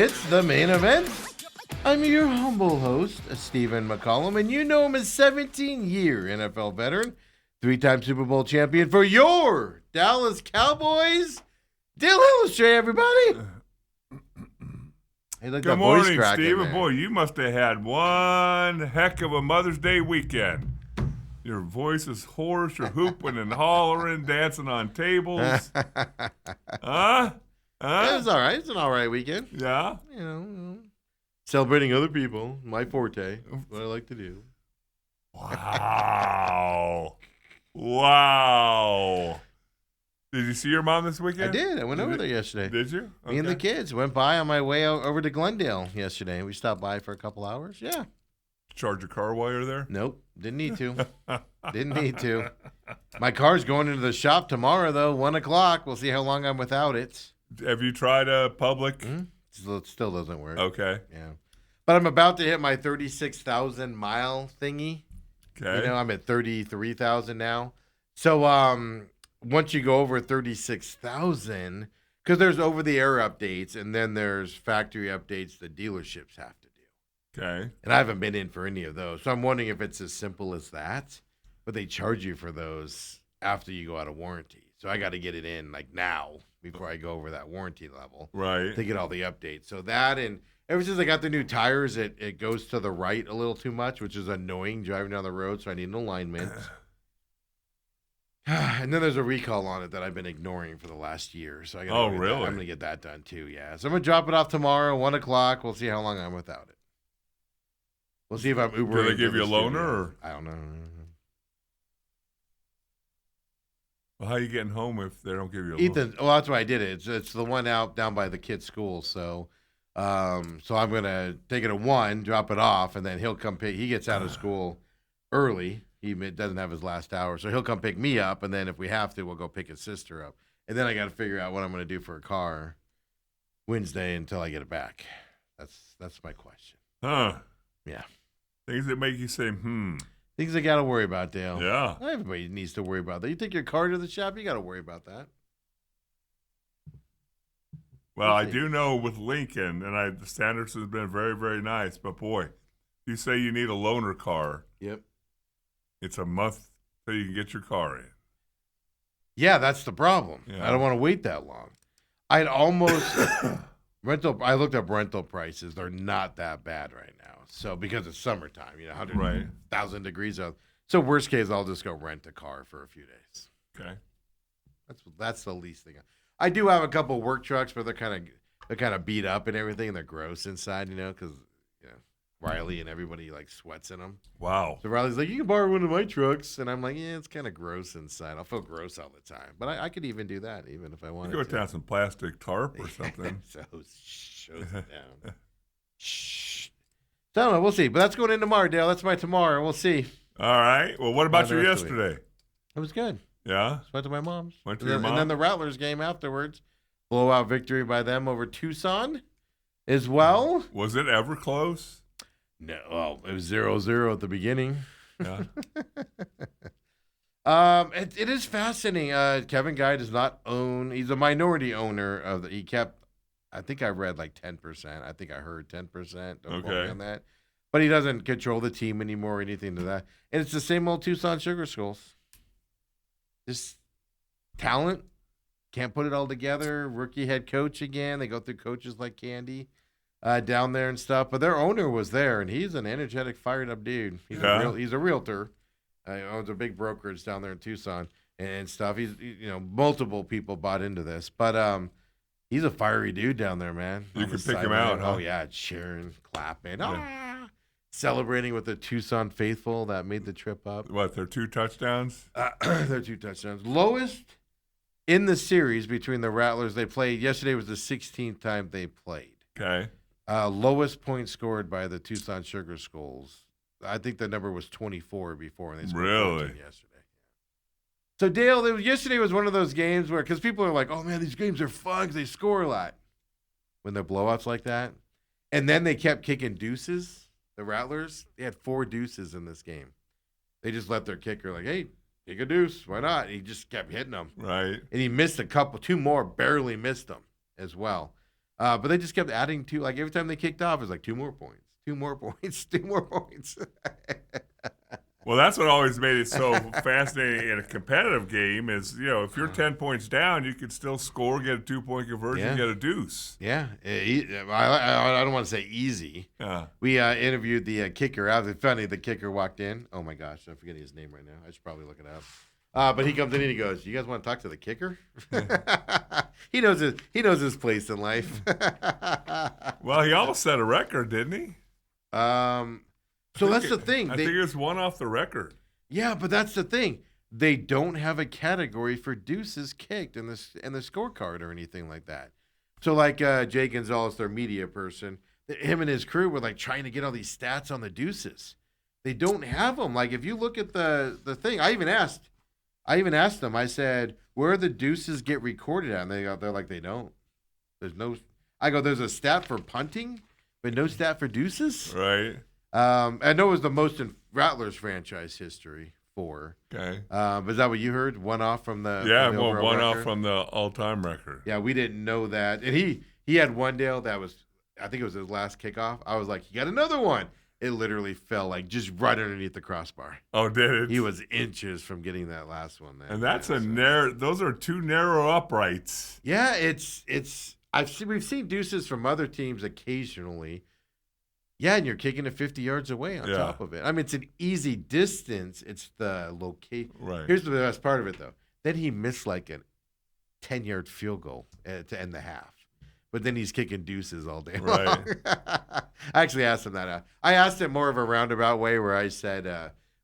It's the main event. I'm your humble host, Stephen McCollum, and you know him as 17-year NFL veteran, 3-time Super Bowl champion for your Dallas Cowboys, Dale Hillestray, everybody. Hey, look, Good that voice morning, cracking, Stephen. man. Boy, you must have had one heck of a Mother's Day weekend. Your voice is hoarse. You're hooping and hollering, dancing on tables. Huh? It was all right. It's an all right weekend. Yeah? You know, celebrating other people, my forte, what I like to do. Wow. Wow. Did you see your mom this weekend? I did. I went over there yesterday. Did you? Me and the kids went by on my way over to Glendale yesterday. We stopped by for a couple hours. Yeah. Charge your car while you're there? Nope. Didn't need to. Didn't need to. My car's going into the shop tomorrow, though, 1 o'clock. We'll see how long I'm without it. Have you tried a public? It still doesn't work. Okay. Yeah. But I'm about to hit my 36,000 mile thingy. Okay. You know, I'm at 33,000 now. So once you go over 36,000, because there's over-the-air updates and then there's factory updates the dealerships have to do. Okay. And I haven't been in for any of those. So I'm wondering if it's as simple as that, but they charge you for those after you go out of warranty. So I got to get it in like now before I go over that warranty level Right. to get all the updates. So that, and ever since I got the new tires, it goes to the right a little too much, which is annoying driving down the road. So I need an alignment. And then there's a recall on it that I've been ignoring for the last year. So I got. Really? I'm gonna get that done too. Yeah. So I'm gonna drop it off tomorrow, 1 o'clock. We'll see how long I'm without it. We'll see if I'm Ubering. Do they give to you a the loaner, studio. or? I don't know. Well, how are you getting home if they don't give you a loaner? Ethan. Well, that's why I did it. It's the one out down by the kid's school. So, so I'm gonna take it at 1, drop it off, and then he'll come pick. He gets out of school early. He doesn't have his last hour, so he'll come pick me up, and then if we have to, we'll go pick his sister up. And then I got to figure out what I'm gonna do for a car Wednesday until I get it back. That's my question. Huh. Yeah. Things that make you say, Things I got to worry about, Dale. Yeah. Everybody needs to worry about that. You take your car to the shop, you got to worry about that. Well, I see. do know with Lincoln, and the standards has been very, very nice. But boy, if you say you need a loaner car, Yep. it's a month till you can get your car in. Yeah, that's the problem. Yeah. I don't want to wait that long. I'd almost I looked up rental prices. They're not that bad right now. So because it's summertime, 100,000 degrees out. So worst case, I'll just go rent a car for a few days. Okay. That's the least thing. I do have a couple work trucks, but they're kind of beat up and everything, and they're gross inside, because Riley and everybody like sweats in them. Wow. So Riley's like, you can borrow one of my trucks, and I'm like, yeah, it's kind of gross inside. I'll feel gross all the time, but I could even do that, even if I wanted You go to. down some plastic tarp or something. So shows it down. Shh. So I don't know. We'll see. But that's going in tomorrow, Dale. That's my tomorrow. We'll see. All right. Well, what about the you rest of the yesterday? It was good. Yeah. Just went to my mom's. Went to And your then- mom? And then the Rattlers game afterwards. Blowout victory by them over Tucson as well. Was it ever close? No, well, it was 0-0 at the beginning. Yeah. It is fascinating. Kevin Guy does not own. He's a minority owner of the. He kept. I think I read like 10%. I think I heard 10%. Don't quote me Okay. on that. But he doesn't control the team anymore or anything to that. And it's the same old Tucson Sugar Skulls. Just talent. Can't put it all together. Rookie head coach again. They go through coaches like candy down there and stuff. But their owner was there, and he's an energetic, fired up dude. He's a realtor. He owns a big brokerage down there in Tucson and stuff. Multiple people bought into this, but he's a fiery dude down there, man. You On could the pick him sideline. out, huh? Oh yeah, cheering, clapping, celebrating with the Tucson faithful that made the trip up. What, their 2 touchdowns? Their 2 touchdowns, lowest in the series between the Rattlers. They played yesterday was the 16th time they played. Okay. Lowest points scored by the Tucson Sugar Skulls. I think the number was 24 before, and they scored 14 yesterday. So, Dale, yesterday was one of those games where, because people are like, oh, man, these games are fun because they score a lot when they're blowouts like that. And then they kept kicking deuces, the Rattlers. They had 4 deuces in this game. They just let their kicker like, hey, kick a deuce. Why not? And he just kept hitting them. Right. And he missed 2 more, barely missed them as well. But they just kept adding to, like, every time they kicked off, it was like 2 more points, 2 more points, 2 more points. Well, that's what always made it so fascinating in a competitive game is, if you're 10 points down, you could still score, get a 2-point conversion, get a deuce. Yeah. I don't want to say easy. We interviewed the kicker. It was funny. The kicker walked in. Oh, my gosh. I'm forgetting his name right now. I should probably look it up. But he comes in and he goes, "You guys want to talk to the kicker?" He knows his place in life. Well, he almost set a record, didn't he? So that's the thing. I think it was one off the record. Yeah, but that's the thing. They don't have a category for deuces kicked in the scorecard or anything like that. So like Jay Gonzalez, their media person, him and his crew were like trying to get all these stats on the deuces. They don't have them. Like if you look at the thing, I even asked them. I said, "Where the deuces get recorded at?" And they're like, "They don't. There's no." I go, "There's a stat for punting, but no stat for deuces." Right. I know it was the most in Rattlers franchise history. 4. Okay. Is that what you heard? One off from the one off from the all-time record. Yeah, we didn't know that. And he had one deal that was, I think it was his last kickoff. I was like, "You got another one." It literally fell like just right underneath the crossbar. Oh, did it? He was inches from getting that last one. And that's those are 2 narrow uprights. Yeah, we've seen deuces from other teams occasionally. Yeah, and you're kicking it 50 yards away on top of it. I mean, it's an easy distance. It's the location. Right. Here's the best part of it, though. Then he missed like a 10-yard field goal to end the half. But then he's kicking deuces all day long. I actually asked him that. I asked him more of a roundabout way where I said,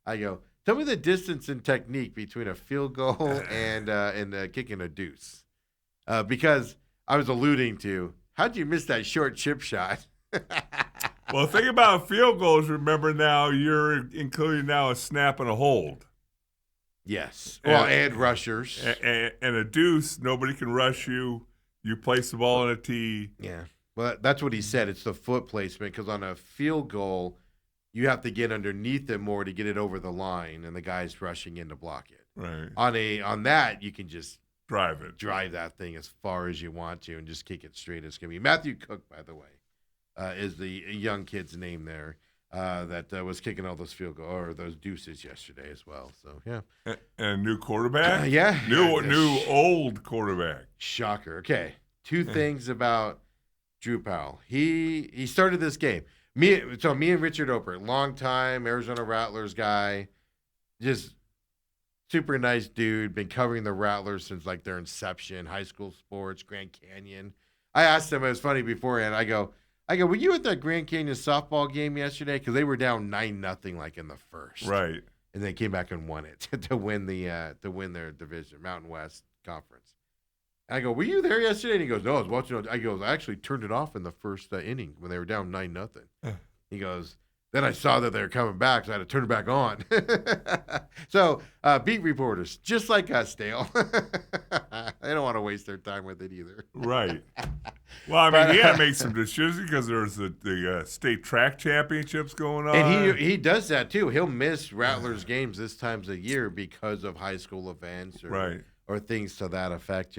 I go, "Tell me the distance and technique between a field goal and kicking a deuce." Because I was alluding to, how'd you miss that short chip shot? Well, the thing about field goals, remember now, you're including now a snap and a hold. Yes. Well, and rushers. And a deuce, nobody can rush you. You place the ball in a tee. Yeah. Well, that's what he said. It's the foot placement because on a field goal, you have to get underneath it more to get it over the line, and the guy's rushing in to block it. Right. On that, you can just drive that thing as far as you want to and just kick it straight as can be. Matthew Cook, by the way, is the young kid's name there that was kicking all those field goals or those deuces yesterday as well. So yeah, and new quarterback. New old quarterback. Shocker. Okay, 2 things about Drew Powell. He started this game. Me and Richard Oper, long time Arizona Rattlers guy, just super nice dude. Been covering the Rattlers since like their inception, high school sports, Grand Canyon. I asked him. It was funny beforehand. I go, were you at that Grand Canyon softball game yesterday? Because they were down 9-0 like in the first. Right. And they came back and won it to win their division, Mountain West Conference. And I go, "Were you there yesterday?" And he goes, "No, I was watching." I go, "I actually turned it off in the first inning when they were down 9-0. He goes, "Then I saw that they were coming back, so I had to turn it back on." So beat reporters, just like us, Dale. They don't want to waste their time with it either. Right. Well, I mean, he had to make some decisions because there's the state track championships going on. And he does that, too. He'll miss Rattlers games this times of year because of high school events or things to that effect,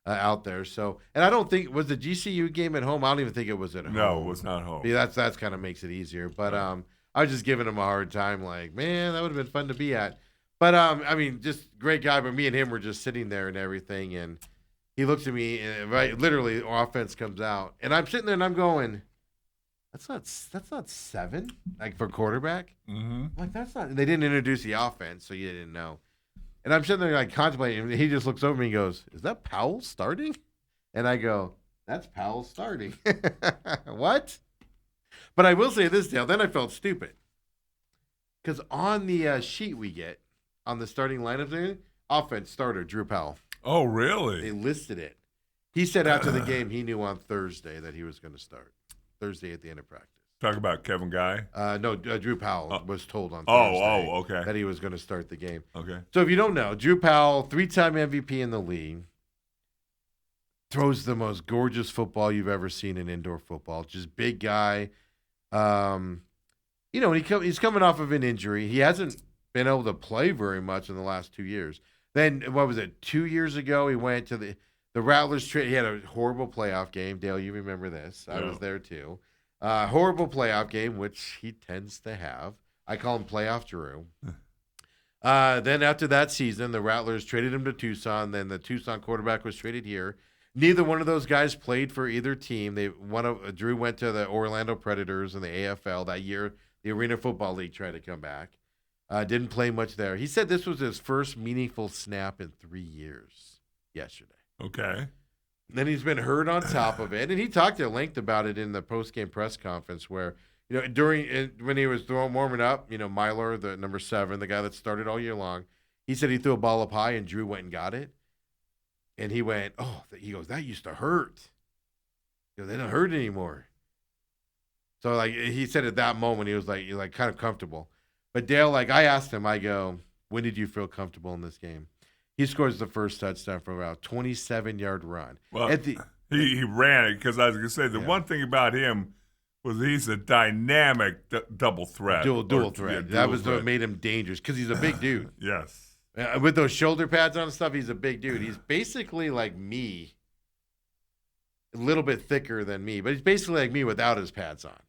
out there. So, and I don't think, was the GCU game at home? I don't even think it was at home. No, it was not home. Yeah, that's kind of makes it easier. But I was just giving him a hard time, like, man, that would have been fun to be at. But, I mean, just great guy. But me and him were just sitting there and everything. And he looks at me, and literally, offense comes out. And I'm sitting there and I'm going, that's not 7, like, for quarterback. Mm-hmm. Like, that's not. They didn't introduce the offense, so you didn't know. And I'm sitting there, like, contemplating. And he just looks over at me and goes, "Is that Powell starting?" And I go, "That's Powell starting." What? But I will say this, Dale. Then I felt stupid. Because on the sheet we get, on the starting lineup, offense starter, Drew Powell. Oh, really? They listed it. He said after the game he knew on Thursday that he was going to start. Thursday at the end of practice. Talk about Kevin Guy? No, Drew Powell was told on Thursday okay. that he was going to start the game. Okay. So if you don't know, Drew Powell, 3-time MVP in the league, throws the most gorgeous football you've ever seen in indoor football. Just big guy. He's coming off of an injury. He hasn't been able to play very much in the last 2 years. Then, what was it, 2 years ago, he went to The Rattlers he had a horrible playoff game. Dale, you remember this? I was there too. Horrible playoff game, which he tends to have. I call him Playoff Drew. Then after that season, the Rattlers traded him to Tucson. Then the Tucson quarterback was traded here. Neither one of those guys played for either team. Drew went to the Orlando Predators in the AFL that year. The Arena Football League tried to come back. Didn't play much there. He said this was his first meaningful snap in 3 years yesterday. Okay. Then he's been hurt on top of it, and he talked at length about it in the post-game press conference where, when he was warming up, Myler, the number 7, the guy that started all year long, he said he threw a ball up high and Drew went and got it. And he went, he goes, that used to hurt. They don't hurt anymore. So, he said at that moment, he was like kind of comfortable. But Dale, I asked him, I go, when did you feel comfortable in this game? He scores the first touchdown for about 27-yard run. Well, he ran it because I was going to say, the one thing about him was he's a dynamic double threat. Dual threat. That was what made him dangerous because he's a big dude. Yes. With those shoulder pads on and stuff, he's a big dude. He's basically like me, a little bit thicker than me, but he's basically like me without his pads on.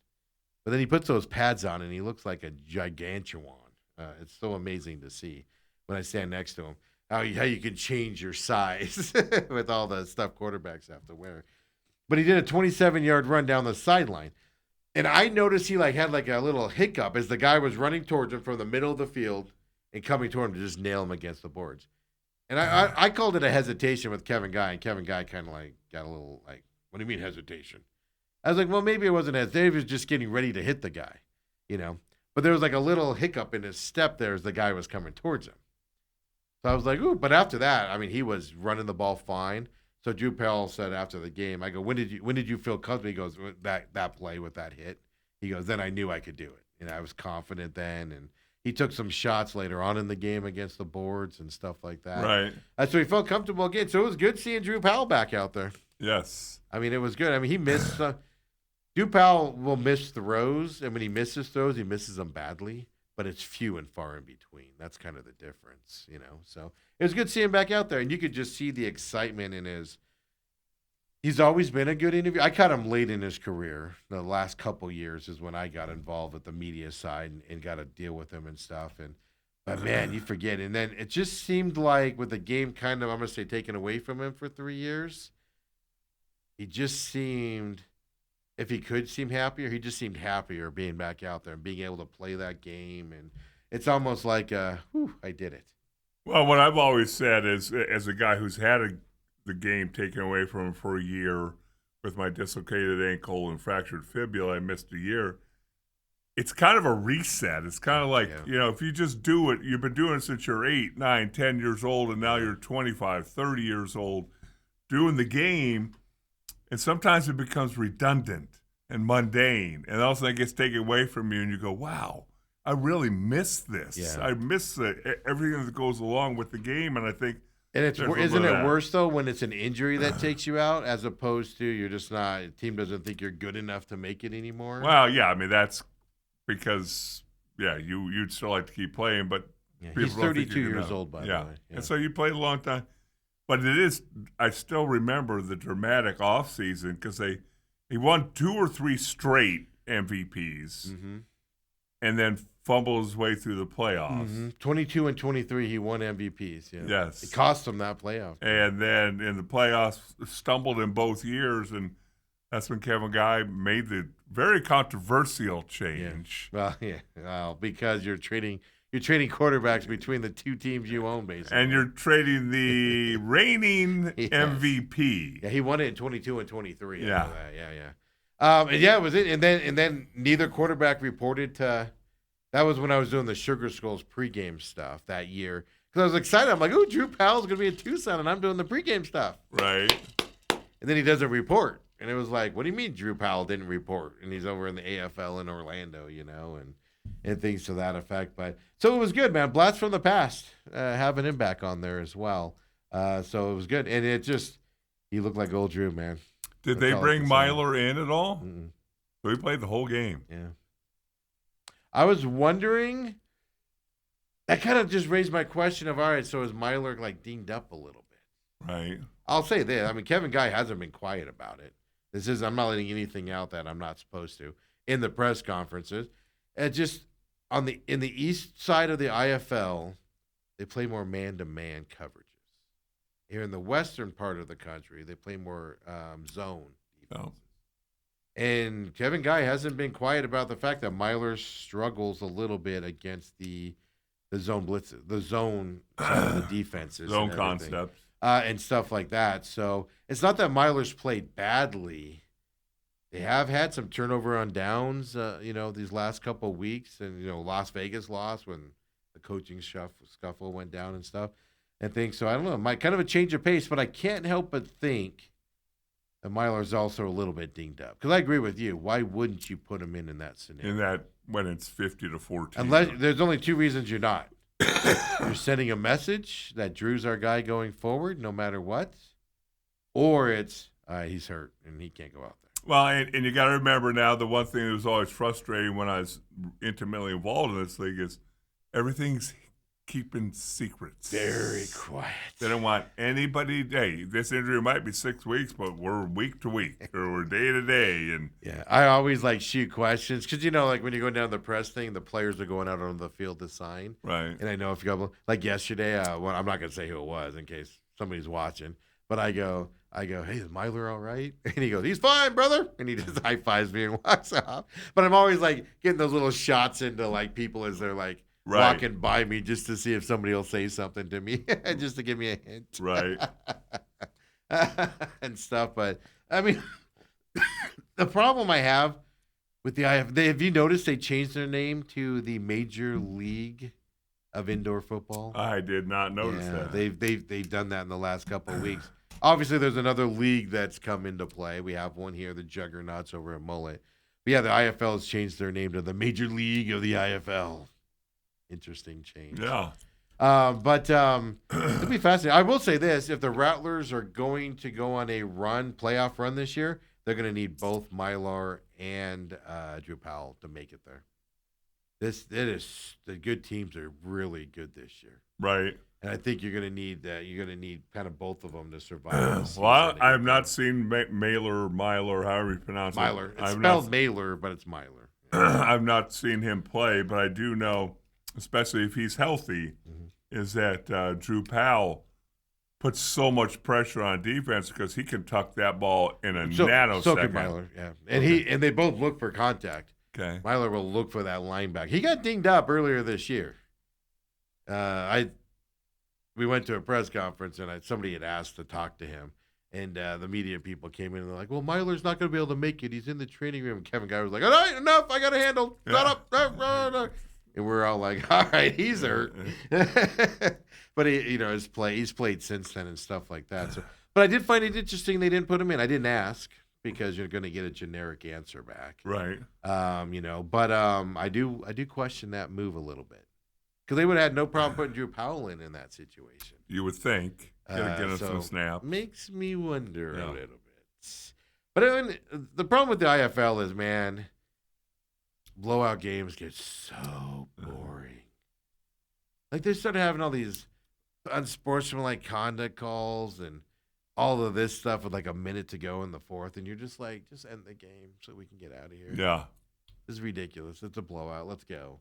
But then he puts those pads on and he looks like a gigantuan. It's so amazing to see when I stand next to him. How you can change your size with all the stuff quarterbacks have to wear. But he did a 27-yard run down the sideline. And I noticed he had a little hiccup as the guy was running towards him from the middle of the field and coming toward him to just nail him against the boards. And I called it a hesitation with Kevin Guy, and Kevin Guy kind of got a little what do you mean hesitation? I was like, well, maybe it wasn't hesitation. He was just getting ready to hit the guy, But there was a little hiccup in his step there as the guy was coming towards him. So I was like, ooh, but after that, he was running the ball fine. So Drew Powell said after the game, I go, when did you feel comfortable? He goes, that play with that hit. He goes, then I knew I could do it. I was confident then. And he took some shots later on in the game against the boards and stuff like that. Right. So he felt comfortable again. So it was good seeing Drew Powell back out there. Yes. It was good. He missed. Drew Powell will miss throws. And when he misses throws, he misses them badly. But it's few and far in between. That's kind of the difference, So it was good seeing him back out there. And you could just see the excitement in his – he's always been a good interview. I caught him late in his career. The last couple years is when I got involved with the media side and got to deal with him and stuff. But, man, you forget. And then it just seemed like with the game kind of, I'm going to say, taken away from him for 3 years, he just seemed – if he could seem happier, he just seemed happier being back out there and being able to play that game. And it's almost like, I did it. Well, what I've always said is, as a guy who's had the game taken away from him for a year with my dislocated ankle and fractured fibula, I missed a year. It's kind of a reset. It's kind of like, if you just do it, you've been doing it since you're 8, 9, 10 years old, and now you're 25, 30 years old, doing the game. And sometimes it becomes redundant and mundane, and all of a sudden it gets taken away from you, and you go, wow, I really miss this. Yeah. I miss everything that goes along with the game, and I think and isn't it worse, though, when it's an injury that takes you out as opposed to you're just not – the team doesn't think you're good enough to make it anymore? Well, yeah, that's because, you'd still like to keep playing, but he's 32 years old, by the way. Yeah. And so you played a long time. But I still remember the dramatic offseason because he won 2 or 3 straight MVPs and then fumbled his way through the playoffs. 22 and 23, he won MVPs. Yeah. Yes. It cost him that playoff. And then in the playoffs, stumbled in both years, and that's when Kevin Guy made the very controversial change. Yeah. Well, because you're trading quarterbacks between the two teams you own, basically. And you're trading the reigning MVP. Yeah, he won it in 22 and 23. Yeah. It was it. And then neither quarterback reported to – that was when I was doing the Sugar Skulls pregame stuff that year. Because I was excited. I'm like, oh, Drew Powell's going to be in Tucson, and I'm doing the pregame stuff. Right. And then he doesn't report. And it was like, what do you mean Drew Powell didn't report? And he's over in the AFL in Orlando, and things to that effect. But so it was good, man. Blast from the past, having him back on there as well. So it was good. And he looked like old Drew, man. Did they bring Myler in at all? Mm-mm. So he played the whole game. Yeah. I was wondering, that kind of just raised my question of, all right, so is Myler dinged up a little bit? Right. I'll say this. I mean, Kevin Guy hasn't been quiet about it. I'm not letting anything out that I'm not supposed to in the press conferences. And just in the east side of the IFL, they play more man-to-man coverages. Here in the western part of the country, they play more zone defenses. Oh. And Kevin Guy hasn't been quiet about the fact that Myler struggles a little bit against the zone blitzes, the zone side of the defenses, Zone concepts. and stuff like that. So it's not that Myler's played badly. They have had some turnover on downs, these last couple of weeks, and Las Vegas lost when the coaching scuffle went down and stuff and things. So I don't know, might kind of a change of pace, but I can't help but think that Myler's also a little bit dinged up. Because I agree with you. Why wouldn't you put him in that scenario? In that when it's 50-14. Unless there's only two reasons you're not. You're sending a message that Drew's our guy going forward, no matter what, or it's he's hurt and he can't go out there. Well, and you got to remember now, the one thing that was always frustrating when I was intimately involved in this league is everything's keeping secrets. Very quiet. They don't want anybody. Hey, this injury might be 6 weeks, but we're week to week or we're day to day. And yeah, I always shoot questions because like when you go down the press thing, the players are going out on the field to sign. right, And I know if you go like yesterday, well, I'm not gonna say who it was in case somebody's watching, but I go, hey, is Myler all right? And he goes, he's fine, brother. And he just high fives me and walks out. But I'm always getting those little shots into people as they're right, walking by me just to see if somebody will say something to me, just to give me a hint. right. And stuff. But I mean, the problem I have with the have you noticed they changed their name to the Major League of Indoor Football? I did not notice that. They've done that in the last couple of weeks. Obviously, there's another league that's come into play. We have one here, the Juggernauts over at Mullet. But yeah, the IFL has changed their name to the Major League of the IFL. Interesting change. Yeah. But it'll be fascinating. I will say this: if the Rattlers are going to go on a playoff run this year, they're going to need both Mylar and Drew Powell to make it there. The good teams are really good this year. Right. And I think you're going to need that. You're going to need kind of both of them to survive. Well, I've not seen Myler, however you pronounce Myler. it. It's spelled Mailer, but it's Myler. I've not seen him play, but I do know, especially if he's healthy, is that Drew Powell puts so much pressure on defense because he can tuck that ball in a nanosecond. So can Myler, yeah. And they both look for contact. Okay. Myler will look for that linebacker. He got dinged up earlier this year. We went to a press conference, and somebody had asked to talk to him. And the media people came in, and they're like, well, Myler's not going to be able to make it. He's in the training room. And Kevin Guy was like, all right, enough. I got a handle. Shut up. And we're all like, all right, he's hurt. But, he's played since then and stuff like that. So, but I did find it interesting they didn't put him in. I didn't ask because you're going to get a generic answer back. Right. But I do question that move a little bit. Because they would have had no problem putting Drew Powell in that situation. You would think. Get him some snaps. Makes me wonder a little bit. But I mean, the problem with the IFL is, man, blowout games get so boring. They started having all these unsportsmanlike conduct calls and all of this stuff with a minute to go in the fourth. And you're just just end the game so we can get out of here. Yeah. This is ridiculous. It's a blowout. Let's go.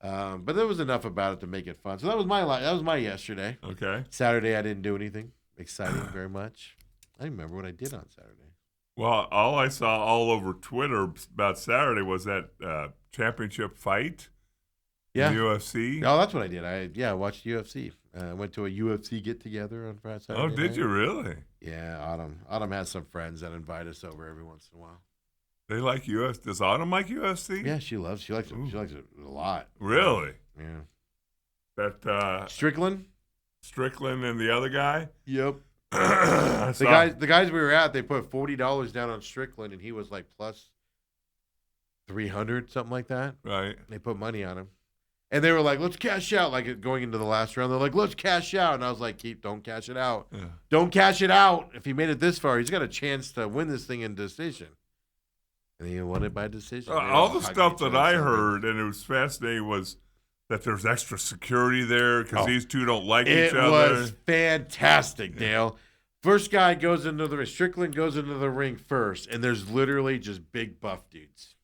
But there was enough about it to make it fun. So that was my yesterday. Okay. Saturday, I didn't do anything exciting very much. I don't remember what I did on Saturday. Well, all I saw all over Twitter about Saturday was that championship fight. Yeah. In the UFC. Oh, that's what I did. I watched UFC. I went to a UFC get together on Friday. Oh, did you really? Yeah, Autumn has some friends that invite us over every once in a while. They like UFC. Does Autumn like UFC? Yeah, she likes it. She likes it a lot. Really? Yeah. That Strickland and the other guy? Yep. The guys we were at, they put $40 down on Strickland, and he was plus 300, something like that. Right. They put money on him, and they were like, "Let's cash out!" Going into the last round, they're like, "Let's cash out," and I was like, "Don't cash it out. Yeah. Don't cash it out. If he made it this far, he's got a chance to win this thing in decision." And he won it by decision. All the stuff that I heard, and it was fascinating, was that there's extra security there because these two don't like each other. It was fantastic, Dale. First guy goes into the ring. Strickland goes into the ring first, and there's literally just big buff dudes.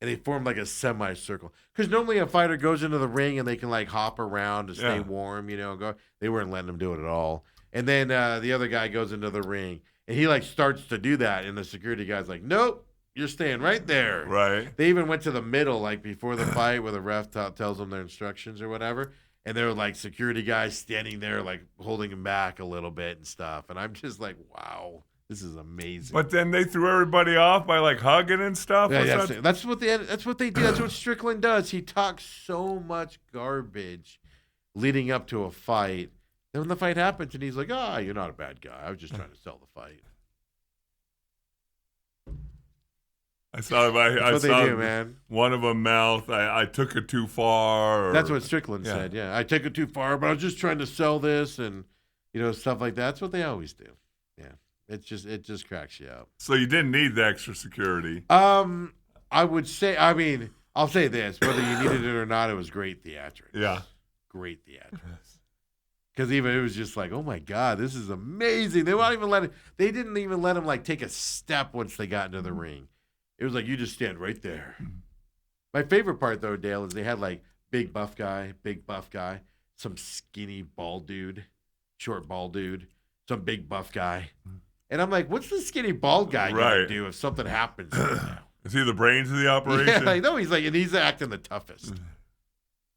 And they form like a semicircle. Because normally a fighter goes into the ring and they can like hop around to stay warm, go. They weren't letting him do it at all. And then the other guy goes into the ring and he like starts to do that. And the security guy's like, nope, you're staying right there. Right. They even went to the middle, like before the fight, where the ref tells them their instructions or whatever. And they're like security guys standing there, like holding him back a little bit and stuff. And I'm just like, wow. This is amazing. But then they threw everybody off by like hugging and stuff. Yeah, that's what they do. That's what Strickland does. He talks so much garbage leading up to a fight. Then when the fight happens, and he's like, you're not a bad guy. I was just trying to sell the fight. I saw man. One of them mouth, I took it too far. That's what Strickland said, yeah. I took it too far, but I was just trying to sell this and, stuff like that. That's what they always do. Yeah. It just cracks you up. So you didn't need the extra security. I would say, I'll say this, whether you needed it or not, it was great theatrics. Yeah. Great theatrics. Because even it was just like, oh my God, this is amazing. They didn't even let him like take a step once they got into the ring. It was like, you just stand right there. My favorite part though, Dale, is they had like big buff guy, some skinny bald dude, short bald dude, some big buff guy. And I'm like, what's the skinny bald guy going to do if something happens right now? Is he the brains of the operation? Yeah, I know. He's acting the toughest.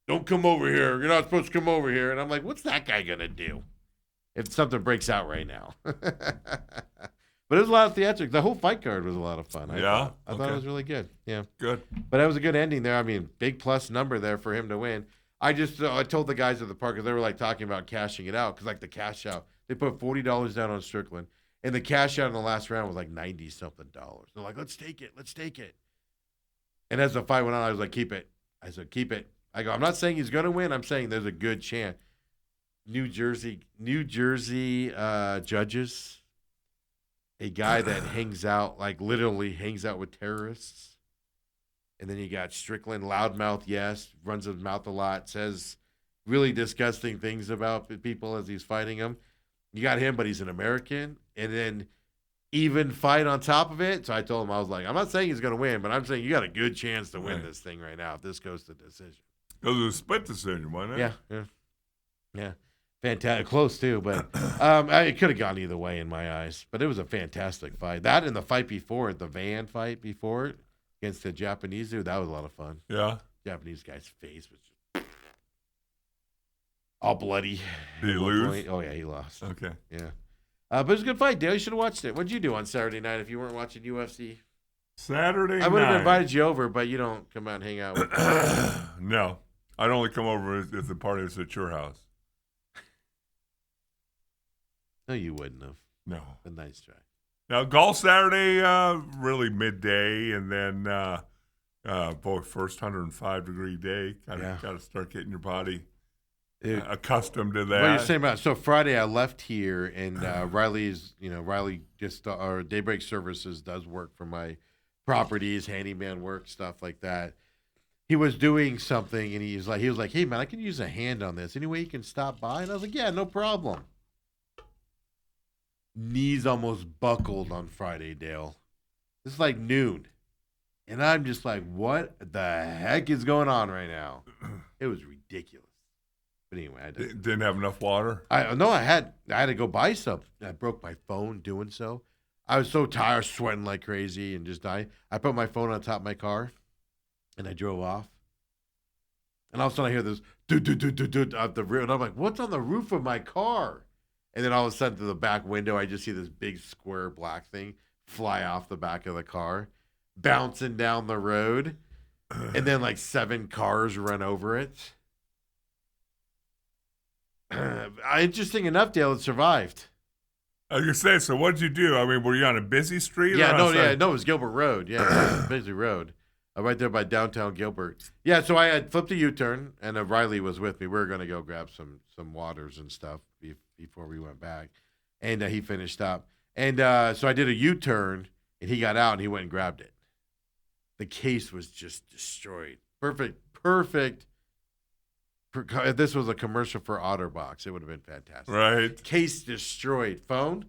Don't come over here. You're not supposed to come over here. And I'm like, what's that guy going to do if something breaks out right now? But it was a lot of theatrics. The whole fight card was a lot of fun. I thought it was really good. Yeah. Good. But that was a good ending there. I mean, big plus number there for him to win. I told the guys at the park, because they were like talking about cashing it out, because like the cash out, they put $40 down on Strickland. And the cash out in the last round was like $90-something. They're like, let's take it. And as the fight went on, I was like, keep it. I said, keep it. I go, I'm not saying he's going to win. I'm saying there's a good chance. New Jersey judges, a guy that literally hangs out with terrorists. And then you got Strickland, loudmouth, yes, runs his mouth a lot, says really disgusting things about people as he's fighting them. You got him, but he's an American. And then even fight on top of it. So I told him, I was like, I'm not saying he's going to win, but I'm saying you got a good chance to win this thing right now if this goes to decision. Goes to a split decision, why not? Yeah. Fantastic. Close, too. But it could have gone either way in my eyes. But it was a fantastic fight. That and the fight before it, the van fight before it against the Japanese dude, that was a lot of fun. Yeah. Japanese guy's face was just all bloody. Did he lose? Oh, yeah, he lost. Okay. Yeah. But it was a good fight, Dale. You should have watched it. What'd you do on Saturday night if you weren't watching UFC? Saturday night? I would have invited you over, but you don't come out and hang out with me. No. I'd only come over if the party was at your house. No, you wouldn't have. No. A nice try. Now, golf Saturday, really midday, and then, first 105-degree day. Got to start getting your body accustomed to that. What you're saying about, so Friday I left here, and Riley just, our Daybreak Services does work for my properties, handyman work, stuff like that. He was doing something, and he was like, hey, man, I can use a hand on this. Any way you can stop by? And I was like, yeah, no problem. Knees almost buckled on Friday, Dale. It's like noon. And I'm just like, what the heck is going on right now? It was ridiculous. But anyway, I didn't have enough water. I had to go buy some. I broke my phone doing so. I was so tired, sweating like crazy, and just died. I put my phone on top of my car, and I drove off. And all of a sudden, I hear this do out the roof, and I'm like, "What's on the roof of my car?" And then all of a sudden, through the back window, I just see this big square black thing fly off the back of the car, bouncing down the road, and then like 7 cars run over it. Interesting enough, Dale, it survived. I was going to say, so what did you do? I mean, were you on a busy street? No, it was Gilbert Road. Yeah, busy road. Right there by downtown Gilbert. Yeah, so I had flipped a U-turn, and Riley was with me. We were going to go grab some waters and stuff before we went back. And he finished up. And so I did a U-turn, and he got out, and he went and grabbed it. The case was just destroyed. Perfect if this was a commercial for OtterBox, it would have been fantastic. Right. Case destroyed. Phone,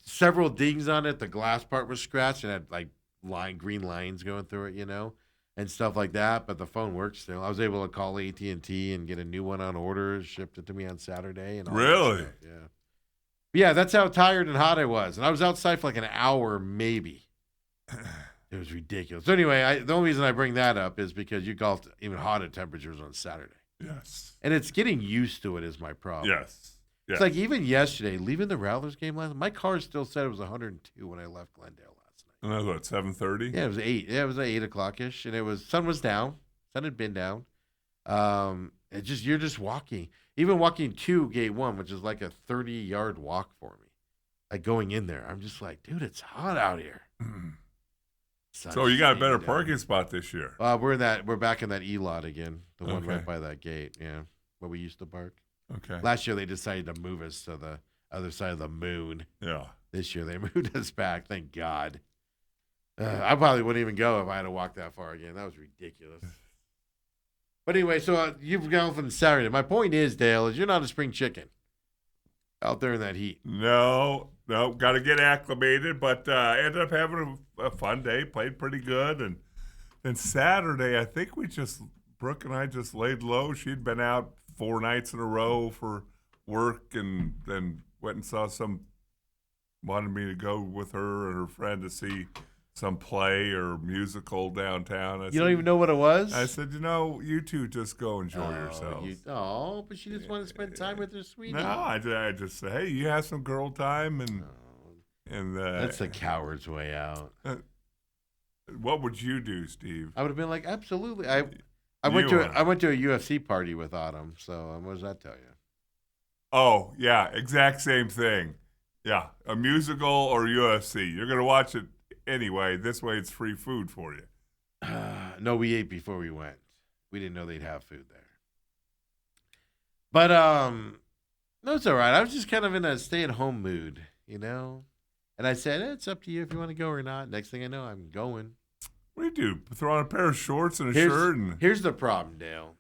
several dings on it. The glass part was scratched and had like green lines going through it, and stuff like that. But the phone works still. I was able to call AT&T and get a new one on order, shipped it to me on Saturday. And all that Really? stuff. Yeah. But yeah, that's how tired and hot I was. And I was outside for like an hour, maybe. It was ridiculous. So anyway, the only reason I bring that up is because you golfed even hotter temperatures on Saturday. Yes. And it's getting used to it is my problem. Yes. It's like even yesterday, leaving the Rattlers game last night, my car still said it was 102 when I left Glendale last night. And that was what, 7:30? Yeah, it was 8. Yeah, it was 8 o'clock-ish. And sun was down. Sun had been down. You're just walking. Even walking to gate 1, which is like a 30-yard walk for me. Like going in there. I'm just like, dude, it's hot out here. So you got a better parking spot this year. We're back in that E-lot again. The one Okay. right by that gate, yeah. Where we used to park. Okay. Last year they decided to move us to the other side of the moon. Yeah. This year they moved us back. Thank God. I probably wouldn't even go if I had to walk that far again. That was ridiculous. But anyway, so you've gone from Saturday. My point is, Dale, is you're not a spring chicken out there in that heat. No, got to get acclimated, but ended up having a fun day. Played pretty good, and then Saturday, I think Brooke and I just laid low. She'd been out 4 nights in a row for work, and then went and wanted me to go with her and her friend to see some play or musical downtown. You don't even know what it was? I said, you two just go enjoy yourselves. But she just wanted to spend time with her sweetie. No, I just say, hey, you have some girl time, and That's the coward's way out. What would you do, Steve? I would have been like, absolutely. I went to a UFC party with Autumn. So what does that tell you? Oh yeah, exact same thing. Yeah, a musical or UFC. You're gonna watch it anyway. This way, it's free food for you. No, we ate before we went. We didn't know they'd have food there. But no, it's all right. I was just kind of in a stay-at-home mood, And I said, it's up to you if you want to go or not. Next thing I know, I'm going. What do you do? Throw on a pair of shorts and a shirt, and here's the problem, Dale.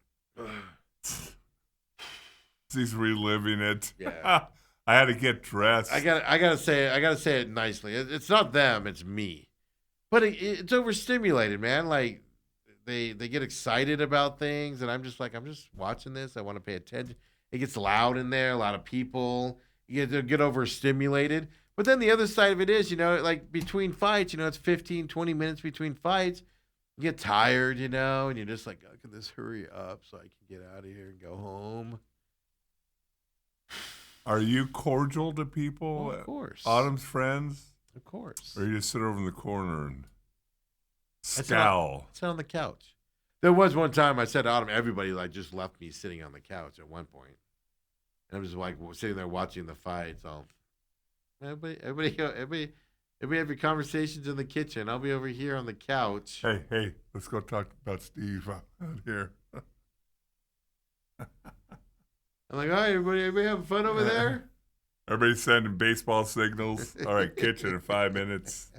he's reliving it. Yeah. I had to get dressed. I gotta say it nicely. It's not them, it's me. But it's overstimulated, man. Like they get excited about things, and I'm just watching this. I want to pay attention. It gets loud in there, a lot of people. You get overstimulated. But then the other side of it is, like between fights, it's 15, 20 minutes between fights. You get tired, and you're just like, oh, can this hurry up so I can get out of here and go home? Are you cordial to people? Well, of course. Autumn's friends? Of course. Or you just sit over in the corner and scowl? I sat on the couch. There was one time I said to Autumn, everybody just left me sitting on the couch at one point. And I was like sitting there watching the fights. Everybody have your conversations in the kitchen. I'll be over here on the couch. Hey, let's go talk about Steve out here. I'm like, all right, everybody having fun over there? Everybody's sending baseball signals. All right, kitchen in 5 minutes.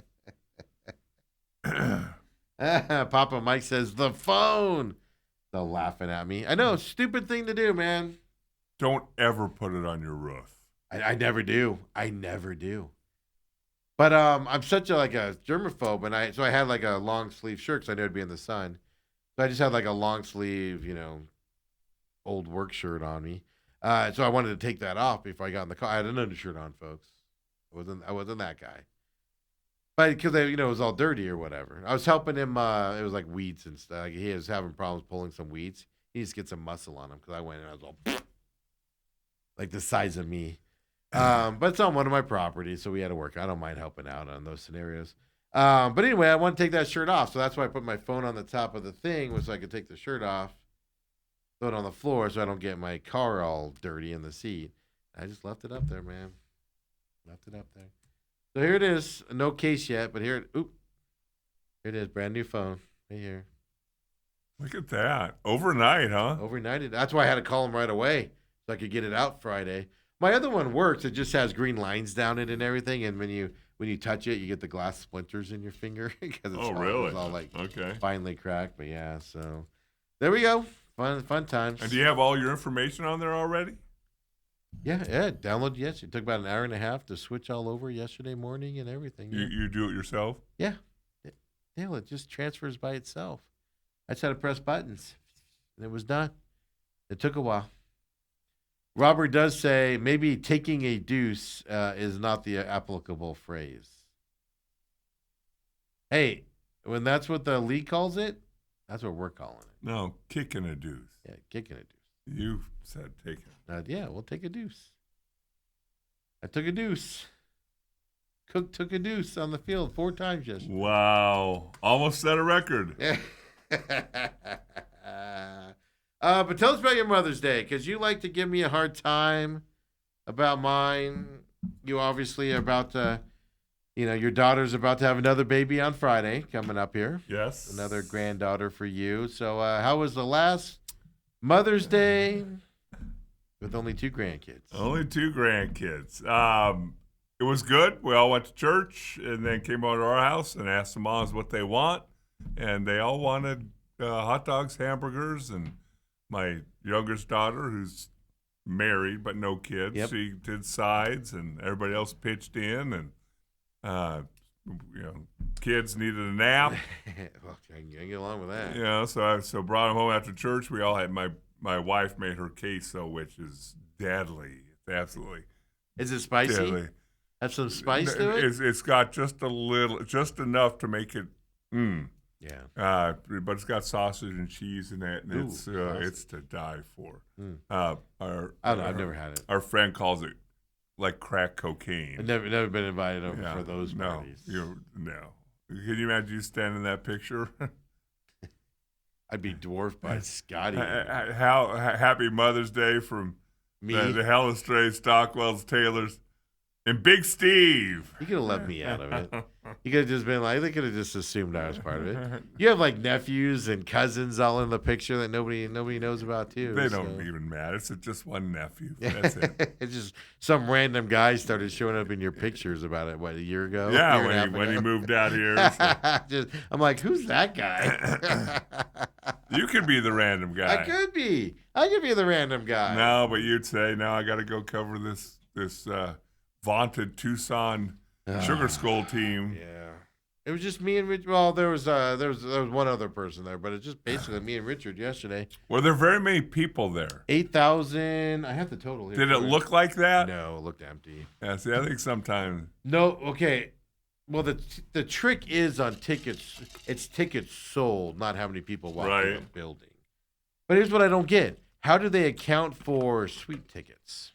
Papa Mike says, the phone. They're laughing at me. I know, stupid thing to do, man. Don't ever put it on your roof. I never do. But I'm such a germaphobe, and I had like a long sleeve shirt because I knew it'd be in the sun. So I just had like a long sleeve, old work shirt on me. So I wanted to take that off before I got in the car. I had an undershirt on, folks. I wasn't that guy. But because it was all dirty or whatever. I was helping him. It was like weeds and stuff. Like, he was having problems pulling some weeds. He needs to get some muscle on him because I went and I was all like the size of me. But it's on one of my properties, so we had to work. I don't mind helping out on those scenarios. But anyway, I want to take that shirt off, so that's why I put my phone on the top of the thing, so I could take the shirt off, throw it on the floor, so I don't get my car all dirty in the seat. I just left it up there, man. So here it is. No case yet, but here it is. Brand new phone right here. Look at that. Overnight, huh? Overnighted. That's why I had to call him right away so I could get it out Friday. My other one works. It just has green lines down it and everything. And when you touch it, you get the glass splinters in your finger because it's really? all Okay. finely cracked. But yeah, so there we go. fun times. And do you have all your information on there already? Yeah. Download. Yes, it took about an hour and a half to switch all over yesterday morning and everything. Yeah. You do it yourself? Yeah. Hell, it just transfers by itself. I just had to press buttons, and it was done. It took a while. Robert does say maybe taking a deuce is not the applicable phrase. Hey, when that's what the league calls it, that's what we're calling it. No, kicking a deuce. Yeah, kicking a deuce. You said taking. Yeah, we'll take a deuce. I took a deuce. Cook took a deuce on the field 4 times yesterday. Wow. Almost set a record. But tell us about your Mother's Day, because you like to give me a hard time about mine. You obviously are about to, your daughter's about to have another baby on Friday coming up here. Yes. Another granddaughter for you. So how was the last Mother's Day with only 2 grandkids? Only 2 grandkids. It was good. We all went to church and then came over to our house and asked the moms what they want. And they all wanted hot dogs, hamburgers, and my youngest daughter, who's married but no kids, she did sides, and everybody else pitched in. And, kids needed a nap. Well, I can get along with that. So brought them home after church. We all had my wife made her queso, which is deadly. It's absolutely. Is it spicy? Deadly. Have some spice to it? It's got just enough to make it. Yeah. But it's got sausage and cheese in it, and it's to die for. I don't know. I've never had it. Our friend calls it like crack cocaine. I've never been invited over for those parties. No. Can you imagine you standing in that picture? I'd be dwarfed by Scotty. Happy Mother's Day from Me? the Helen Strays, Stockwells, Taylors, and Big Steve. You could have left me out of it. You could have just been like, they could have just assumed I was part of it. You have like nephews and cousins all in the picture that nobody knows about too. They don't even matter. It's just one nephew. That's it. It's just some random guy started showing up in your pictures about it, a year ago? Yeah, when he moved out here. So. I'm like, who's that guy? You could be the random guy. I could be the random guy. No, but you'd say, no, I got to go cover this vaunted Tucson Sugar Skull team. Yeah. It was just me and Richard. Well, there was one other person there, but it's just basically me and Richard yesterday. Were there very many people there? 8,000. I have the total here. Did it look like that? No, it looked empty. Yeah, see, I think sometimes. No, okay. Well, the trick is on tickets. It's tickets sold, not how many people walk in the building. But here's what I don't get. How do they account for suite tickets?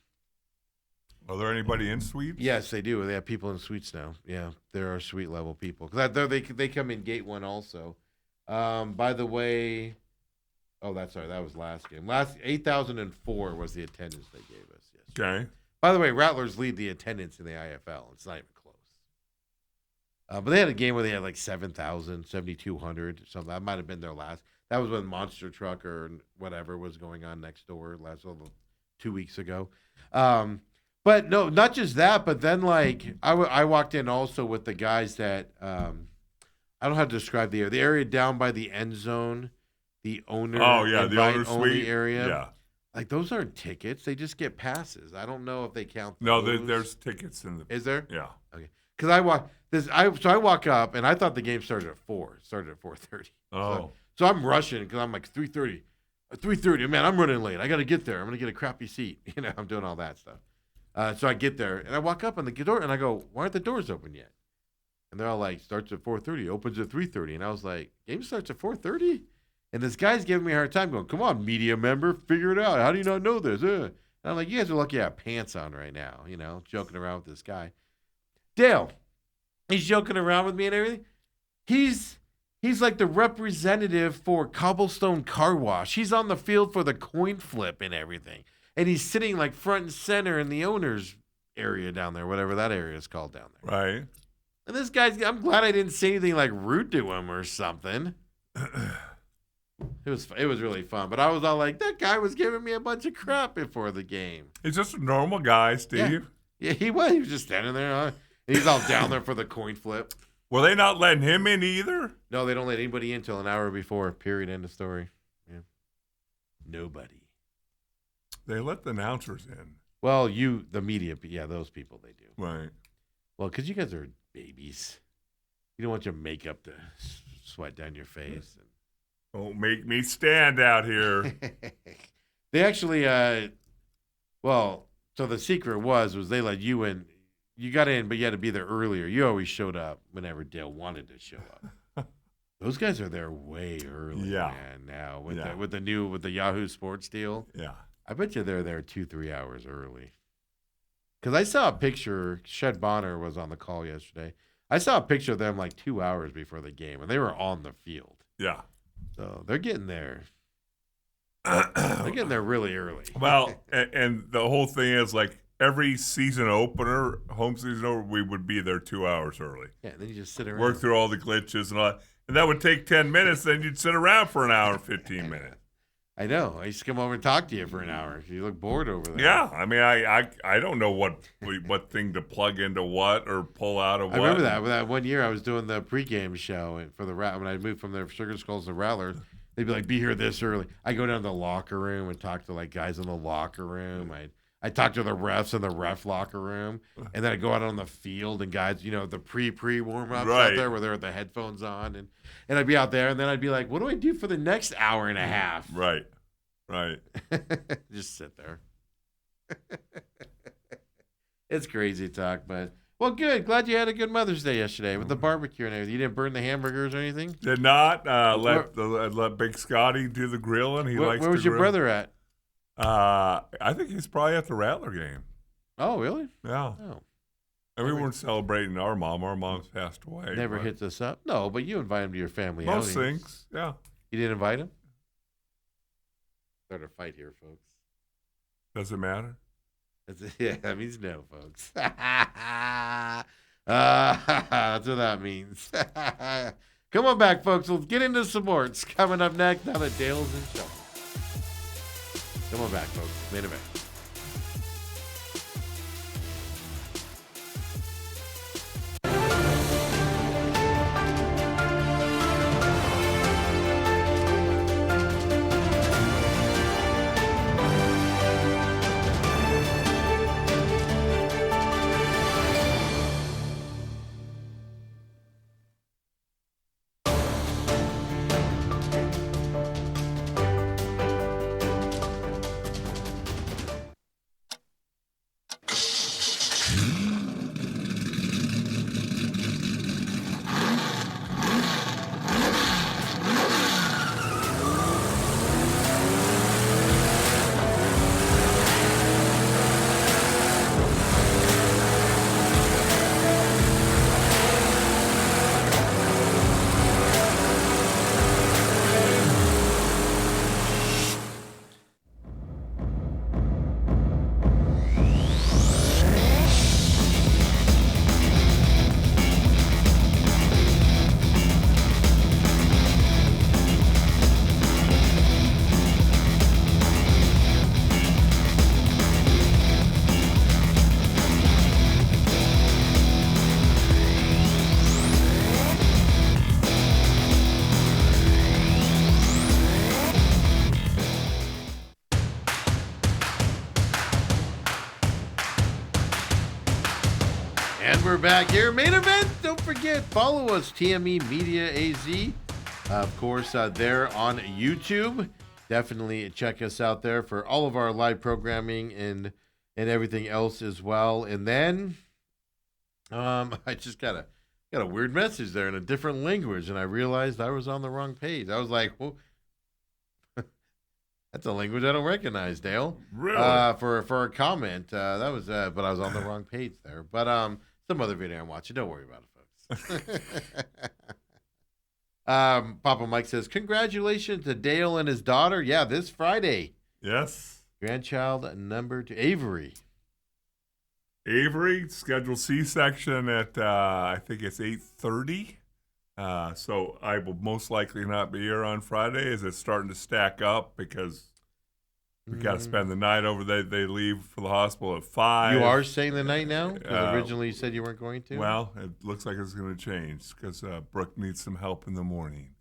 Are there anybody in suites? Yes, they do. They have people in suites now. Yeah, there are suite level people. They come in gate 1 also. By the way, that was last game. 8,004 was the attendance they gave us. Yes. Okay. By the way, Rattlers lead the attendance in the IFL. It's not even close. But they had a game where they had like 7,000, 7,200 or something. That might have been their last. That was when Monster Truck or whatever was going on next door 2 weeks ago. But no, not just that, but then like I walked in also with the guys that I don't know how to describe the area down by the end zone, the owner. Oh yeah, the owner suite area. Yeah, like those aren't tickets; they just get passes. I don't know if they count. No, there's tickets in the. Is there? Yeah. Okay, because I walk up and I thought the game started at 4. It started at 4:30. Oh. So I'm rushing because I'm like 3:30. 3:30. Man, I'm running late. I got to get there. I'm gonna get a crappy seat. I'm doing all that stuff. So I get there, and I walk up on the door, and I go, why aren't the doors open yet? And they're all like, starts at 4:30, opens at 3:30. And I was like, game starts at 4:30? And this guy's giving me a hard time going, come on, media member, figure it out. How do you not know this? And I'm like, you guys are lucky I have pants on right now, joking around with this guy. Dale, he's joking around with me and everything. He's like the representative for Cobblestone Car Wash. He's on the field for the coin flip and everything. And he's sitting like front and center in the owner's area down there, whatever that area is called down there. Right. And this guy's, I'm glad I didn't say anything like rude to him or something. It was really fun. But I was all like, that guy was giving me a bunch of crap before the game. He's just a normal guy, Steve. Yeah, he was. He was just standing there. And he's all down there for the coin flip. Were they not letting him in either? No, they don't let anybody in until an hour before, period, end of story. Yeah. Nobody. They let the announcers in. Well, the media, yeah, those people, they do. Right. Well, because you guys are babies. You don't want your makeup to sweat down your face. Don't make me stand out here. They actually, so the secret was they let you in. You got in, but you had to be there earlier. You always showed up whenever Dale wanted to show up. Those guys are there way early, man. Now with the Yahoo Sports deal, I bet you they're there 2-3 hours early. Because I saw a picture. Shed Bonner was on the call yesterday. I saw a picture of them like 2 hours before the game, and they were on the field. Yeah. So they're getting there. They're getting there really early. Well, and the whole thing is like every home season opener, we would be there 2 hours early. Yeah, and then you just sit around. Work through all the glitches and all that. And that would take 10 minutes. Then you'd sit around for an hour and 15 minutes. I know. I used to come over and talk to you for an hour. You look bored over there. Yeah. I mean, I don't know what thing to plug into what or pull out of what. I remember that one year I was doing the pregame show for the when I moved from the Sugar Skulls to Rattlers. They'd be like, be here this early. I go down to the locker room and talk to like guys in the locker room. I talk to the refs in the ref locker room. And then I go out on the field and guys, the pre warm-ups out there where they're with the headphones on. And I'd be out there and then I'd be like, what do I do for the next hour and a half? Right. Just sit there. It's crazy talk, but... Well, good. Glad you had a good Mother's Day yesterday with the barbecue and everything. You didn't burn the hamburgers or anything? Did not. Let Big Scotty do the grilling. He likes to grill. Where was your brother at? I think he's probably at the Rattler game. Oh, really? Yeah. Oh. And we weren't celebrating our mom. Our mom's passed away. Never hits us up? No, but you invite him to your family most outings. Things, yeah. You didn't invite him? Start a fight here, folks. Does it matter? Yeah, that means no, folks. That's what that means. Come on back, folks. We'll get into some more. It's coming up next now that Dale's in show. Come on back, folks. Main event. We're back here. Main event. Don't forget, follow us, TME Media AZ. Of course, they're on YouTube. Definitely check us out there for all of our live programming and everything else as well. And then I just got a weird message there in a different language, and I realized I was on the wrong page. I was like, well, that's a language I don't recognize, Dale. Really? For a comment. That was but I was on the wrong page there. But some other video I'm watching. Don't worry about it, folks. Papa Mike says, congratulations to Dale and his daughter. Yeah, this Friday. Yes. Grandchild number 2, Avery. Avery, scheduled C-section at, I think it's 8:30. So I will most likely not be here on Friday as it's starting to stack up because we got to spend the night over there. They leave for the hospital at 5. You are staying the night now? Because originally you said you weren't going to? Well, it looks like it's going to change because Brooke needs some help in the morning.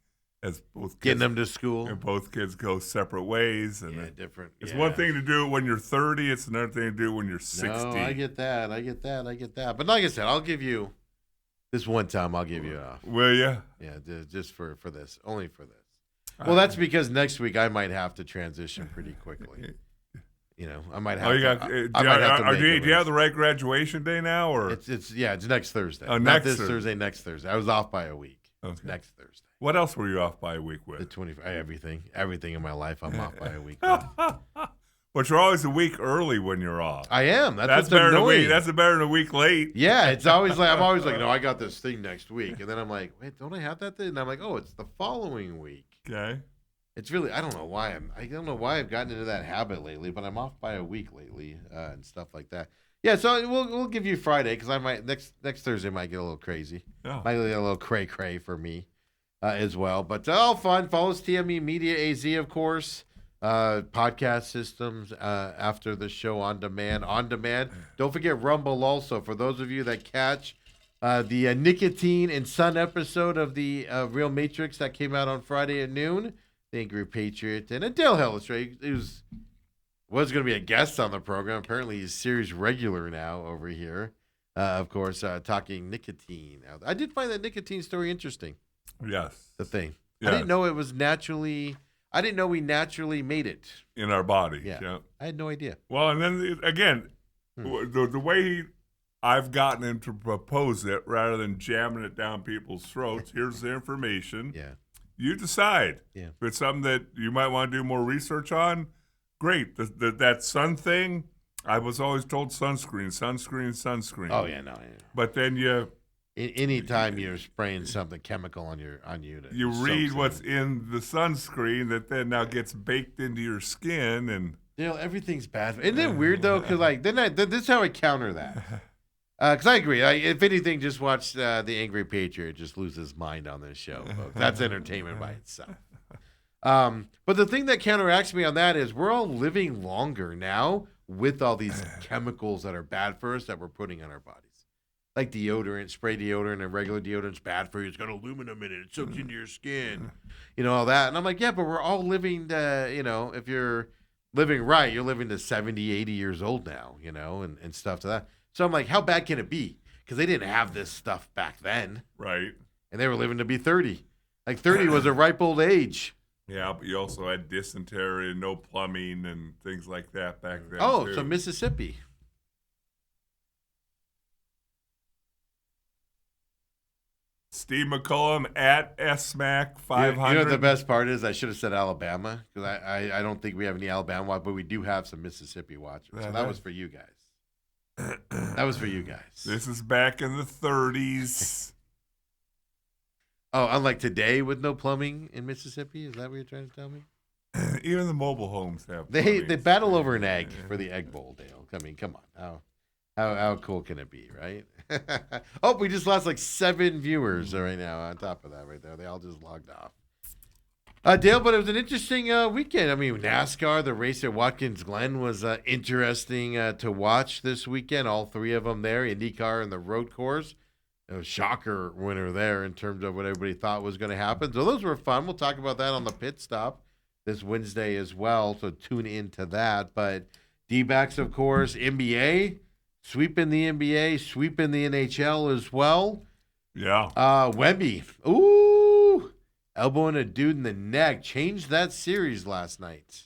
as both Getting kids, them to school. and both kids go separate ways. And Yeah, different. it's yeah. one thing to do it when you're 30. It's another thing to do it when you're 60. No, I get that. But like I said, I'll give you this one time. I'll give you off. Will you? Yeah, just for this, only for this. Well, that's because next week I might have to transition pretty quickly. You know, I might have. Oh, you got? Do you have the right graduation day now, or it's next Thursday. Oh, Not next this Thursday. Thursday. Next Thursday. I was off by a week. Okay. It's next Thursday. What else were you off by a week The with? 25. Everything in my life, I'm off by a week. But you're always a week early when you're off. I am. That's what's better than a annoying. week. That's better than a week late. Yeah, it's always like I'm always like, no, I got this thing next week, and then I'm like, wait, don't I have that thing? And I'm like, oh, it's the following week. Okay. It's really I don't know why I've gotten into that habit lately, but I'm off by a week lately and stuff like that. Yeah, so we'll give you Friday because I might next Thursday might get a little crazy. Yeah. Might get a little cray for me as well. But all fun. Follow us TME Media AZ, of course. Podcast systems after the show on demand. Don't forget Rumble also for those of you that catch the Nicotine and Sun episode of the Real Matrix that came out on Friday at noon. The Angry Patriot and Dale Hellestrade, who was going to be a guest on the program. Apparently, he's series regular now over here. Of course, talking nicotine. I did find that nicotine story interesting. Yes. The thing. Yes. I didn't know it was naturally. I didn't know we naturally made it. In our body. Yeah. I had no idea. Well, and then again, the way I've gotten him to propose it rather than jamming it down people's throats, here's the information. Yeah. You decide. Yeah. If it's something that you might want to do more research on, great. That sun thing, I was always told sunscreen. Oh yeah, no. Yeah. But then Anytime you're spraying something chemical on you, you read what's in the sunscreen that then now gets baked into your skin, and everything's bad. Isn't it weird though? Because this is how I counter that. Because I agree. If anything, just watch the Angry Patriot just lose his mind on this show. Folks. That's entertainment by itself. But the thing that counteracts me on that is we're all living longer now with all these chemicals that are bad for us that we're putting on our bodies. Like deodorant, spray deodorant, and regular deodorant's bad for you. It's got aluminum in it. It soaks into your skin. All that. And I'm like, yeah, but we're all living, if you're living right, you're living to 70, 80 years old now, and stuff to that. So I'm like, how bad can it be? Because they didn't have this stuff back then. right. And they were living to be 30. Like 30 was a ripe old age. Yeah, but you also had dysentery and no plumbing and things like that back then. Oh, too. so Mississippi. Steve McCullum at SMAC 500. You know what the best part is? I should have said Alabama because I don't think we have any Alabama watchers, but we do have some Mississippi watchers. So that was for you guys. That was for you guys. This is back in the 30s. Oh, unlike today with no plumbing in Mississippi? Is that what you're trying to tell me? Even the mobile homes have They plumbing. battle over an egg for the Egg Bowl, Dale. I mean, come on. How cool can it be, right? Oh, we just lost like 7 viewers right now on top of that right there. They all just logged off. Dale, but it was an interesting weekend. I mean, NASCAR, the race at Watkins Glen was interesting to watch this weekend. All 3 of them there, IndyCar and the road course. A shocker winner there in terms of what everybody thought was going to happen. So those were fun. We'll talk about that on the pit stop this Wednesday as well. So tune into that. But D-backs, of course, NBA, sweeping the NBA, sweeping the NHL as well. Yeah. Wemby, ooh, elbowing a dude in the neck, changed that series last night.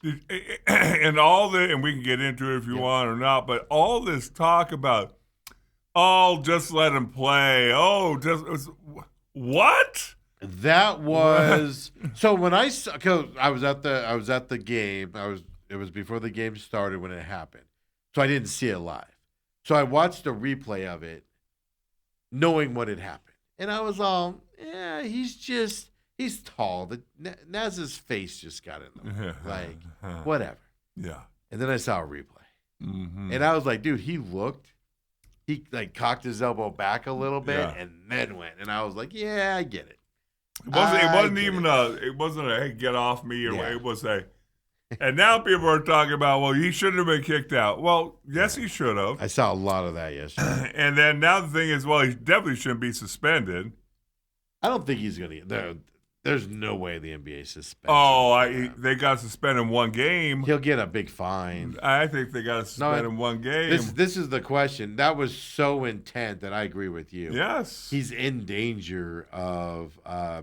And and we can get into it if you want or not, but all this talk about, just let him play. What? That was so when I was at the game. It was before the game started when it happened, so I didn't see it live. So I watched a replay of it, knowing what had happened, and I was all, yeah, he's tall. Naz's face just got in the way. Like whatever. Yeah. And then I saw a replay, and I was like, dude, he like cocked his elbow back a little bit and then went. And I was like, yeah, I get it. It wasn't a hey, get off me, or it was a. And now people are talking about, well, he shouldn't have been kicked out. Well, yes, he should have. I saw a lot of that yesterday. And then now the thing is, well, he definitely shouldn't be suspended. I don't think he's going to. There's no way the NBA suspends Oh, him. they got suspended in one game. He'll get a big fine. I think they got suspended in one game. This is the question. That was so intent that I agree with you. Yes. He's in danger of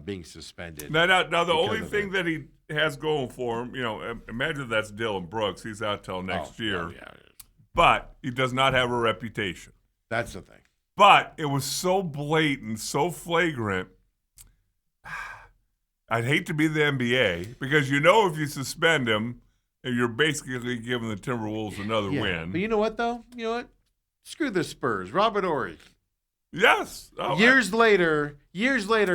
being suspended. Now the only of thing it. that he has going for him, imagine that's Dylan Brooks. He's out till next year. Oh, yeah. But he does not have a reputation. That's the thing. But it was so blatant, so flagrant. I'd hate to be the NBA because if you suspend him, you're basically giving the Timberwolves another win. But you know what, though? You know what? Screw the Spurs. Robert Horry. Yes. Oh, years later,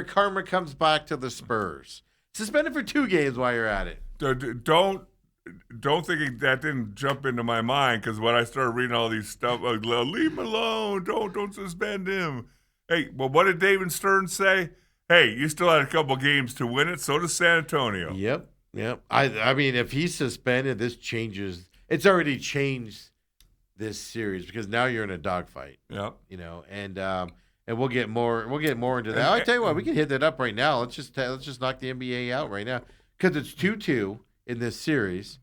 karma comes back to the Spurs. Suspended for 2 games while you're at it. Don't think that didn't jump into my mind because when I started reading all these stuff, leave him alone. Don't suspend him. Hey, well, what did David Stern say? Hey, you still had a couple games to win it. So does San Antonio. Yep. I mean, if he's suspended, this changes. It's already changed this series because now you're in a dogfight. Yep. And we'll get more into that. I tell you what, we can hit that up right now. Let's just knock the NBA out right now because it's 2-2 in this series.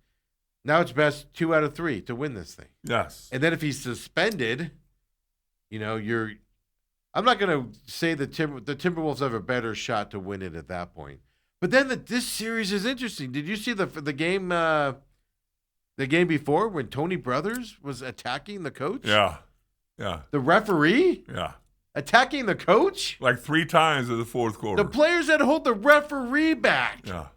Now it's best 2 out of 3 to win this thing. Yes. And then if he's suspended, I'm not going to say the Timberwolves have a better shot to win it at that point. But then this series is interesting. Did you see the game before when Tony Brothers was attacking the coach? Yeah. The referee? Yeah. Attacking the coach? Like 3 times in the fourth quarter. The players had to hold the referee back. Yeah.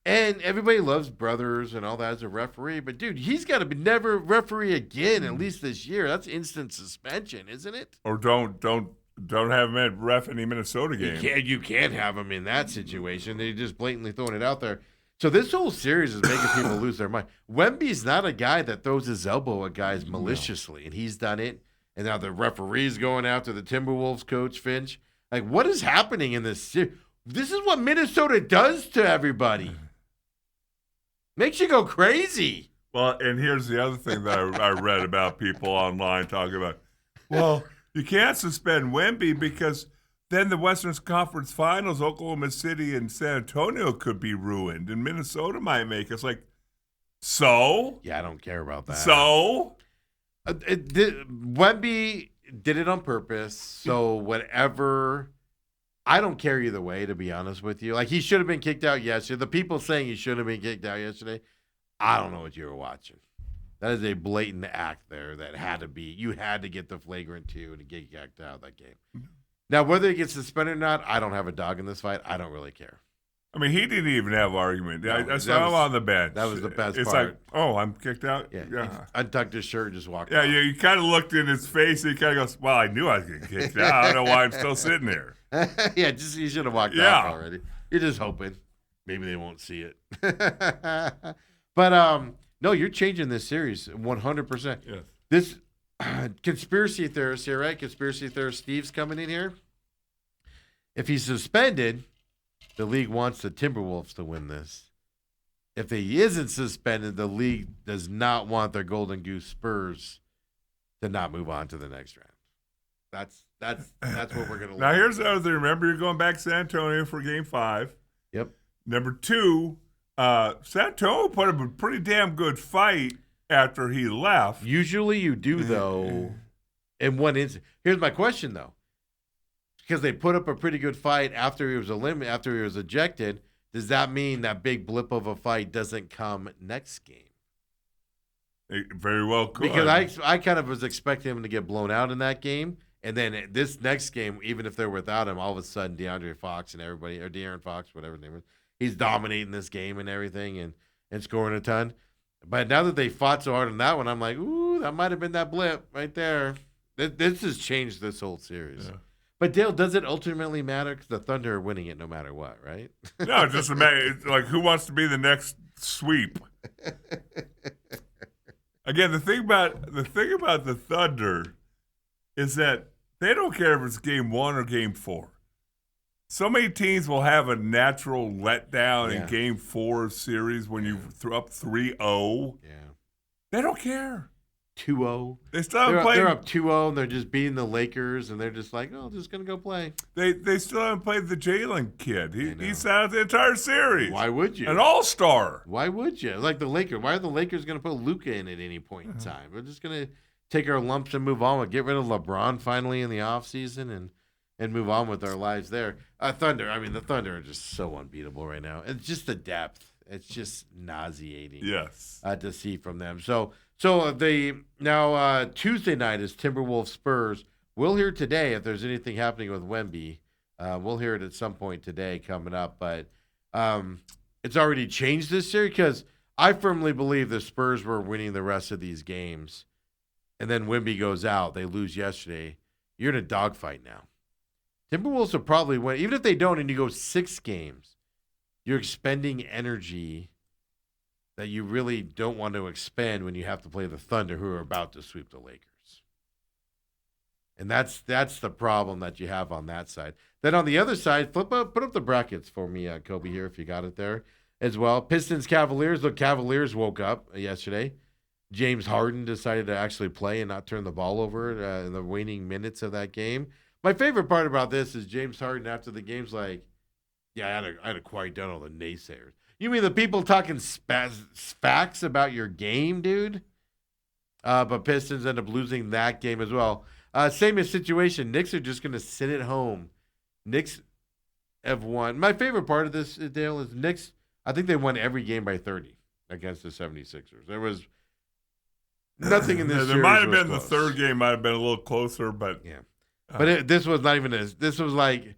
And everybody loves Brothers and all that as a referee. But, dude, he's got to never referee again, at least this year. That's instant suspension, isn't it? Or don't have him ref any Minnesota game. You can't have him in that situation. They're just blatantly throwing it out there. So this whole series is making people lose their mind. Wemby's not a guy that throws his elbow at guys maliciously, and he's done it. And now the referee's going after the Timberwolves coach, Finch. Like, what is happening in this series? This is what Minnesota does to everybody. Makes you go crazy. Well, and here's the other thing that I read about people online talking about. Well, you can't suspend Wemby because then the Western Conference Finals, Oklahoma City and San Antonio could be ruined, and Minnesota might make us like. So? Yeah, I don't care about that. So? Wemby did it on purpose. So whatever. I don't care either way, to be honest with you. Like, he should have been kicked out yesterday. The people saying he should have been kicked out yesterday, I don't know what you were watching. That is a blatant act there that had to be. You had to get the flagrant 2 to get kicked out of that game. Now, whether he gets suspended or not, I don't have a dog in this fight. I don't really care. I mean, he didn't even have argument. No, I saw him on the bench. That was the best it's part. It's like, oh, I'm kicked out? Yeah. He untucked his shirt and just walked Yeah, out. you kind of looked in his face and he kind of goes, well, I knew I was getting kicked out. I don't know why I'm still sitting here. Yeah, he should have walked off already. You're just hoping. Maybe they won't see it. But, no, you're changing this series 100%. Yes. This conspiracy theorist here, right? Conspiracy theorist Steve's coming in here. If he's suspended, the league wants the Timberwolves to win this. If he isn't suspended, the league does not want their Golden Goose Spurs to not move on to the next round. That's what we're going to look Now, at. here's the other thing. Remember, you're going back to San Antonio for Game 5. Yep. Number 2, San Antonio put up a pretty damn good fight after he left. Usually you do, though. In one instance. Here's my question, though. Because they put up a pretty good fight after he was after he was ejected, does that mean that big blip of a fight doesn't come next game? It very well could. Because I kind of was expecting him to get blown out in that game. And then this next game, even if they're without him, all of a sudden De'Aaron Fox, whatever his name is, he's dominating this game and everything and scoring a ton. But now that they fought so hard in that one, I'm like, ooh, that might have been that blip right there. This has changed this whole series. Yeah. But Dale, does it ultimately matter? Because the Thunder are winning it no matter what, right? No, just it's like who wants to be the next sweep? Again, the thing about the Thunder is that they don't care if it's game 1 or game 4. So many teams will have a natural letdown in game 4 series when you throw up 3-0. Yeah. They don't care. 2-0. They still haven't played. They're up 2-0, and they're just beating the Lakers, and they're just like, oh, just going to go play. They still haven't played the Jalen kid. I know. He's out of the entire series. Why would you? An all-star. Why would you? Like the Lakers. Why are the Lakers going to put Luka in at any point in time? We're just going to take our lumps and move on. Get rid of LeBron finally in the offseason and move on with our lives there. Thunder. I mean, the Thunder are just so unbeatable right now. It's just the depth. It's just nauseating. Yes. To see from them. So Tuesday night is Timberwolves Spurs. We'll hear today if there's anything happening with Wemby. We'll hear it at some point today coming up. But it's already changed this series because I firmly believe the Spurs were winning the rest of these games. And then Wemby goes out. They lose yesterday. You're in a dogfight now. Timberwolves will probably win. Even if they don't and you go 6 games, you're expending energy that you really don't want to expend when you have to play the Thunder, who are about to sweep the Lakers. And that's the problem that you have on that side. Then on the other side, put up the brackets for me, Kobe, here, if you got it there as well. Pistons, Cavaliers. Look, Cavaliers woke up yesterday. James Harden decided to actually play and not turn the ball over in the waning minutes of that game. My favorite part about this is James Harden after the game's like, yeah, I had to quiet down all the naysayers. You mean the people talking facts about your game, dude? But Pistons end up losing that game as well. Same situation. Knicks are just going to sit at home. Knicks have won. My favorite part of this, Dale, is Knicks, I think they won every game by 30 against the 76ers. There was nothing in this series. There might have been close. the third game might have been a little closer, but yeah. But this was not even this was like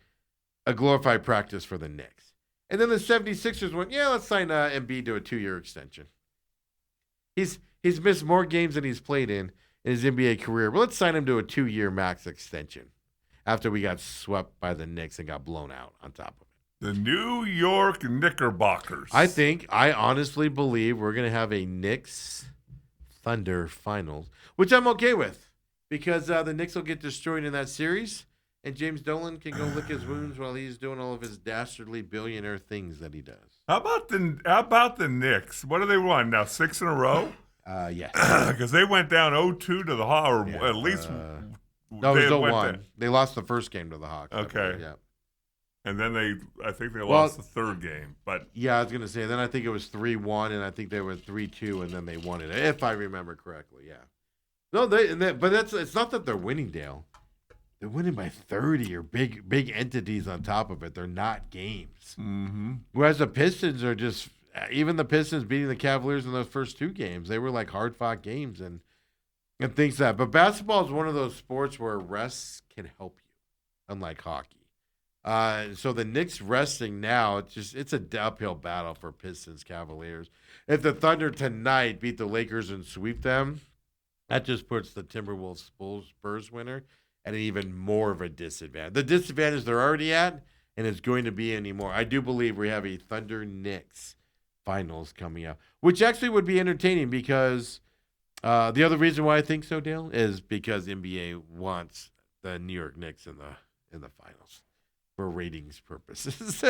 a glorified practice for the Knicks. And then the 76ers went, yeah, let's sign Embiid to a 2-year extension. He's missed more games than he's played in his NBA career. But let's sign him to a 2-year max extension after we got swept by the Knicks and got blown out on top of it. the New York Knickerbockers. I honestly believe we're going to have a Knicks Thunder finals, which I'm okay with because the Knicks will get destroyed in that series. And James Dolan can go lick his wounds while he's doing all of his dastardly billionaire things that he does. How about the Knicks? What do they won now? 6 in a row? Yes. Because they went down 0-2 to the Hawks, or at least no, it they was went 0-1. there. They lost the first game to the Hawks. Okay. Yeah. And then I think they lost the third game. But yeah, I was gonna say. Then I think it was 3-1, and I think they were 3-2, and then they won it, if I remember correctly. Yeah. No, but it's not that they're winning, Dale. They're winning by 30 or big entities on top of it. They're not games. mm-hmm. Whereas the Pistons are just, even the Pistons beating the Cavaliers in those first 2 games, they were like hard-fought games and things like that. But basketball is one of those sports where rest can help you, unlike hockey. So the Knicks resting now, it's an uphill battle for Pistons, Cavaliers. If the Thunder tonight beat the Lakers and sweep them, that just puts the Timberwolves Spurs winner at an even more of a disadvantage. The disadvantage they're already at, and it's going to be anymore. I do believe we have a Thunder Knicks finals coming up, which actually would be entertaining because the other reason why I think so, Dale, is because NBA wants the New York Knicks in the finals for ratings purposes.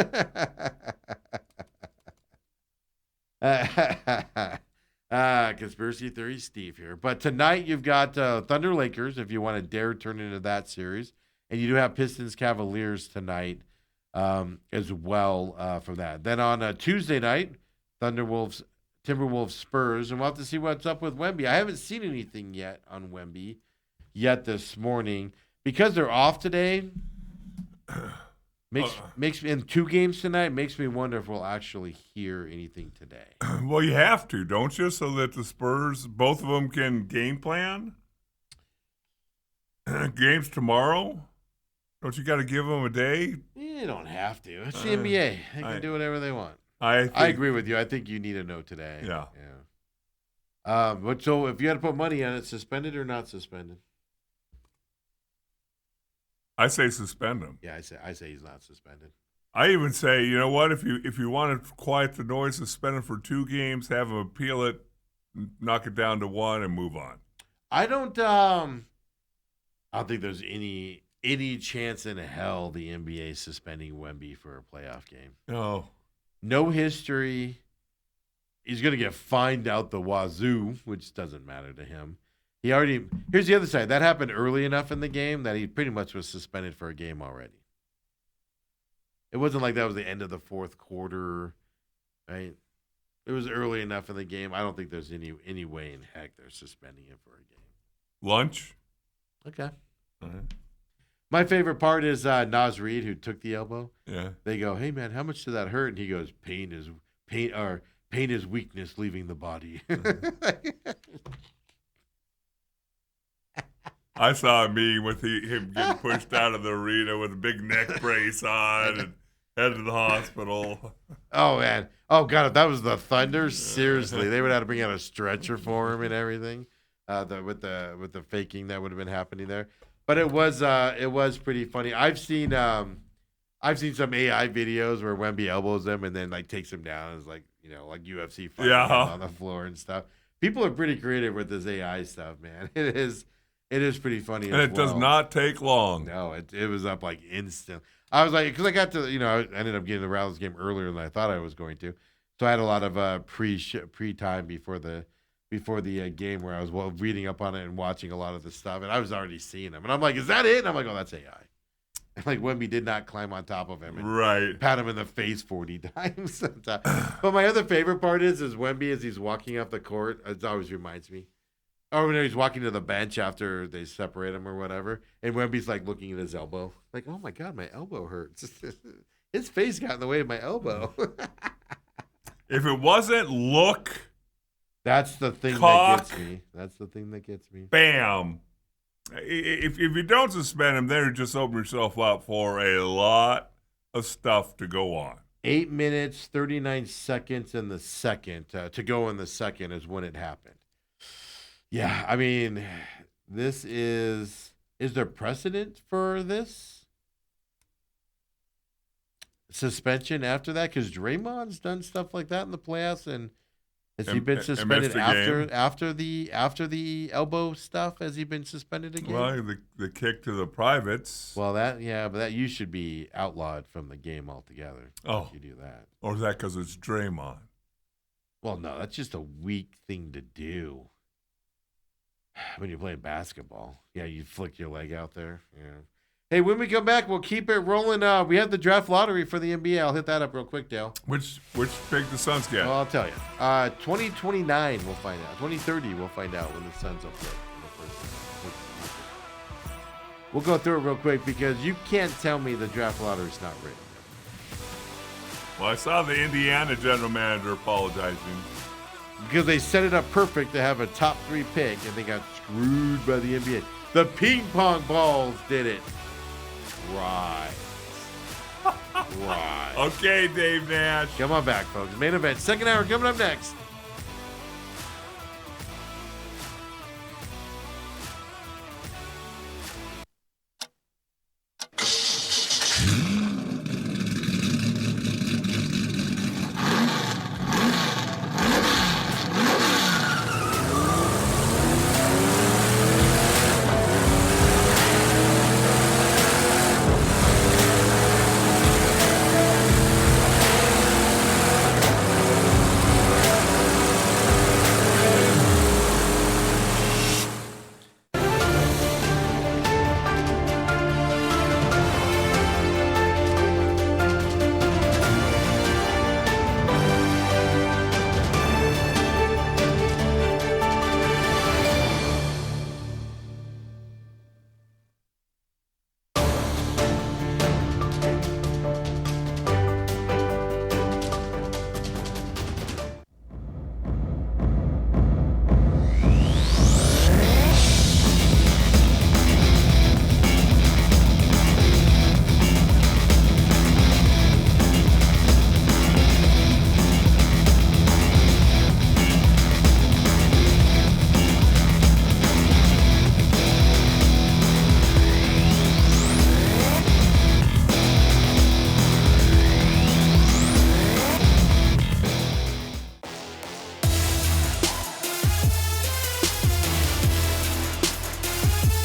Conspiracy theory Steve here. But tonight you've got Thunder Lakers, if you want to dare turn into that series. And you do have Pistons Cavaliers tonight as well for that. Then on Tuesday night, Timberwolves Spurs. And we'll have to see what's up with Wemby. I haven't seen anything yet on Wemby this morning. Because they're off today, makes in 2 games tonight, makes me wonder if we'll actually hear anything today. Well, you have to, don't you? So that the Spurs, both of them, can game plan. Games tomorrow. Don't you got to give them a day? You don't have to. It's the NBA. They can do whatever they want. I agree with you. I think you need to know today. Yeah. But so if you had to put money on it, suspended or not suspended? I say suspend him. Yeah, I say he's not suspended. I even say, you know what? If you want to quiet the noise, suspend him for 2 games, have him appeal it, knock it down to 1, and move on. I don't think there's any chance in hell the NBA suspending Wemby for a playoff game. No history. He's going to get fined out the wazoo, which doesn't matter to him. Here's the other side. That happened early enough in the game that he pretty much was suspended for a game already. It wasn't like that was the end of the fourth quarter, right? It was early enough in the game. I don't think there's any way in heck they're suspending him for a game. Lunch? Okay. All right. My favorite part is Nas Reed, who took the elbow. Yeah. They go, "Hey man, how much did that hurt?" And he goes, "Pain is weakness leaving the body." I saw a meme with him getting pushed out of the arena with a big neck brace on and headed to the hospital. Oh man! Oh god! If that was the Thunder, seriously, they would have to bring out a stretcher for him and everything. With the faking that would have been happening there, but it was pretty funny. I've seen some AI videos where Wemby elbows him and then like takes him down. It's like like UFC fighting on the floor and stuff. People are pretty creative with this AI stuff, man. It is pretty funny. And it does not take long. No, it was up like instant. I was like, because I got to, I ended up getting the Rollins game earlier than I thought I was going to. So I had a lot of pre-time before the game where I was reading up on it and watching a lot of the stuff. And I was already seeing them. And I'm like, is that it? And I'm like, oh, that's AI. And like Wemby did not climb on top of him and pat him in the face 40 times. But my other favorite part is Wemby as he's walking off the court. It always reminds me. Or when he's walking to the bench after they separate him or whatever, and Wemby's like looking at his elbow, like, "Oh my god, my elbow hurts." His face got in the way of my elbow. If it wasn't look, that's the thing that gets me. That's the thing that gets me. Bam. If you don't suspend him, then you just open yourself up for a lot of stuff to go on. 8 minutes, 39 seconds in the second to go in the second is when it happened. Yeah, I mean, this is there precedent for this suspension after that? Because Draymond's done stuff like that in the playoffs, and has he been suspended after the elbow stuff? Has he been suspended again? Well, the kick to the privates. Well, but you should be outlawed from the game altogether. Oh, if you do that, or is that because it's Draymond? Well, no, that's just a weak thing to do. When you're playing basketball, you flick your leg out there. Yeah. Hey, when we come back, we'll keep it rolling. We have the draft lottery for the NBA. I'll hit that up real quick, Dale. Which pick the Suns get? Well, I'll tell you. 2029, we'll find out. 2030, we'll find out when the Suns will pick. We'll go through it real quick because you can't tell me the draft lottery's not written. Well, I saw the Indiana general manager apologizing. Because they set it up perfect to have a top 3 pick, and they got screwed by the NBA. The ping pong balls did it. Right. Okay, Dave Nash. Come on back, folks. Main event. Second hour coming up next.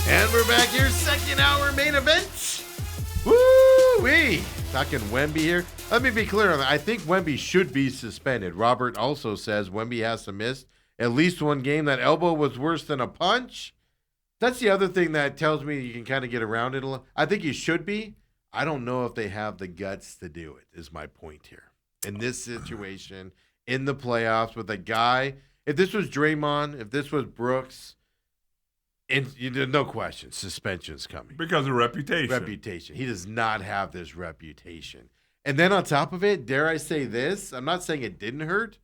And we're back here, second hour main event. Woo-wee. Talking Wemby here. Let me be clear on that. I think Wemby should be suspended. Robert also says Wemby has to miss at least one game. That elbow was worse than a punch. That's the other thing that tells me you can kind of get around it a little. I think you should be. I don't know if they have the guts to do it, is my point here. In this situation, in the playoffs, with a guy, if this was Draymond, if this was Brooks, and there's no question, suspension's coming. Because of reputation. Reputation. He does not have this reputation. And then on top of it, dare I say this? I'm not saying it didn't hurt,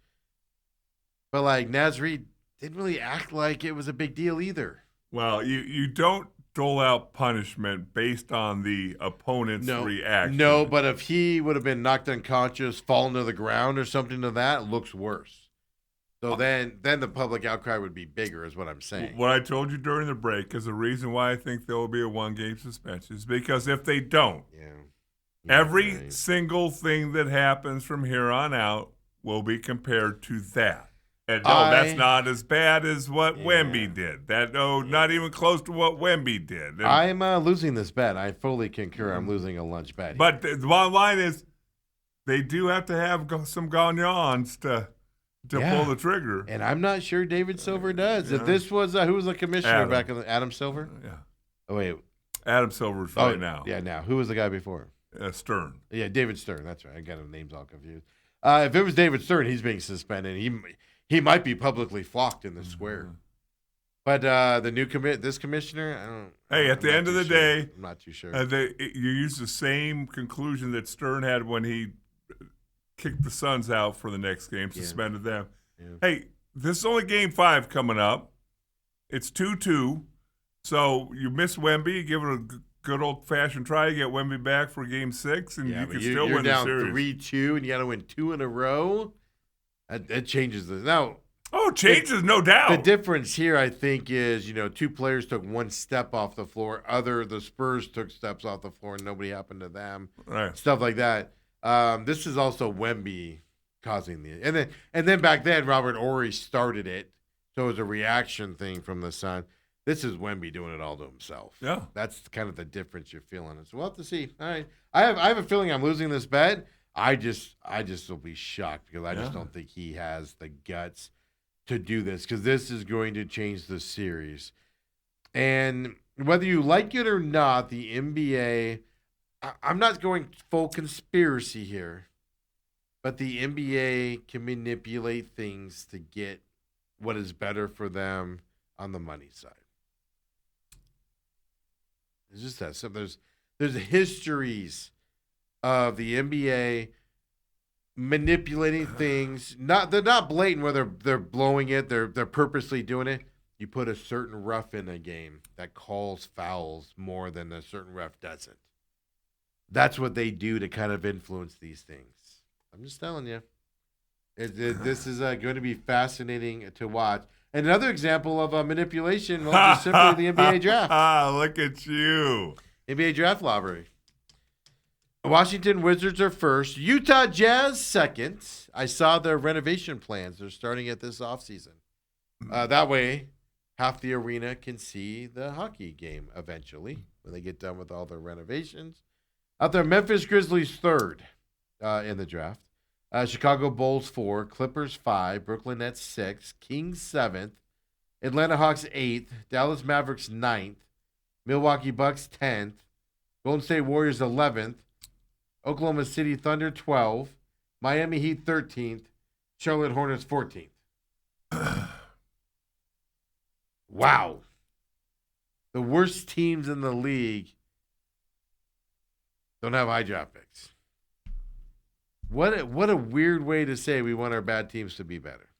but like Naz Reid didn't really act like it was a big deal either. Well, you don't dole out punishment based on the opponent's reaction. No, but if he would have been knocked unconscious, fallen to the ground or something to that, it looks worse. So then the public outcry would be bigger, is what I'm saying. What I told you during the break is the reason why I think there will be a one-game suspension is because if they don't, every single thing that happens from here on out will be compared to that. And that's not as bad as what Wemby did. Not even close to what Wemby did. And, I'm losing this bet. I fully concur. I'm losing a lunch bet. But the bottom line is they do have to have some gagnons to pull the trigger. And I'm not sure David Silver does. If this was, who was the commissioner back in Adam Silver? Yeah. Oh, wait. Adam Silver's right now. Yeah, now. Who was the guy before? Stern. Yeah, David Stern. That's right. I got his names all confused. If it was David Stern, he's being suspended. He might be publicly flocked in the square. But this commissioner, I don't. Hey, at the end of the day, I'm not too sure. You use the same conclusion that Stern had when he kicked the Suns out for the next game, suspended them. Yeah. Hey, this is only Game 5 coming up. It's 2-2. So you miss Wemby, give it a good old-fashioned try. You get Wemby back for Game 6, and you can still win the series. You're down 3-2, and you got to win 2 in a row. That changes the now. Oh, changes, no doubt. The difference here, I think, is two players took one step off the floor. The Spurs took steps off the floor, and nobody happened to them. Right. Stuff like that. This is also Wemby causing the and then back then Robert Horry started it, so it was a reaction thing from the Sun. This is Wemby doing it all to himself. Yeah, that's kind of the difference you're feeling. So we'll have to see. All right, I have a feeling I'm losing this bet. I just will be shocked because I just don't think he has the guts to do this because this is going to change the series. And whether you like it or not, the NBA. I'm not going full conspiracy here, but the NBA can manipulate things to get what is better for them on the money side. It's just that simple. There's histories of the NBA manipulating things. They're not blatant where they're blowing it. They're purposely doing it. You put a certain ref in a game that calls fouls more than a certain ref doesn't. That's what they do to kind of influence these things. I'm just telling you. This is going to be fascinating to watch. And another example of manipulation, just simply the NBA draft. Look at you. NBA draft lottery. Washington Wizards are first. Utah Jazz second. I saw their renovation plans. They're starting it this offseason. That way, half the arena can see the hockey game eventually when they get done with all their renovations. Out there, Memphis Grizzlies third in the draft. Chicago Bulls 4, Clippers 5, Brooklyn Nets 6, Kings 7th, Atlanta Hawks 8th, Dallas Mavericks 9th, Milwaukee Bucks 10th, Golden State Warriors 11th, Oklahoma City Thunder 12th, Miami Heat 13th, Charlotte Hornets 14th. Wow. The worst teams in the league don't have high draft picks. What a weird way to say we want our bad teams to be better.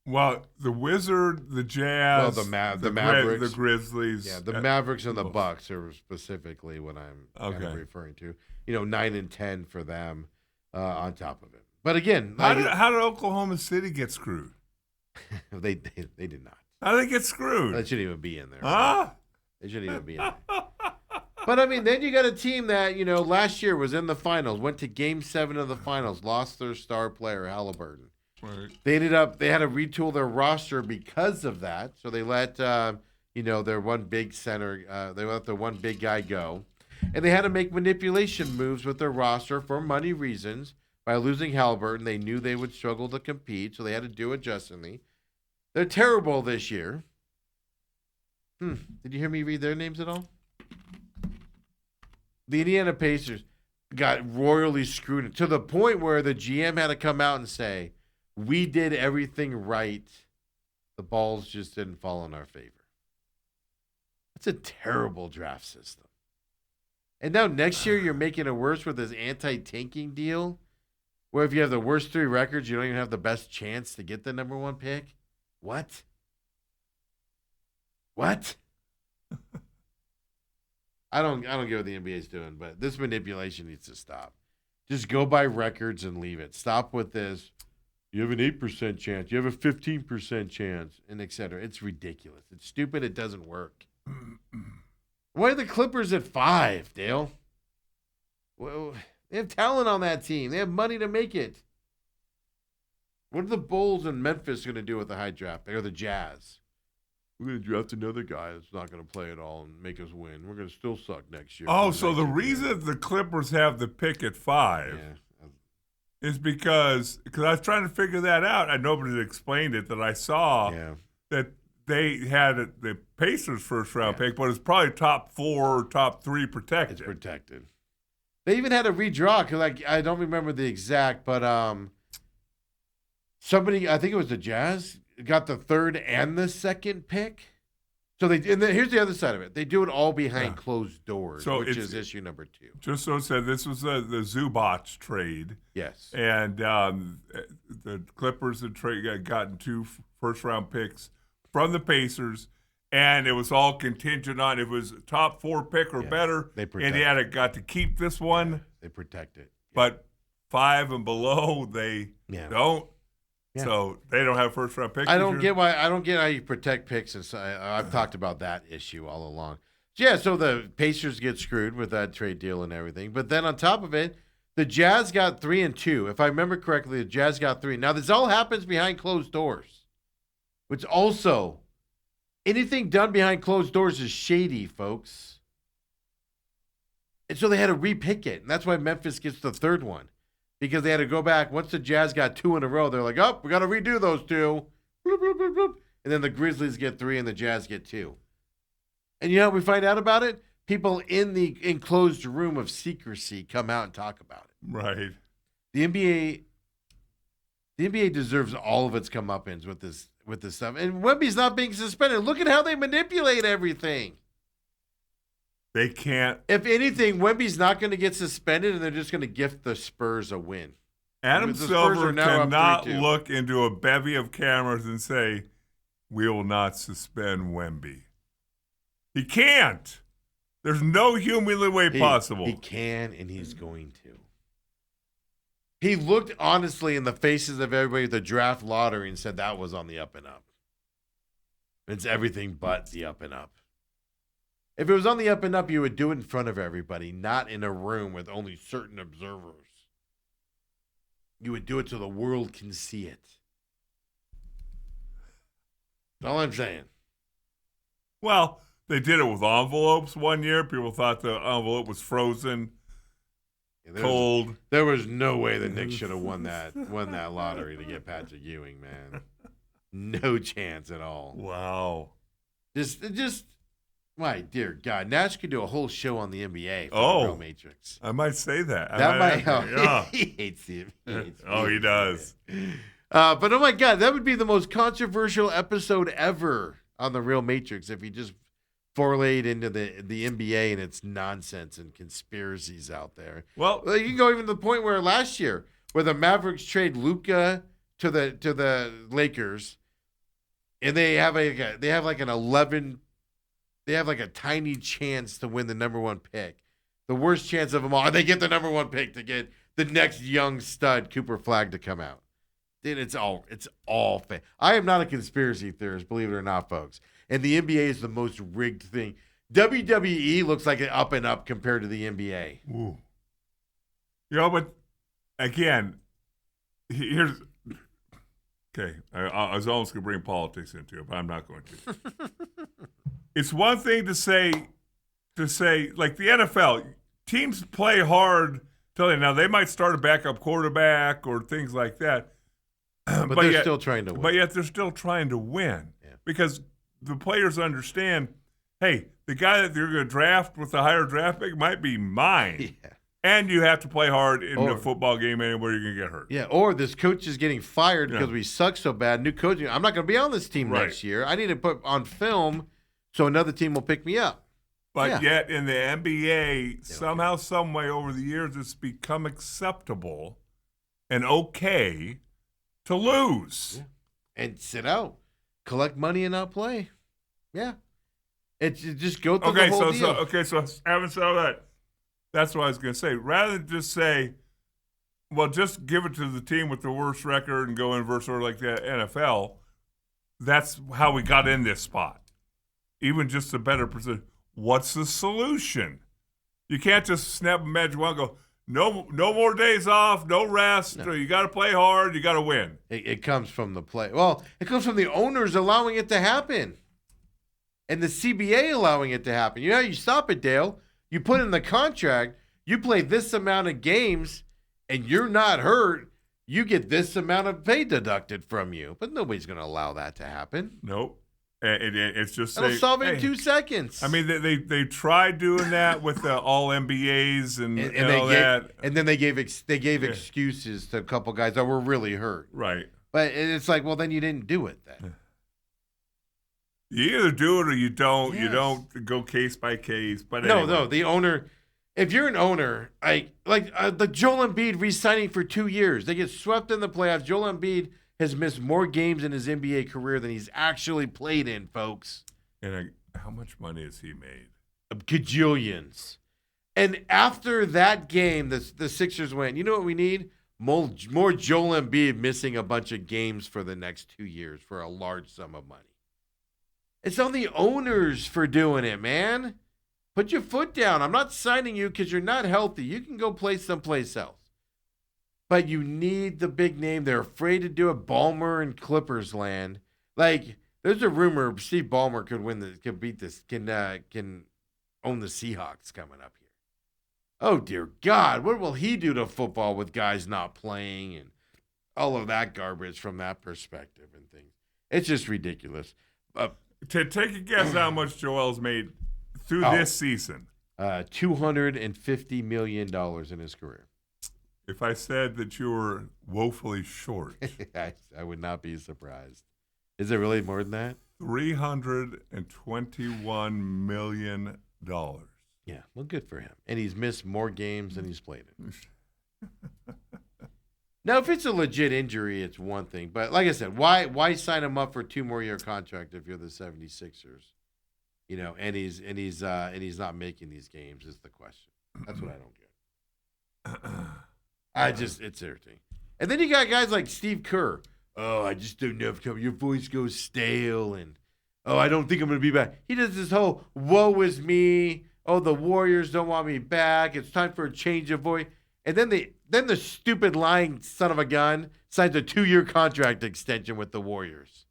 Well, the Wizard, the Jazz, the Mavericks, the Grizzlies. Yeah, the Mavericks and the Bucks are specifically what I'm kind of referring to. 9 and 10 for them on top of it. But again, how did Oklahoma City get screwed? They did not. How did they get screwed? That shouldn't even be in there. Huh? They shouldn't even be in there. But, I mean, then you got a team that, last year was in the finals, went to Game 7 of the finals, lost their star player, Halliburton. Right. They had to retool their roster because of that. So they let, their one big center, they let their one big guy go. And they had to make manipulation moves with their roster for money reasons. By losing Halliburton, they knew they would struggle to compete, so they had to do it justly. They're terrible this year. Did you hear me read their names at all? The Indiana Pacers got royally screwed to the point where the GM had to come out and say, we did everything right. The balls just didn't fall in our favor. That's a terrible draft system. And now next year you're making it worse with this anti-tanking deal where if you have the worst 3 records, you don't even have the best chance to get the number 1 pick. What? I don't get what the NBA is doing, but this manipulation needs to stop. Just go by records and leave it. Stop with this. You have an 8% chance. You have a 15% chance, and et cetera. It's ridiculous. It's stupid. It doesn't work. Why are the Clippers at 5, Dale? Well, they have talent on that team. They have money to make it. What are the Bulls and Memphis going to do with the high draft pick, or the Jazz? We're going to draft another guy that's not going to play at all and make us win. We're going to still suck next year. Oh, so the reason the Clippers have the pick at 5 is because I was trying to figure that out. Nobody explained it that I saw that they had the Pacers first round pick, but it's probably top 4 or top 3 protected. It's protected. They even had a redraw because I don't remember the exact, but somebody, I think it was the Jazz, got the 3rd and the 2nd pick. So here's the other side of it. They do it all behind closed doors, which is issue number 2. Just so it said, this was the Zubac trade. Yes. And the Clippers had gotten 2 first-round picks from the Pacers, and it was all contingent on it was a top 4 pick or better. Indiana got to keep this one. Yeah, they protect it. But 5 and below, they don't. Yeah. So they don't have first-round picks. I don't get how you protect picks. I've talked about that issue all along. So the Pacers get screwed with that trade deal and everything. But then on top of it, the Jazz got 3 and 2. If I remember correctly, the Jazz got 3. Now, this all happens behind closed doors, which also, anything done behind closed doors is shady, folks. And so they had to repick it. And that's why Memphis gets the 3rd one. Because they had to go back. Once the Jazz got 2 in a row, they're like, we got to redo those 2. Bloop, bloop, bloop, bloop. And then the Grizzlies get 3 and the Jazz get 2. And you know how we find out about it? People in the enclosed room of secrecy come out and talk about it. Right. The NBA deserves all of its comeuppance with this stuff. And Wemby's not being suspended. Look at how they manipulate everything. They can't. If anything, Wemby's not going to get suspended, and they're just going to gift the Spurs a win. Adam Silver cannot look into a bevy of cameras and say, we will not suspend Wemby. He can't. There's no humanly way possible. He can, and he's going to. He looked honestly in the faces of everybody at the draft lottery and said that was on the up and up. It's everything but the up and up. If it was on the up and up, you would do it in front of everybody, not in a room with only certain observers. You would do it so the world can see it. That's all I'm saying. Well, they did it with envelopes one year. People thought the envelope was frozen, cold. There was no way the Knicks should have won that lottery to get Patrick Ewing, man. No chance at all. Wow. Just. My dear God, Nash could do a whole show on the NBA for the Real Matrix. I might say that. That might help. He hates it. He does. But oh my God, that would be the most controversial episode ever on the Real Matrix if he just forlayed into the NBA and its nonsense and conspiracies out there. Well, you can go even to the point where last year, where the Mavericks trade Luka to the Lakers, and they have like a tiny chance to win the number 1 pick. The worst chance of them all. They get the number 1 pick to get the next young stud, Cooper Flagg, to come out. Then it's all fake. I am not a conspiracy theorist, believe it or not, folks. And the NBA is the most rigged thing. WWE looks like an up and up compared to the NBA. Ooh. But again, here's okay. I was almost going to bring politics into it, but I'm not going to. It's one thing to say, like the NFL, teams play hard. Now, they might start a backup quarterback or things like that. But they're still trying to win. But yet they're still trying to win because the players understand, hey, the guy that they're going to draft with the higher draft pick might be mine. Yeah. And you have to play hard in a football game anywhere you're going to get hurt. Yeah, or this coach is getting fired because we suck so bad. New coach, I'm not going to be on this team next year. I need to put on film so another team will pick me up. But yet in the NBA, somehow, some way over the years, it's become acceptable and okay to lose. Yeah. And sit out. Collect money and not play. Yeah. It's just go through the whole deal. So having said all that, that's what I was going to say. Rather than just say, well, just give it to the team with the worst record and go inverse order like the NFL, that's how we got in this spot. Even just a better position. What's the solution? You can't just snap a magic wand and go, no more days off, no rest. No. You got to play hard. You got to win. It comes from the play. Well, it comes from the owners allowing it to happen and the CBA allowing it to happen. You know how you stop it, Dale? You put in the contract, you play this amount of games, and you're not hurt, you get this amount of pay deducted from you. But nobody's going to allow that to happen. Nope. It's just it'll solve it in 2 seconds. I mean, they tried doing that with the all MBAs and all that, and then they gave excuses to a couple guys that were really hurt. Right. But it's like, well, then you didn't do it then. You either do it or you don't. Yes. You don't go case by case. But anyway. No, the owner. If you're an owner, the Joel Embiid re-signing for 2 years, they get swept in the playoffs. Joel Embiid has missed more games in his NBA career than he's actually played in, folks. And how much money has he made? Gajillions. And after that game, the Sixers went, you know what we need? More Joel Embiid missing a bunch of games for the next 2 years for a large sum of money. It's on the owners for doing it, man. Put your foot down. I'm not signing you because you're not healthy. You can go play someplace else. But you need the big name. They're afraid to do it. Ballmer and Clippers land. Like, there's a rumor Steve Ballmer could own the Seahawks coming up here. Oh, dear God. What will he do to football with guys not playing and all of that garbage from that perspective and things? It's just ridiculous. To take a guess how much Joel's made through this season. $250 million in his career. If I said that you were woefully short. I would not be surprised. Is it really more than that? $321 million. Yeah, well, good for him. And he's missed more games than he's played in. Now, if it's a legit injury, it's one thing. But like I said, why sign him up for 2 more year contract if you're the 76ers? You know, and he's not making these games is the question. That's what I don't get. It's irritating. And then you got guys like Steve Kerr. Oh, I just don't know if your voice goes stale, and I don't think I'm going to be back. He does this whole woe is me. Oh, the Warriors don't want me back. It's time for a change of voice. And then the stupid lying son of a gun signs a 2-year contract extension with the Warriors.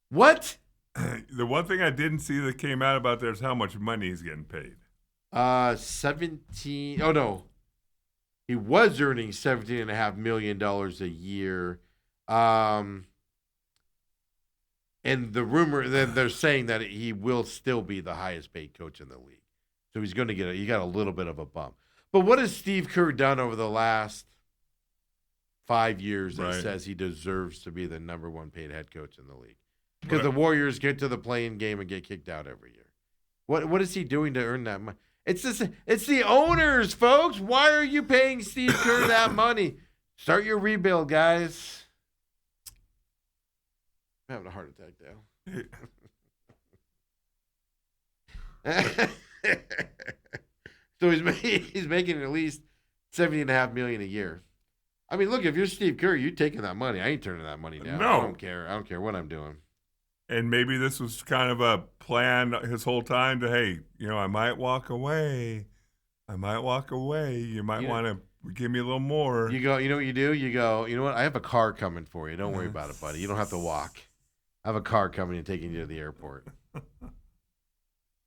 What? The one thing I didn't see that came out about there is how much money he's getting paid. 17. Oh no, he was earning $17.5 million a year. And the rumor that they're saying that he will still be the highest paid coach in the league. So he's going to he got a little bit of a bump. But what has Steve Kerr done over the last 5 years that says he deserves to be the number 1 paid head coach in the league? Because the Warriors get to the play-in game and get kicked out every year. What is he doing to earn that money? It's the owners, folks. Why are you paying Steve Kerr that money? Start your rebuild, guys. I'm having a heart attack, Dale. So he's making at least $70.5 million a year. I mean, look, if you're Steve Kerr, you taking that money. I ain't turning that money down. No. I don't care what I'm doing. And maybe this was kind of a plan his whole time to, hey, I might walk away. You might want to give me a little more. You know what you do? You go, you know what? I have a car coming for you. Don't worry about it, buddy. You don't have to walk. I have a car coming and taking you to the airport.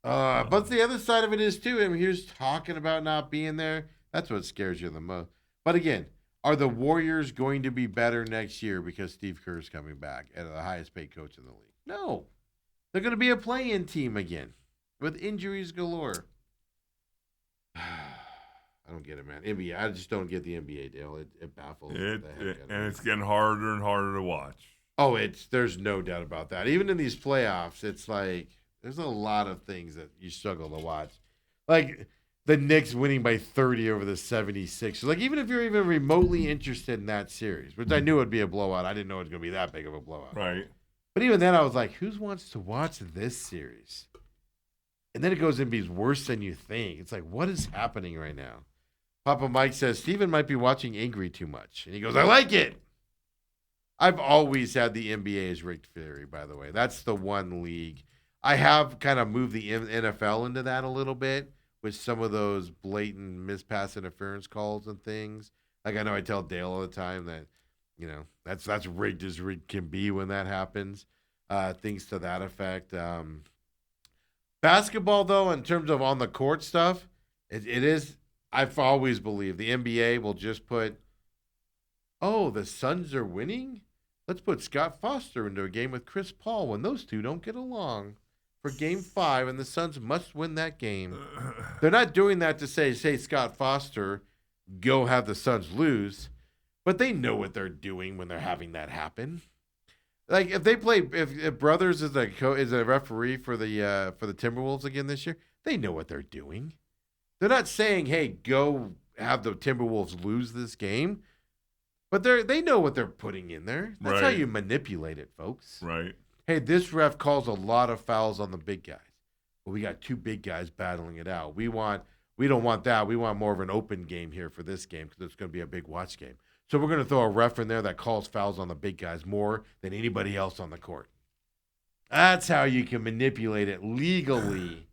But the other side of it is, too, I mean, he's talking about not being there. That's what scares you the most. But again, Are the Warriors going to be better next year because Steve Kerr is coming back as the highest paid coach in the league? No. They're going to be a play-in team again with injuries galore. I don't get it, man. NBA, I just don't get the NBA deal. It baffles the heck out of me. And it's getting harder and harder to watch. Oh, there's no doubt about that. Even in these playoffs, it's like there's a lot of things that you struggle to watch. Like the Knicks winning by 30 over the 76ers. Like even if you're even remotely interested in that series, which I knew would be a blowout. I didn't know it was going to be that big of a blowout. Right. But even then I was like, who wants to watch this series? And then it goes and be worse than you think. It's like, what is happening right now? Papa Mike says, Steven might be watching Angry too much. And he goes, I like it. I've always had the NBA as rigged theory, by the way. That's the one league. I have kind of moved the NFL into that a little bit with some of those blatant mispass interference calls and things. Like I know I tell Dale all the time that, that's rigged as rigged can be when that happens. Things to that effect. Basketball, though, in terms of on the court stuff, it is. I've always believed the NBA will just put, the Suns are winning? Let's put Scott Foster into a game with Chris Paul when those two don't get along for Game 5, and the Suns must win that game. They're not doing that to say Scott Foster, go have the Suns lose, but they know what they're doing when they're having that happen. Like if they play, if Brothers is a referee for the Timberwolves again this year, they know what they're doing. They're not saying, hey, go have the Timberwolves lose this game. But they know what they're putting in there. That's how you manipulate it, folks. Right. Hey, this ref calls a lot of fouls on the big guys. Well, we got two big guys battling it out. We don't want that. We want more of an open game here for this game because it's going to be a big watch game. So we're going to throw a ref in there that calls fouls on the big guys more than anybody else on the court. That's how you can manipulate it legally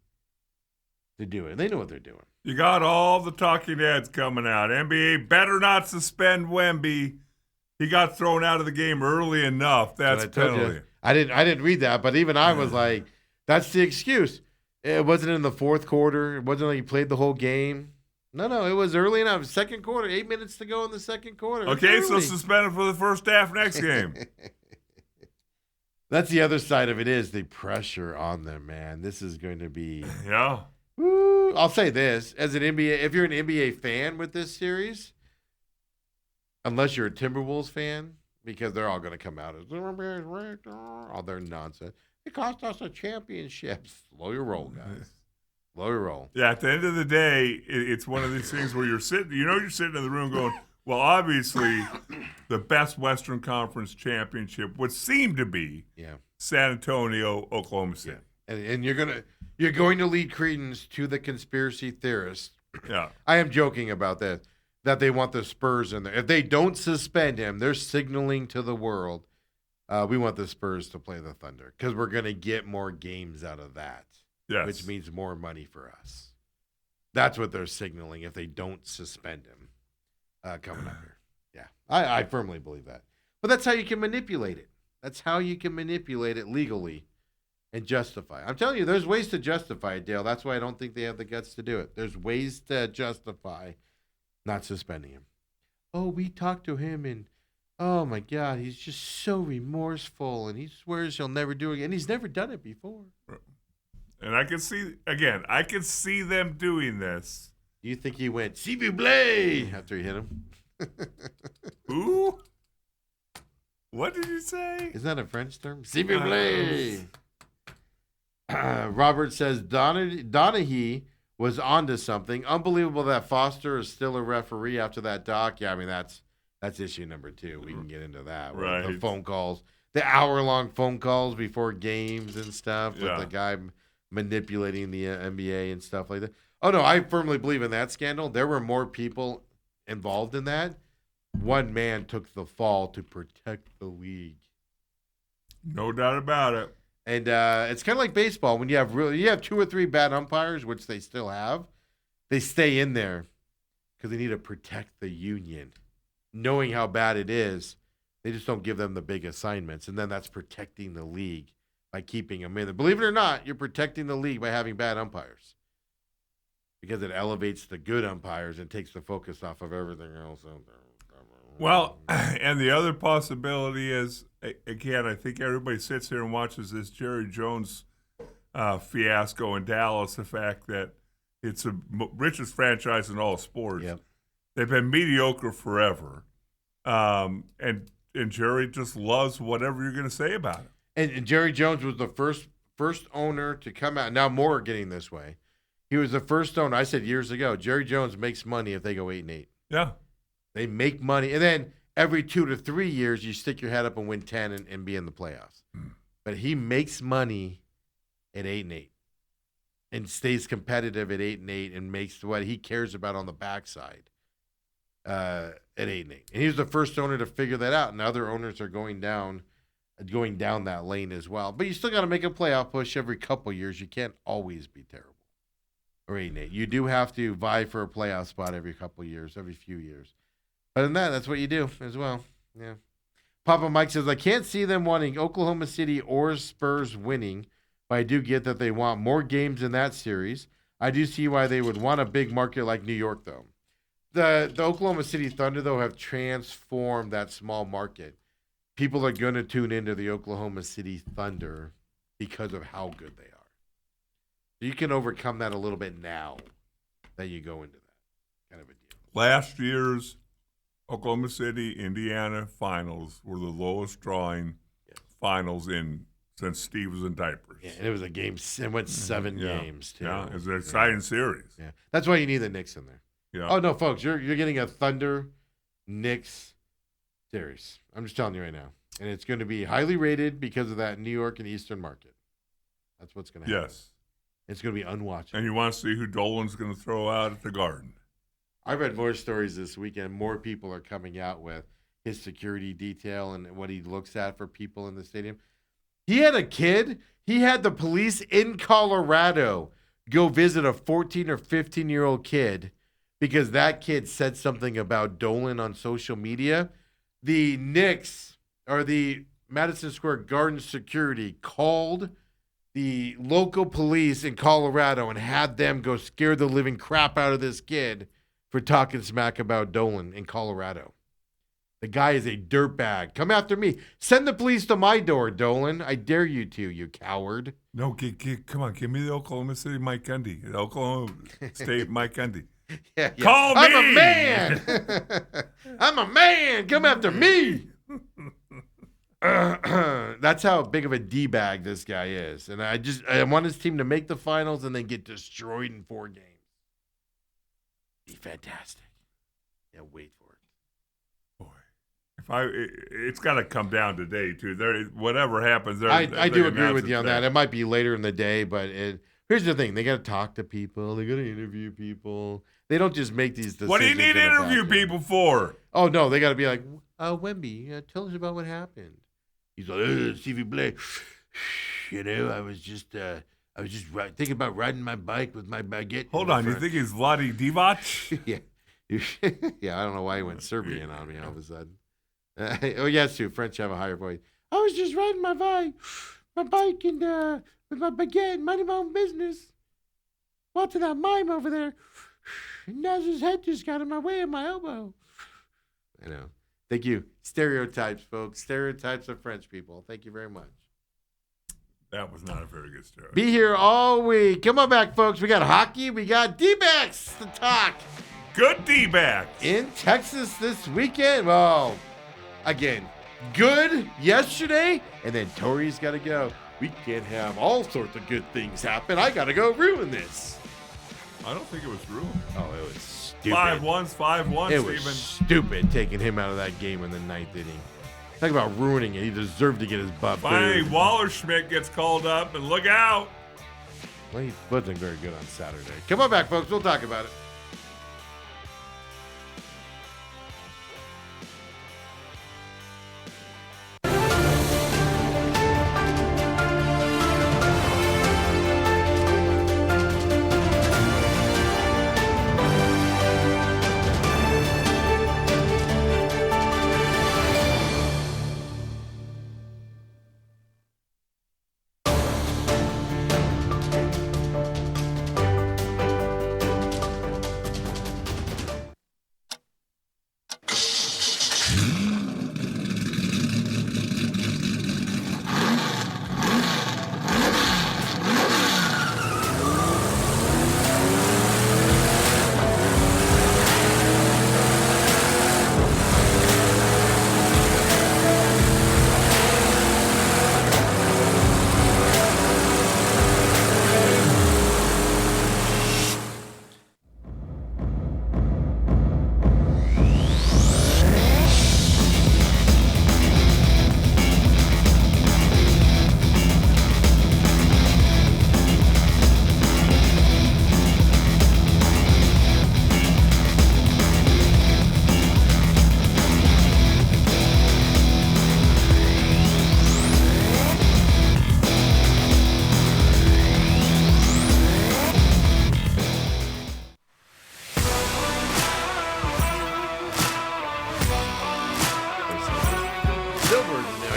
to do it. They know what they're doing. You got all the talking heads coming out. NBA better not suspend Wemby. He got thrown out of the game early enough. That's penalty. I didn't read that, but even I was like, that's the excuse. It wasn't in the fourth quarter. It wasn't like he played the whole game. No, it was early enough. Second quarter, 8 minutes to go in the second quarter. Okay, so suspended for the first half next game. That's the other side of it is the pressure on them, man. This is going to be Yeah. Woo. I'll say this, as an NBA, if you're an NBA fan with this series, unless you're a Timberwolves fan, because they're all going to come out as all their nonsense. It cost us a championship. Slow your roll, guys. Slow your roll. Yeah, at the end of the day, it's one of these things where you're sitting in the room going, well, obviously, the best Western Conference championship would seem to be San Antonio, Oklahoma City. Yeah. And you're going to lead credence to the conspiracy theorists. Yeah. I am joking about that they want the Spurs in there. If they don't suspend him, they're signaling to the world, we want the Spurs to play the Thunder because we're going to get more games out of that, which means more money for us. That's what they're signaling if they don't suspend him coming up here. Yeah, I firmly believe that. But that's how you can manipulate it. That's how you can manipulate it legally and justify it. I'm telling you, there's ways to justify it, Dale. That's why I don't think they have the guts to do it. There's ways to justify not suspending him. Oh, we talked to him and, oh my God, he's just so remorseful and he swears he'll never do it again. And he's never done it before. And I can see them doing this. Do you think he went, s'il vous plaît, after he hit him? Who? What did you say? Isn't that a French term? S'il vous plaît. Robert says Donahue was onto something. Unbelievable that Foster is still a referee after that doc. Yeah, I mean, that's issue number 2. We can get into that. Right. The phone calls, the hour-long phone calls before games and stuff with the guy manipulating the NBA and stuff like that. Oh, no, I firmly believe in that scandal. There were more people involved in that. One man took the fall to protect the league. No doubt about it. And it's kind of like baseball. When you have 2 or 3 bad umpires, which they still have, they stay in there because they need to protect the union. Knowing how bad it is, they just don't give them the big assignments. And then that's protecting the league by keeping them in there. Believe it or not, you're protecting the league by having bad umpires because it elevates the good umpires and takes the focus off of everything else out there. Well, and the other possibility is, again, I think everybody sits here and watches this Jerry Jones fiasco in Dallas, the fact that it's the richest franchise in all sports. Yep. They've been mediocre forever. And Jerry just loves whatever you're going to say about him. And Jerry Jones was the first owner to come out. Now more are getting this way. He was the first owner. I said years ago, Jerry Jones makes money if they go 8-8. Yeah. They make money. And then every 2 to 3 years, you stick your head up and win 10 and be in the playoffs. But he makes money at 8-8 and stays competitive at 8-8 and makes what he cares about on the backside at 8-8. And he was the first owner to figure that out. And other owners are going down that lane as well. But you still got to make a playoff push every couple years. You can't always be terrible. Or 8-8. You do have to vie for a playoff spot every couple years, every few years. Other than that, that's what you do as well. Yeah. Papa Mike says, I can't see them wanting Oklahoma City or Spurs winning, but I do get that they want more games in that series. I do see why they would want a big market like New York, though. The Oklahoma City Thunder, though, have transformed that small market. People are going to tune into the Oklahoma City Thunder because of how good they are. You can overcome that a little bit now that you go into that kind of a deal. Last year's Oklahoma City, Indiana finals were the lowest drawing finals since Steve was in diapers. Yeah, and it was a game. It went 7 games, too. Yeah, it was an exciting series. Yeah, that's why you need the Knicks in there. Yeah. Oh, no, folks, you're getting a Thunder Knicks series. I'm just telling you right now. And it's going to be highly rated because of that New York and Eastern market. That's what's going to happen. Yes. It's going to be unwatchable. And you want to see who Dolan's going to throw out at the Garden. I read more stories this weekend. More people are coming out with his security detail and what he looks at for people in the stadium. He had a kid. He had the police in Colorado go visit a 14 or 15-year-old kid because that kid said something about Dolan on social media. The Knicks or the Madison Square Garden security called the local police in Colorado and had them go scare the living crap out of this kid for talking smack about Dolan in Colorado. The guy is a dirtbag. Come after me. Send the police to my door, Dolan. I dare you to, you coward. No, come on. Give me the Oklahoma City Mike Gundy. The Oklahoma State Mike Gundy. Yeah. Call me. I'm a man. I'm a man. Come after me. That's how big of a D-bag this guy is. And I want his team to make the finals and then get destroyed in 4 games. Be fantastic. Yeah, wait for it. Boy, it's got to come down today too. Whatever happens, I do agree with you on that. It might be later in the day, but here's the thing: they got to talk to people. They got to interview people. They don't just make these decisions. What do you need to interview people for? Oh no, they got to be like, Wemby, tell us about what happened. He's like, Stevie Blake. I was just thinking about riding my bike with my baguette. Hold on, you think he's Vlade Divac? Yeah. Yeah, I don't know why he went Serbian on me all of a sudden. Oh, yes, too. French have a higher voice. I was just riding my bike and with my baguette, minding my own business. Watching that mime over there. And now his head just got in my way of my elbow. I know. Thank you. Stereotypes, folks. Stereotypes of French people. Thank you very much. That was not a very good story. Be here all week. Come on back, folks. We got hockey. We got D-backs to talk. Good D-backs. In Texas this weekend. Well, again, good yesterday. And then Tori's got to go. We can't have all sorts of good things happen. I got to go ruin this. I don't think it was ruined. Oh, it was stupid. 5-1, It was stupid taking him out of that game in the 9th inning. Talk about ruining it. He deserved to get his butt Finally, booed. Wallerschmidt gets called up, and look out. Well, he wasn't very good on Saturday. Come on back, folks. We'll talk about it.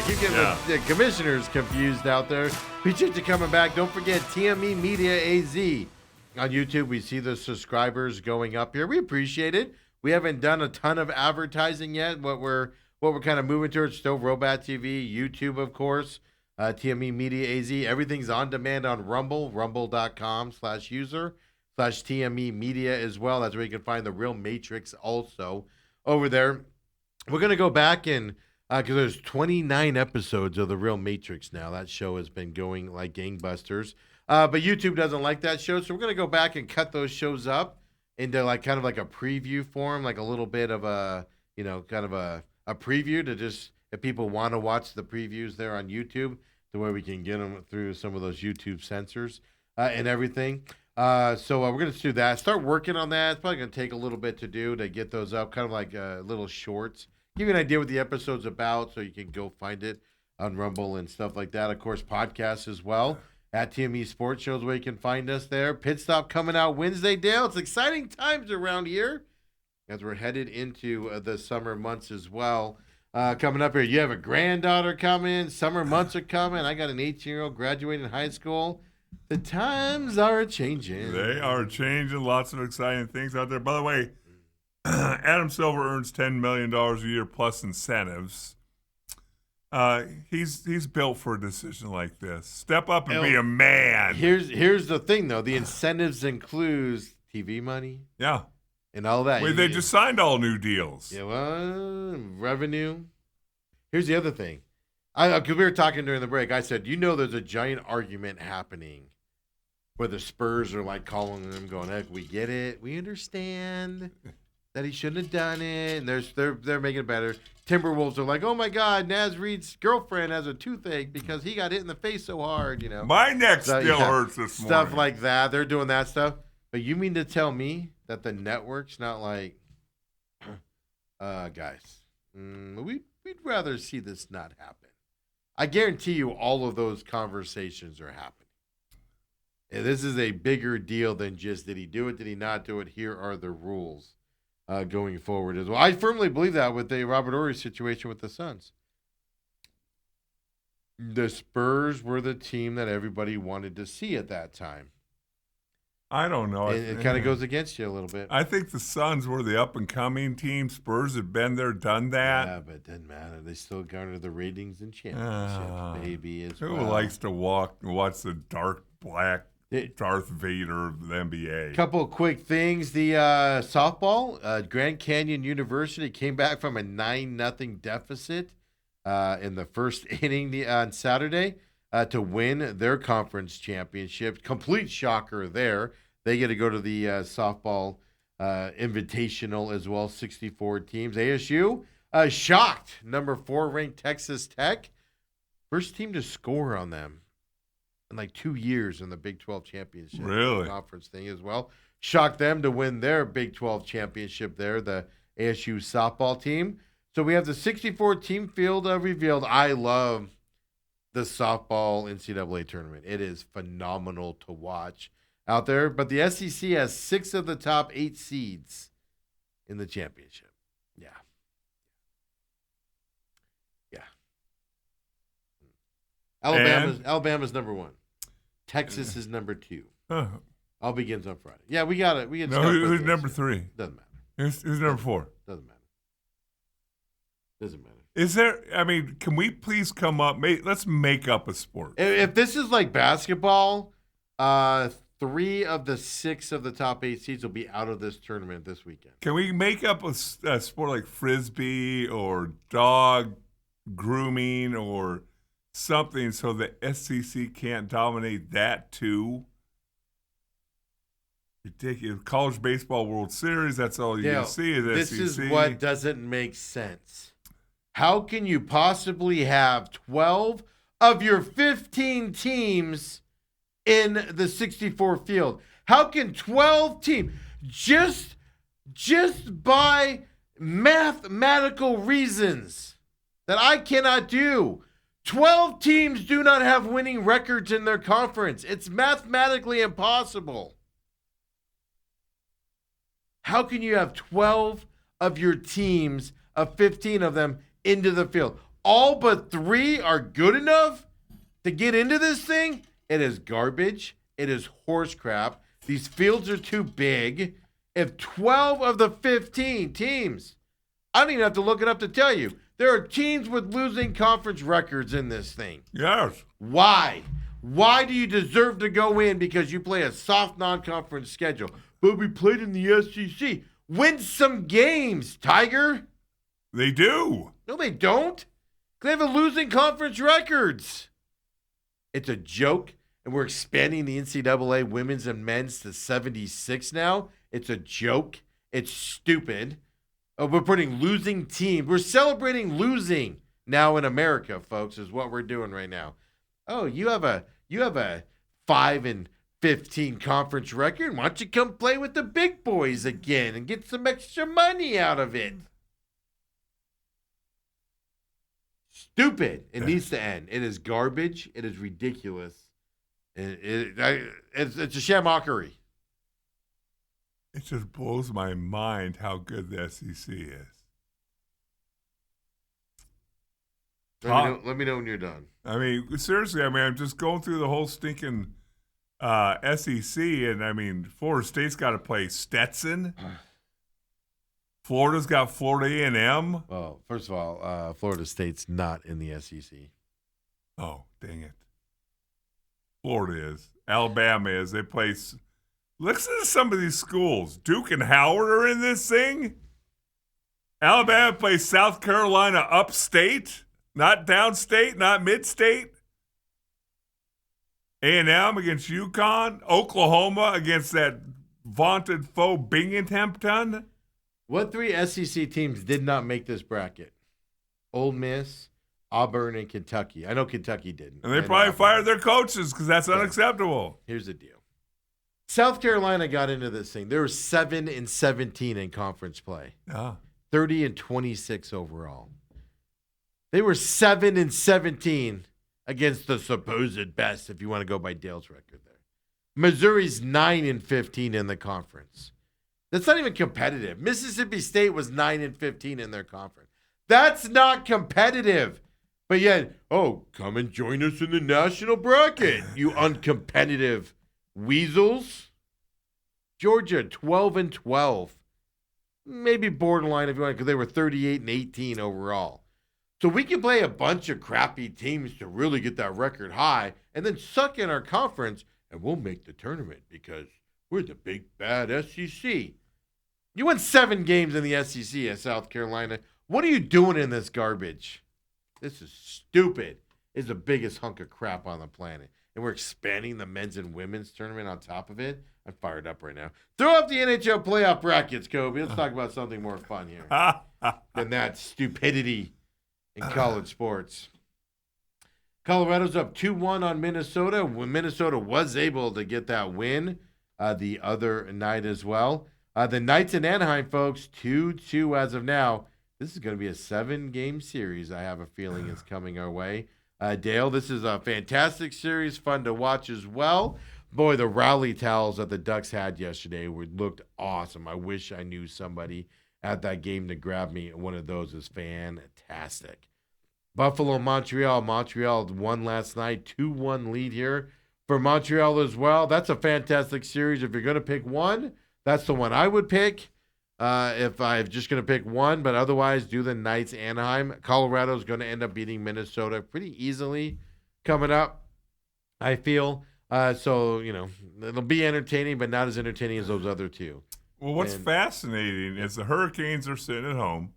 keep getting the commissioners confused out there. Appreciate you coming back. Don't forget TME Media AZ. On YouTube, we see the subscribers going up here. We appreciate it. We haven't done a ton of advertising yet. What we're kind of moving towards still Robat TV, YouTube, of course, TME Media AZ. Everything's on demand on Rumble, rumble.com/user/TME Media as well. That's where you can find the Real Matrix also over there. We're going to go back and because there's 29 episodes of the Real Matrix now. That show has been going like gangbusters. But YouTube doesn't like that show, so we're going to go back and cut those shows up into like kind of like a preview form, like a little bit of a, kind of a preview to just, if people want to watch the previews there on YouTube, to where we can get them through some of those YouTube censors and everything. So we're going to do that. Start working on that. It's probably going to take a little bit to do to get those up, kind of like little shorts. Give you an idea what the episode's about so you can go find it on Rumble and stuff like that. Of course, podcasts as well. At TME Sports Shows where you can find us there. Pit Stop coming out Wednesday, Dale. It's exciting times around here as we're headed into the summer months as well. Coming up here, you have a granddaughter coming. Summer months are coming. I got an 18-year-old graduating high school. The times are changing. They are changing. Lots of exciting things out there. By the way, Adam Silver earns $10 million a year plus incentives. He's built for a decision like this. Step up and be a man. Here's the thing, though. The incentives includes TV money. Yeah. And all that. Wait, they just signed all new deals. Yeah, well, revenue. Here's the other thing. Because we were talking during the break, I said, there's a giant argument happening where the Spurs are like calling them, going, "Heck, we get it, we understand that he shouldn't have done it," and they're making it better. Timberwolves are like, "Oh my God, Naz Reid's girlfriend has a toothache because he got hit in the face so hard." My neck still hurts this morning. Stuff like that. They're doing that stuff. But you mean to tell me that the network's not like, guys, we'd rather see this not happen. I guarantee you all of those conversations are happening. And this is a bigger deal than just, did he do it, did he not do it? Here are the rules going forward as well. I firmly believe that with the Robert Horry situation with the Suns. The Spurs were the team that everybody wanted to see at that time. I don't know. It kind of goes against you a little bit. I think the Suns were the up-and-coming team. Spurs had been there, done that. Yeah, but it doesn't matter. They still garner the ratings and championships, baby, as who well. Likes to watch the dark black Darth Vader of the NBA? Couple of quick things. The softball, Grand Canyon University came back from a 9-0 deficit in the first inning on Saturday to win their conference championship. Complete shocker there. They get to go to the softball invitational as well, 64 teams. ASU shocked number 4 ranked Texas Tech. First team to score on them in like 2 years in the Big 12 championship. Really? Conference thing as well. Shocked them to win their Big 12 championship there, the ASU softball team. So we have the 64 team field revealed. I love the softball NCAA tournament. It is phenomenal to watch out there. But the SEC has 6 of the top 8 seeds in the championship. Yeah. Alabama's number 1. Texas is number 2. All begins on Friday. Yeah, we got it. Who's number 3? Doesn't matter. Who's number 4? Doesn't matter. Is there? I mean, can we please come up? Let's make up a sport. If this is like basketball, 3 of the 6 of the top 8 seeds will be out of this tournament this weekend. Can we make up a sport like frisbee or dog grooming or something so the SEC can't dominate that too? Ridiculous. College Baseball World Series, that's all you can see is this SEC. This is what doesn't make sense. How can you possibly have 12 of your 15 teams in the 64 field? How can 12 teams, just by mathematical reasons that I cannot do, 12 teams do not have winning records in their conference. It's mathematically impossible. How can you have 12 of your teams, of 15 of them, into the field? all but 3 are good enough to get into this thing, it is garbage. It is horse crap. These fields are too big. If 12 of the 15 teams, I don't even have to look it up to tell you, there are teams with losing conference records in this thing. Yes. Why? Why do you deserve to go in because you play a soft non-conference schedule? But we played in the SEC. Win some games, Tiger. They do. No, they don't. They have a losing conference records. It's a joke, and we're expanding the NCAA women's and men's to 76 now. It's a joke. It's stupid. We're putting losing teams. We're celebrating losing now in America, folks, is what we're doing right now. Oh, you have a 5-15 conference record. Why don't you come play with the big boys again and get some extra money out of it? Stupid. It needs to end. It is garbage. It is ridiculous. It's a shamockery. It just blows my mind how good the SEC is. Let me know when you're done. I mean, seriously, I'm just going through the whole stinking SEC, and Florida State's got to play Stetson. Florida's got Florida A&M. Well, first of all, Florida State's not in the SEC. Oh, dang it. Florida is. Alabama is. They play. Listen to some of these schools. Duke and Howard are in this thing. Alabama plays South Carolina upstate, not downstate, not mid-state. A&M against UConn. Oklahoma against that vaunted foe Binghamton. What 3 SEC teams did not make this bracket? Ole Miss, Auburn, and Kentucky. I know Kentucky didn't. And they probably fired their coaches because that's unacceptable. Here's the deal. South Carolina got into this thing. They were 7-17 in conference play. 30-26 overall. They were 7-17 against the supposed best, if you want to go by Dale's record there. Missouri's 9-15 in the conference. That's not even competitive. Mississippi State was 9-15 in their conference. That's not competitive. But yet, come and join us in the national bracket, you uncompetitive weasels. Georgia, 12-12. Maybe borderline if you want, because they were 38-18 overall. So we can play a bunch of crappy teams to really get that record high and then suck in our conference, and we'll make the tournament because we're the big, bad SEC. You won 7 games in the SEC at South Carolina. What are you doing in this garbage? This is stupid. It's the biggest hunk of crap on the planet. And we're expanding the men's and women's tournament on top of it. I'm fired up right now. Throw up the NHL playoff brackets, Kobe. Let's talk about something more fun here than that stupidity in college sports. Colorado's up 2-1 on Minnesota. When Minnesota was able to get that win the other night as well. The Knights in Anaheim, folks, 2-2 as of now. This is going to be a 7-game series. I have a feeling it's coming our way. Dale, this is a fantastic series, fun to watch as well. Boy, the rally towels that the Ducks had yesterday looked awesome. I wish I knew somebody at that game to grab me one of those. Is fantastic. Buffalo, Montreal. Montreal won last night, 2-1 lead here for Montreal as well. That's a fantastic series. If you're going to pick one, that's the one I would pick. If I'm just going to pick one, but otherwise do the Knights Anaheim. Colorado's going to end up beating Minnesota pretty easily coming up, I feel. So, it'll be entertaining, but not as entertaining as those other two. Well, what's fascinating is the Hurricanes are sitting at home.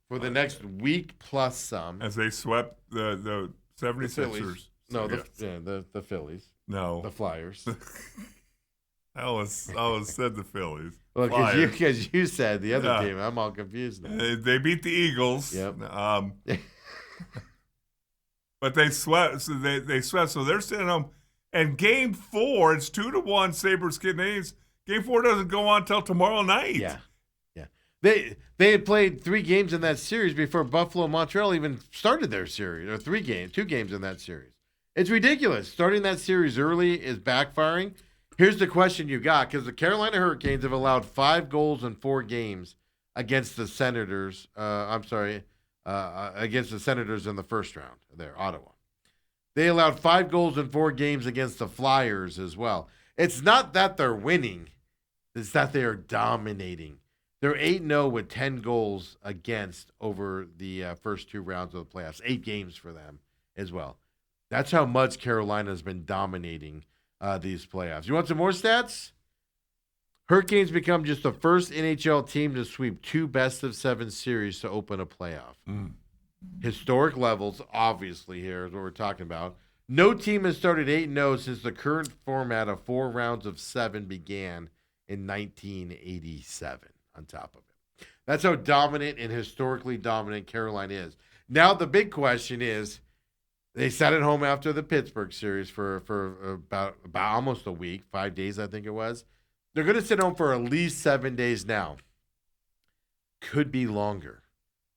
For the next week plus some. As they swept the 76ers. The Phillies. No. The Flyers. I always said the Phillies. Well, because you said the other team. I'm all confused now. They beat the Eagles. Yep. But they swept. So they swept. So they're sitting home. And Game 4, it's 2-1 Sabres Canadiens. Game 4 doesn't go on until tomorrow night. Yeah. They had played 3 games in that series before Buffalo and Montreal even started their series, or 2 games in that series. It's ridiculous. Starting that series early is backfiring. Here's the question you got, because the Carolina Hurricanes have allowed 5 goals in 4 games against the Senators. against the Senators in the first round there, Ottawa. They allowed 5 goals in 4 games against the Flyers as well. It's not that they're winning, it's that they are dominating. They're 8-0 with 10 goals against over the first 2 rounds of the playoffs. 8 games for them as well. That's how much Carolina has been dominating these playoffs. You want some more stats? Hurricanes become just the first NHL team to sweep 2 best-of-7 series to open a playoff. Historic levels, obviously, here is what we're talking about. No team has started 8-0 since the current format of 4 rounds of 7 began in 1987, on top of it. That's how dominant and historically dominant Carolina is. Now, the big question is, they sat at home after the Pittsburgh series for about almost a week, 5 days, I think it was. They're going to sit home for at least 7 days now. Could be longer.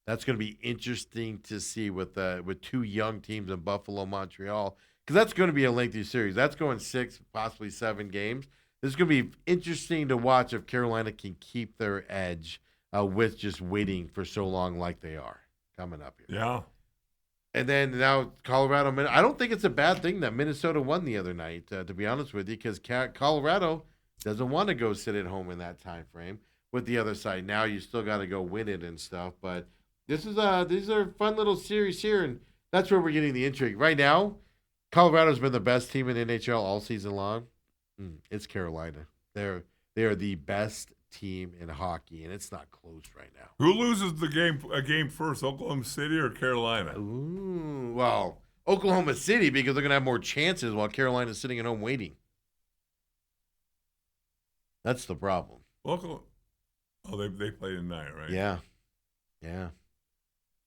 That's going to be interesting to see with 2 young teams in Buffalo, Montreal, because that's going to be a lengthy series. That's going 6, possibly 7 games. This is going to be interesting to watch if Carolina can keep their edge with just waiting for so long like they are coming up here. Yeah. And then now Colorado. I don't think it's a bad thing that Minnesota won the other night, to be honest with you, because Colorado doesn't want to go sit at home in that time frame with the other side. Now you still got to go win it and stuff, but these are fun little series here, and that's where we're getting the intrigue. Right now, Colorado's been the best team in NHL all season long. It's Carolina. They are the best team in hockey, and it's not close right now. Who loses a game first, Oklahoma City or Carolina? Ooh, well, Oklahoma City, because they're going to have more chances while Carolina's sitting at home waiting. That's the problem. They play tonight, right? Yeah.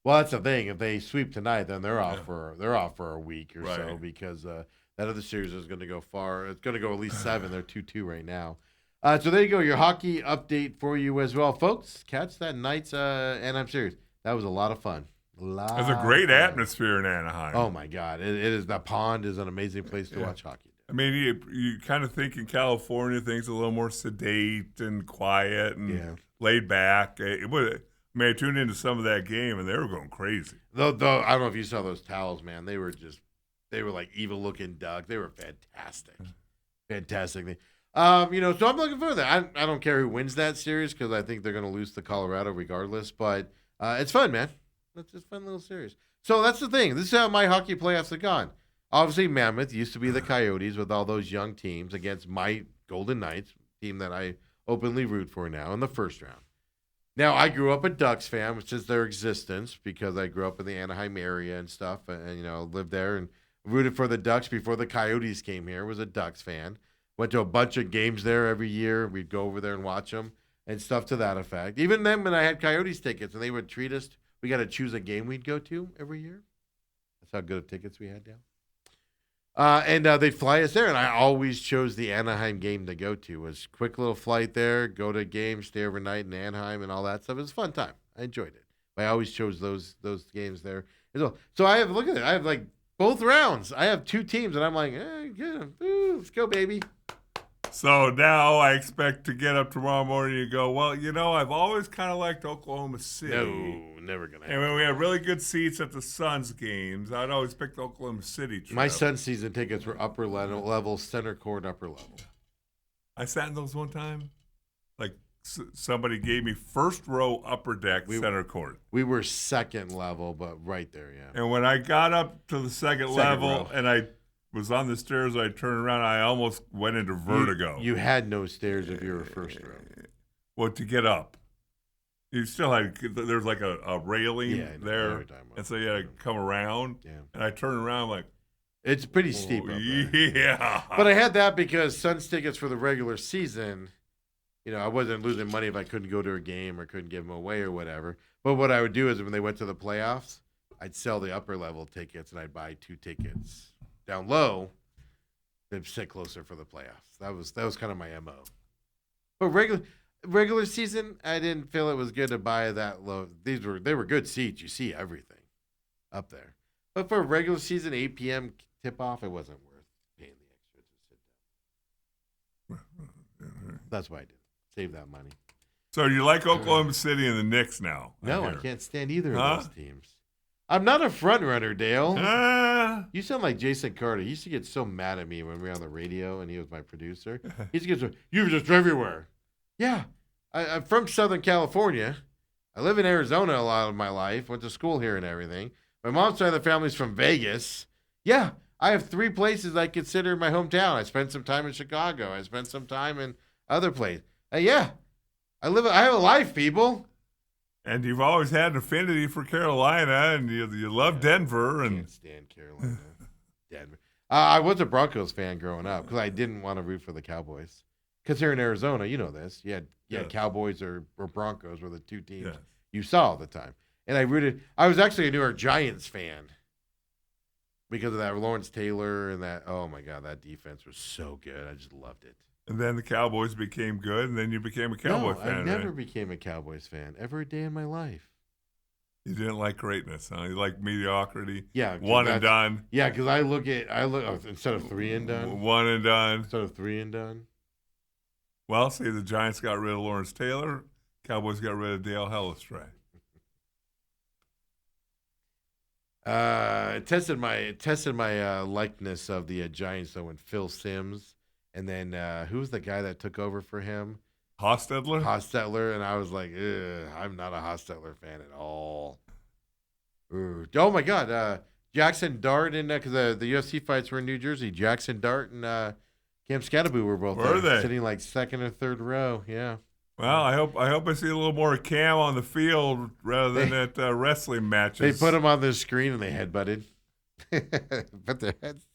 Well, that's the thing. If they sweep tonight, then they're off for a week or so, because that other series is going to go far. It's going to go at least 7. They're 2-2 right now. So there you go. Your hockey update for you as well, folks. Catch that night's Anaheim series. That was a lot of fun. There's a great atmosphere in Anaheim. Oh my God! It is. The pond is an amazing place to watch hockey. I mean, you kind of think in California things are a little more sedate and quiet and laid back. I tuned into some of that game, and they were going crazy. Though I don't know if you saw those towels, man. They were like evil-looking duck. They were fantastic. Fantastic. So I'm looking for that. I don't care who wins that series because I think they're going to lose to Colorado regardless. But it's fun, man. It's just a fun little series. So that's the thing. This is how my hockey playoffs have gone. Obviously, Mammoth used to be the Coyotes with all those young teams against my Golden Knights, team that I openly root for now in the first round. Now, I grew up a Ducks fan, which is their existence, because I grew up in the Anaheim area and stuff, and lived there and rooted for the Ducks before the Coyotes came here. Was a Ducks fan. Went to a bunch of games there every year. We'd go over there and watch them and stuff to that effect. Even then, when I had Coyotes tickets and they would treat us, we got to choose a game we'd go to every year. That's how good of tickets we had down. And they'd fly us there, and I always chose the Anaheim game to go to. It was a quick little flight there, go to a game, stay overnight in Anaheim and all that stuff. It was a fun time. I enjoyed it. But I always chose those games there as well. So I have, look at it, I have like both rounds. I have 2 teams, and I'm like, good. Ooh, let's go, baby. So now I expect to get up tomorrow morning and go, well, I've always kind of liked Oklahoma City. No, never going to happen. And when we had really good seats at the Suns games, I'd always pick the Oklahoma City trip. My Suns season tickets were upper level, center court, upper level. I sat in those one time. Like somebody gave me first row upper deck center court. We were second level, but right there, yeah. And when I got up to the second level row. and I was on the stairs, I turned around, I almost went into vertigo. You had no stairs if you were first row. Well, to get up. You still had, there's like a railing there. And so you had to come around. Yeah. And I turned around like, it's pretty steep up there. Yeah. But I had that because Suns tickets for the regular season, I wasn't losing money if I couldn't go to a game or couldn't give them away or whatever. But what I would do is when they went to the playoffs, I'd sell the upper level tickets and I'd buy 2 tickets down low, they'd sit closer for the playoffs. That was kind of my MO. But regular season, I didn't feel it was good to buy that low. They were good seats. You see everything up there. But for a regular season 8 p.m. tip off, it wasn't worth paying the extra to sit down. That's why I did. Save that money. So you like Oklahoma City and the Knicks now? No, I hear. can't stand either Huh? of those teams. I'm not a front runner, Dale. Ah. You sound like Jason Carter. He used to get so mad at me when we were on the radio and he was my producer. He used to get so, you were just everywhere. Yeah. I'm from Southern California. I live in Arizona a lot of my life. Went to school here and everything. My mom's side of the family's from Vegas. Yeah. I have 3 places I consider my hometown. I spent some time in Chicago. I spent some time in other places. Yeah. I have a life, people. And you've always had an affinity for Carolina, and you love Denver. I And can't stand Carolina. Denver. I was a Broncos fan growing up because I didn't want to root for the Cowboys. Because here in Arizona, you know this. You had Yes. Cowboys or Broncos were the 2 teams Yes. you saw all the time. And I was actually a New York Giants fan because of that Lawrence Taylor and that, oh my God, that defense was so good. I just loved it. And then the Cowboys became good, and then you became a Cowboy No, fan, I never right? became a Cowboys fan ever a day in my life. You didn't like greatness, huh? You like mediocrity. Yeah. 'cause One and that's- done. Yeah, because I look instead of 3 and done. One and done. Instead of 3 and done. Well, see, the Giants got rid of Lawrence Taylor. Cowboys got rid of Dale Hellestrae. It tested my likeness of the Giants though when Phil Simms and then who was the guy that took over for him? Hostetler? Hostetler, and I was like, I'm not a Hostetler fan at all. Ugh. Oh my God, Jackson Dart and because the UFC fights were in New Jersey. Jackson Dart and Cam Scatterby were both Were there, they? sitting like second or third row. Yeah. Well, I hope I see a little more Cam on the field rather than at wrestling matches. They put him on the screen and they headbutted. But their heads.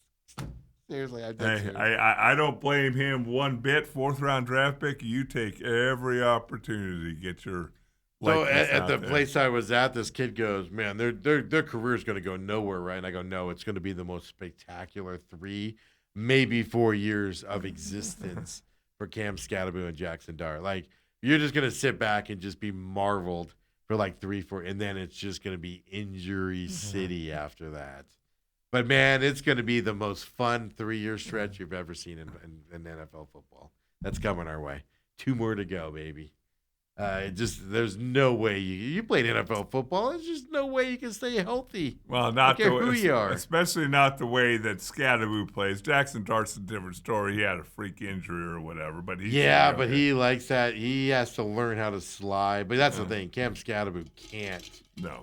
Seriously, I did. Hey, too. I don't blame him one bit. 4th round draft pick. You take every opportunity to get your. So likeness at out the there. place I was at, this kid goes, "Man, their career is going to go nowhere, right?" And I go, "No, it's going to be the most spectacular 3, maybe 4 years of existence for Cam Scatterby and Jackson Dart. Like you're just going to sit back and just be marveled for like 3, 4, and then it's just going to be injury city after that." But man, it's going to be the most fun 3-year stretch you've ever seen in NFL football. That's coming our way. 2 more to go, baby. There's no way you played NFL football. There's just no way you can stay healthy. Well, not care the way, who you are. especially not the way that Scatteroo plays. Jackson Dart's a different story. He had a freak injury or whatever, but he But he likes that. He has to learn how to slide. But that's the thing. Cam Scatteroo can't. no.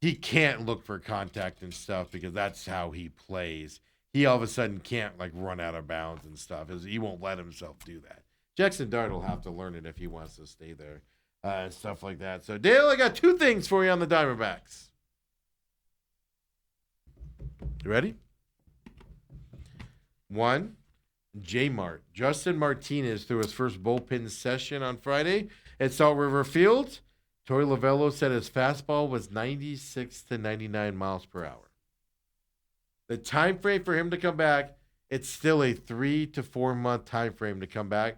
He can't look for contact and stuff because that's how he plays. He all of a sudden can't like run out of bounds and stuff. He won't let himself do that. Jackson Dart will have to learn it if he wants to stay there and stuff like that. So, Dale, I got 2 things for you on the Diamondbacks. You ready? 1, J-Mart. Justin Martinez threw his first bullpen session on Friday at Salt River Field. Torey Lovello said his fastball was 96 to 99 miles per hour. The time frame for him to come back, it's still a 3 to 4 month time frame to come back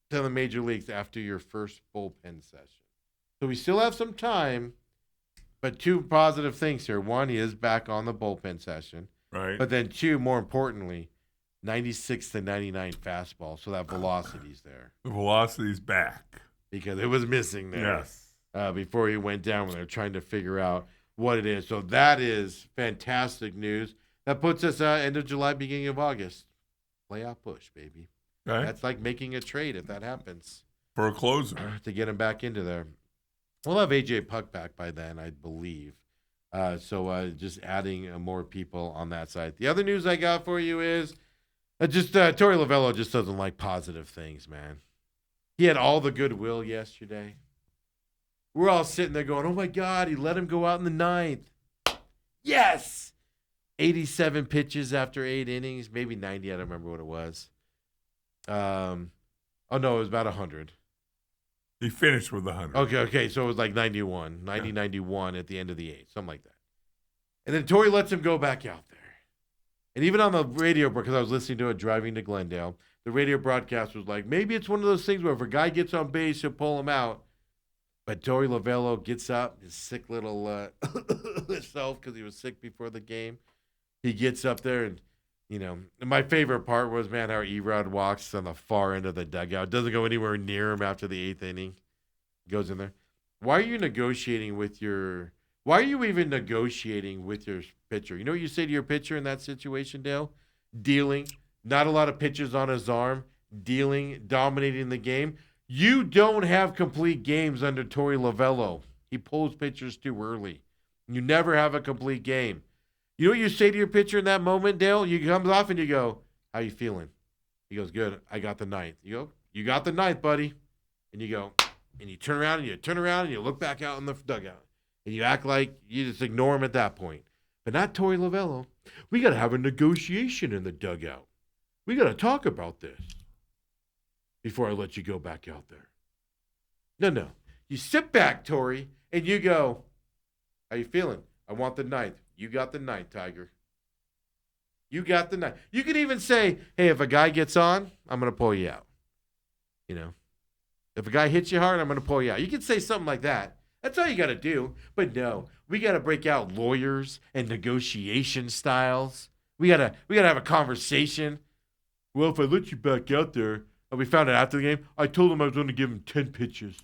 to the major leagues after your first bullpen session. So we still have some time, but 2 positive things here. 1, he is back on the bullpen session. Right. But then 2, more importantly, 96 to 99 fastball. So that velocity's there The velocity's back. because it was missing there. Yes. Before he went down when they're trying to figure out what it is. So that is fantastic news. That puts us end of July, beginning of August. Playoff push, baby. Okay. That's like making a trade if that happens For a closer. to get him back into there. We'll have A.J. Puck back by then, I believe. So just adding more people on that side. The other news I got for you is Torey Lovello just doesn't like positive things, man. He had all the goodwill yesterday. We're all sitting there going, oh, my God, he let him go out in the 9th. Yes! 87 pitches after 8 innings, maybe 90. I don't remember what it was. No, it was about 100. He finished with 100. Okay, so it was like 91 at the end of the 8th, something like that. And then Torey lets him go back out there. And even on the radio, because I was listening to it driving to Glendale, the radio broadcast was like, maybe it's one of those things where if a guy gets on base, he'll pull him out. But Torey Lovello gets up, his sick little self, because he was sick before the game. He gets up there, and, my favorite part was, man, how Erod walks on the far end of the dugout. Doesn't go anywhere near him after the 8th inning. Goes in there. Why are you negotiating with your? Why are you even negotiating with your pitcher? You know what you say to your pitcher in that situation, Dale? Dealing. Not a lot of pitches on his arm. Dealing. Dominating the game. You don't have complete games under Torey Lovello. He pulls pitchers too early. You never have a complete game. You know what you say to your pitcher in that moment, Dale? You comes off and you go, "How you feeling?" He goes, "Good. I got the ninth." You go, "You got the ninth, buddy." And you go, and you turn around and you look back out in the dugout. And you act like you just ignore him at that point. But not Torey Lovello. We got to have a negotiation in the dugout. We got to talk about this before I let you go back out there. No. You sit back, Torey, and you go, "How you feeling? I want the ninth." You got the ninth, Tiger. You got the ninth. You could even say, "Hey, if a guy gets on, I'm going to pull you out." You know, if a guy hits you hard, I'm going to pull you out. You can say something like that. That's all you got to do. But no, we got to break out lawyers and negotiation styles. We got to have a conversation. "Well, if I let you back out there," and we found out after the game, "I told him I was going to give him 10 pitches.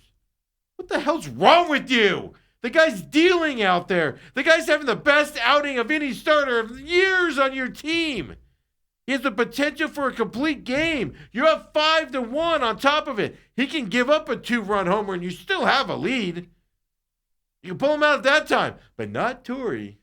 What the hell's wrong with you? The guy's dealing out there. The guy's having the best outing of any starter of years on your team. He has the potential for a complete game. You're up 5-1 on top of it. He can give up a 2-run homer and you still have a lead. You can pull him out at that time, but not Torey."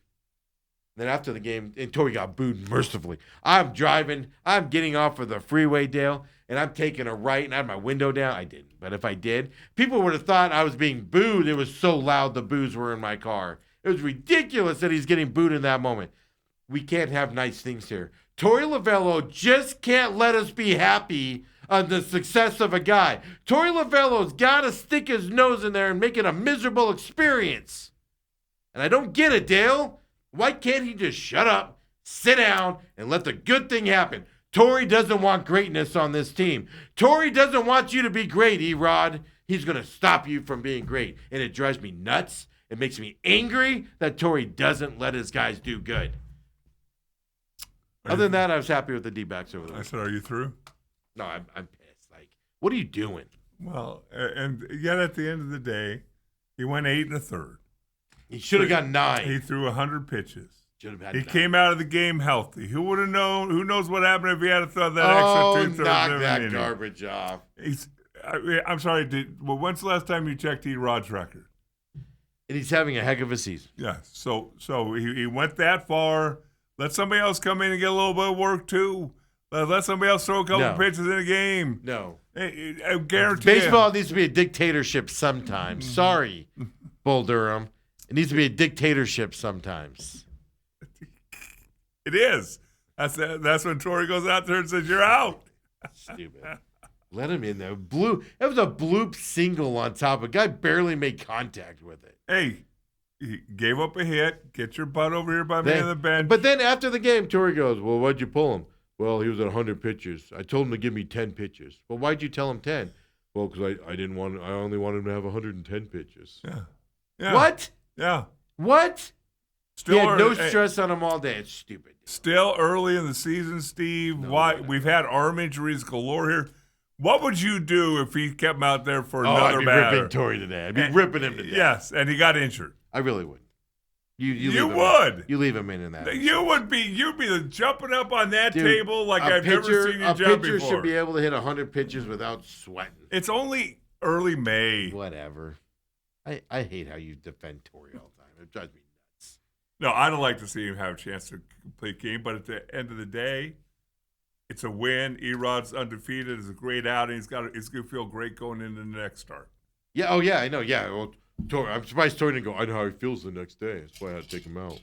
Then after the game, and Torey got booed mercifully. I'm driving. I'm getting off of the freeway, Dale, and I'm taking a right, and I had my window down. I didn't, but if I did, people would have thought I was being booed. It was so loud the boos were in my car. It was ridiculous that he's getting booed in that moment. We can't have nice things here. Torey Lovello just can't let us be happy on the success of a guy. Torey Lovello's got to stick his nose in there and make it a miserable experience. And I don't get it, Dale. Why can't he just shut up, sit down, and let the good thing happen? Torey doesn't want greatness on this team. Torey doesn't want you to be great, Erod. He's going to stop you from being great. And it drives me nuts. It makes me angry that Torey doesn't let his guys do good. Other than that, I was happy with the D-backs over there. I said, "Are you through?" No, I'm pissed. Like, what are you doing? Well, and yet at the end of the day, he went 8 1/3. He should have got 9. He threw 100 pitches. Should have had He 9. came out of the game healthy. Who would have known? Who knows what happened if he had to throw that extra 2/3 knock of an that inning? garbage off. I'm sorry. When's the last time you checked Erod's record? And he's having a heck of a season. Yeah. So he went that far. Let somebody else come in and get a little bit of work too. Let somebody else throw a couple No. pitches in a game. No. I guarantee Baseball needs to be a dictatorship sometimes. Sorry, Bull Durham. It needs to be a dictatorship sometimes. it is. That's when Torey goes out there and says, "You're out." Stupid. Let him in there. That was a bloop single on top. A guy barely made contact with it. Hey, he gave up a hit. Get your butt over here by me on the bench. But then after the game, Torey goes, "Well, why'd you pull him?" "Well, he was at 100 pitches. I told him to give me 10 pitches. "Well, why'd you tell him 10? "Well, because I only wanted him to have 110 pitches. Yeah. What? Yeah. What? Still he had no early, stress on him all day. It's stupid. Still early in the season, Steve. No. We've had arm injuries galore here. What would you do if he kept him out there for I'd another be batter? ripping Torey today. I'd be ripping him to death. Yes, and he got injured. I really would. You You leave him would. In. You leave him in that. You'd be the jumping up on that Dude, table like I've never seen you a jump pitcher before. should be able to hit 100 pitches without sweating. It's only early May. Whatever. I hate how you defend Torey all the time. It drives me nuts. No, I don't like to see him have a chance to complete game, but at the end of the day, it's a win. Erod's undefeated. It's a great outing. It's going to feel great going into the next start. Yeah. Oh yeah. I know. Yeah. Well, I'm surprised Torey didn't go. I know how he feels the next day. That's why I had to take him out.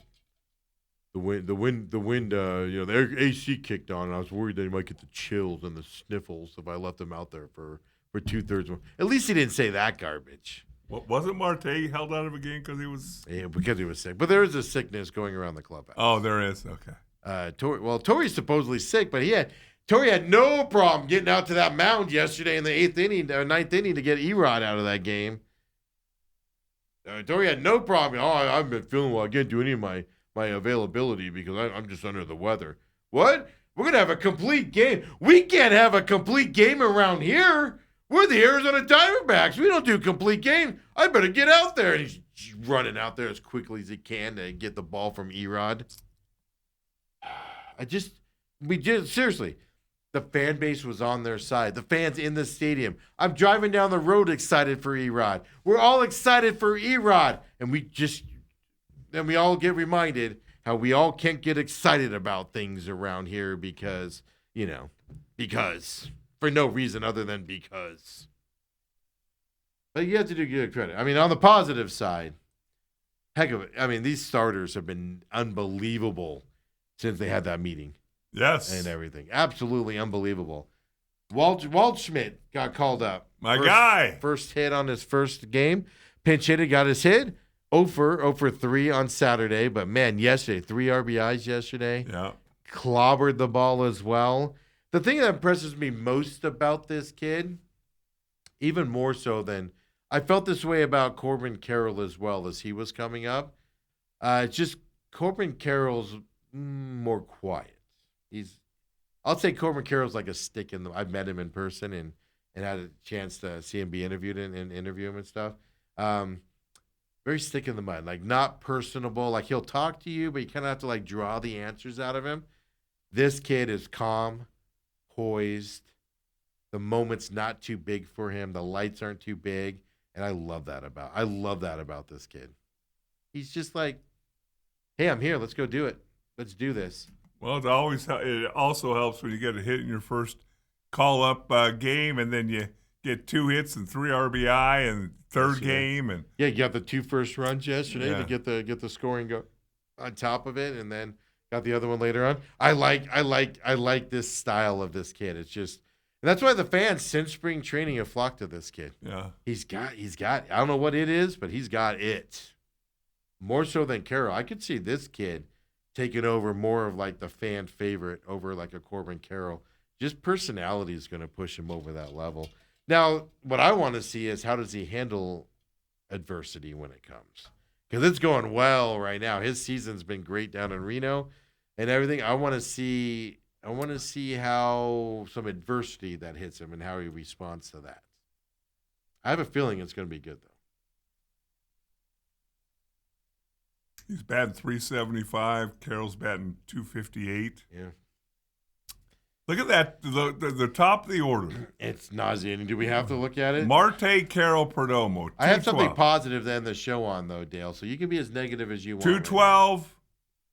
The wind. The AC kicked on, and I was worried that he might get the chills and the sniffles if I left him out there for 2/3. At least he didn't say that garbage. Wasn't Marte held out of a game because he was? Yeah, because he was sick. But there is a sickness going around the clubhouse. Oh, there is. Okay. Torey's supposedly sick, but Torey had no problem getting out to that mound yesterday in the ninth inning to get Erod out of that game. Torey had no problem. "Oh, I've been feeling well. I can't do any of my availability because I'm just under the weather." What? We're going to have a complete game. We can't have a complete game around here. We're the Arizona Diamondbacks. We don't do complete game. I better get out there. And he's running out there as quickly as he can to get the ball from Erod. Seriously, the fan base was on their side. The fans in the stadium. I'm driving down the road excited for Erod. We're all excited for Erod. And we all get reminded how we all can't get excited about things around here because for no reason other than because. But you have to give credit. I mean, on the positive side, heck of it. I mean, these starters have been unbelievable since they had that meeting. Yes. And everything. Absolutely unbelievable. Waldschmidt got called up. Guy. First hit on his first game. Pinch hitter got his hit. 0 for 3 on Saturday. But, man, yesterday, 3 RBIs yesterday. Yeah. Clobbered the ball as well. The thing that impresses me most about this kid, even more so than I felt this way about Corbin Carroll as well as he was coming up. It's just Corbin Carroll's more quiet. I'll say Corbin Carroll's like a stick in the. I've met him in person and had a chance to see him be interviewed and interview him and stuff. Very stick in the mud, like not personable. Like he'll talk to you, but you kind of have to like draw the answers out of him. This kid is calm, poised. The moment's not too big for him. The lights aren't too big, and I love that about this kid. He's just like, hey, I'm here. Let's go do it. Let's do this. Well, it also helps when you get a hit in your first call-up game, and then you get 2 hits and 3 RBI and third game, and you got the 2 first runs yesterday to get the scoring go on top of it, and then got the other one later on. I like this style of this kid. It's just, and that's why the fans since spring training have flocked to this kid. Yeah, he's got. I don't know what it is, but he's got it more so than Carroll. I could see this kid taking over more of like the fan favorite over like a Corbin Carroll. Just personality is going to push him over that level. Now, what I want to see is how does he handle adversity when it comes? Because it's going well right now. His season's been great down in Reno and everything. I want to see how some adversity that hits him and how he responds to that. I have a feeling it's going to be good, though. He's batting .375. Carroll's batting .258. Yeah. Look at that. The top of the order. It's nauseating. Do we have to look at it? Marte, Carroll, Perdomo. I have something positive to end the show on, though, Dale. So you can be as negative as you want. 212.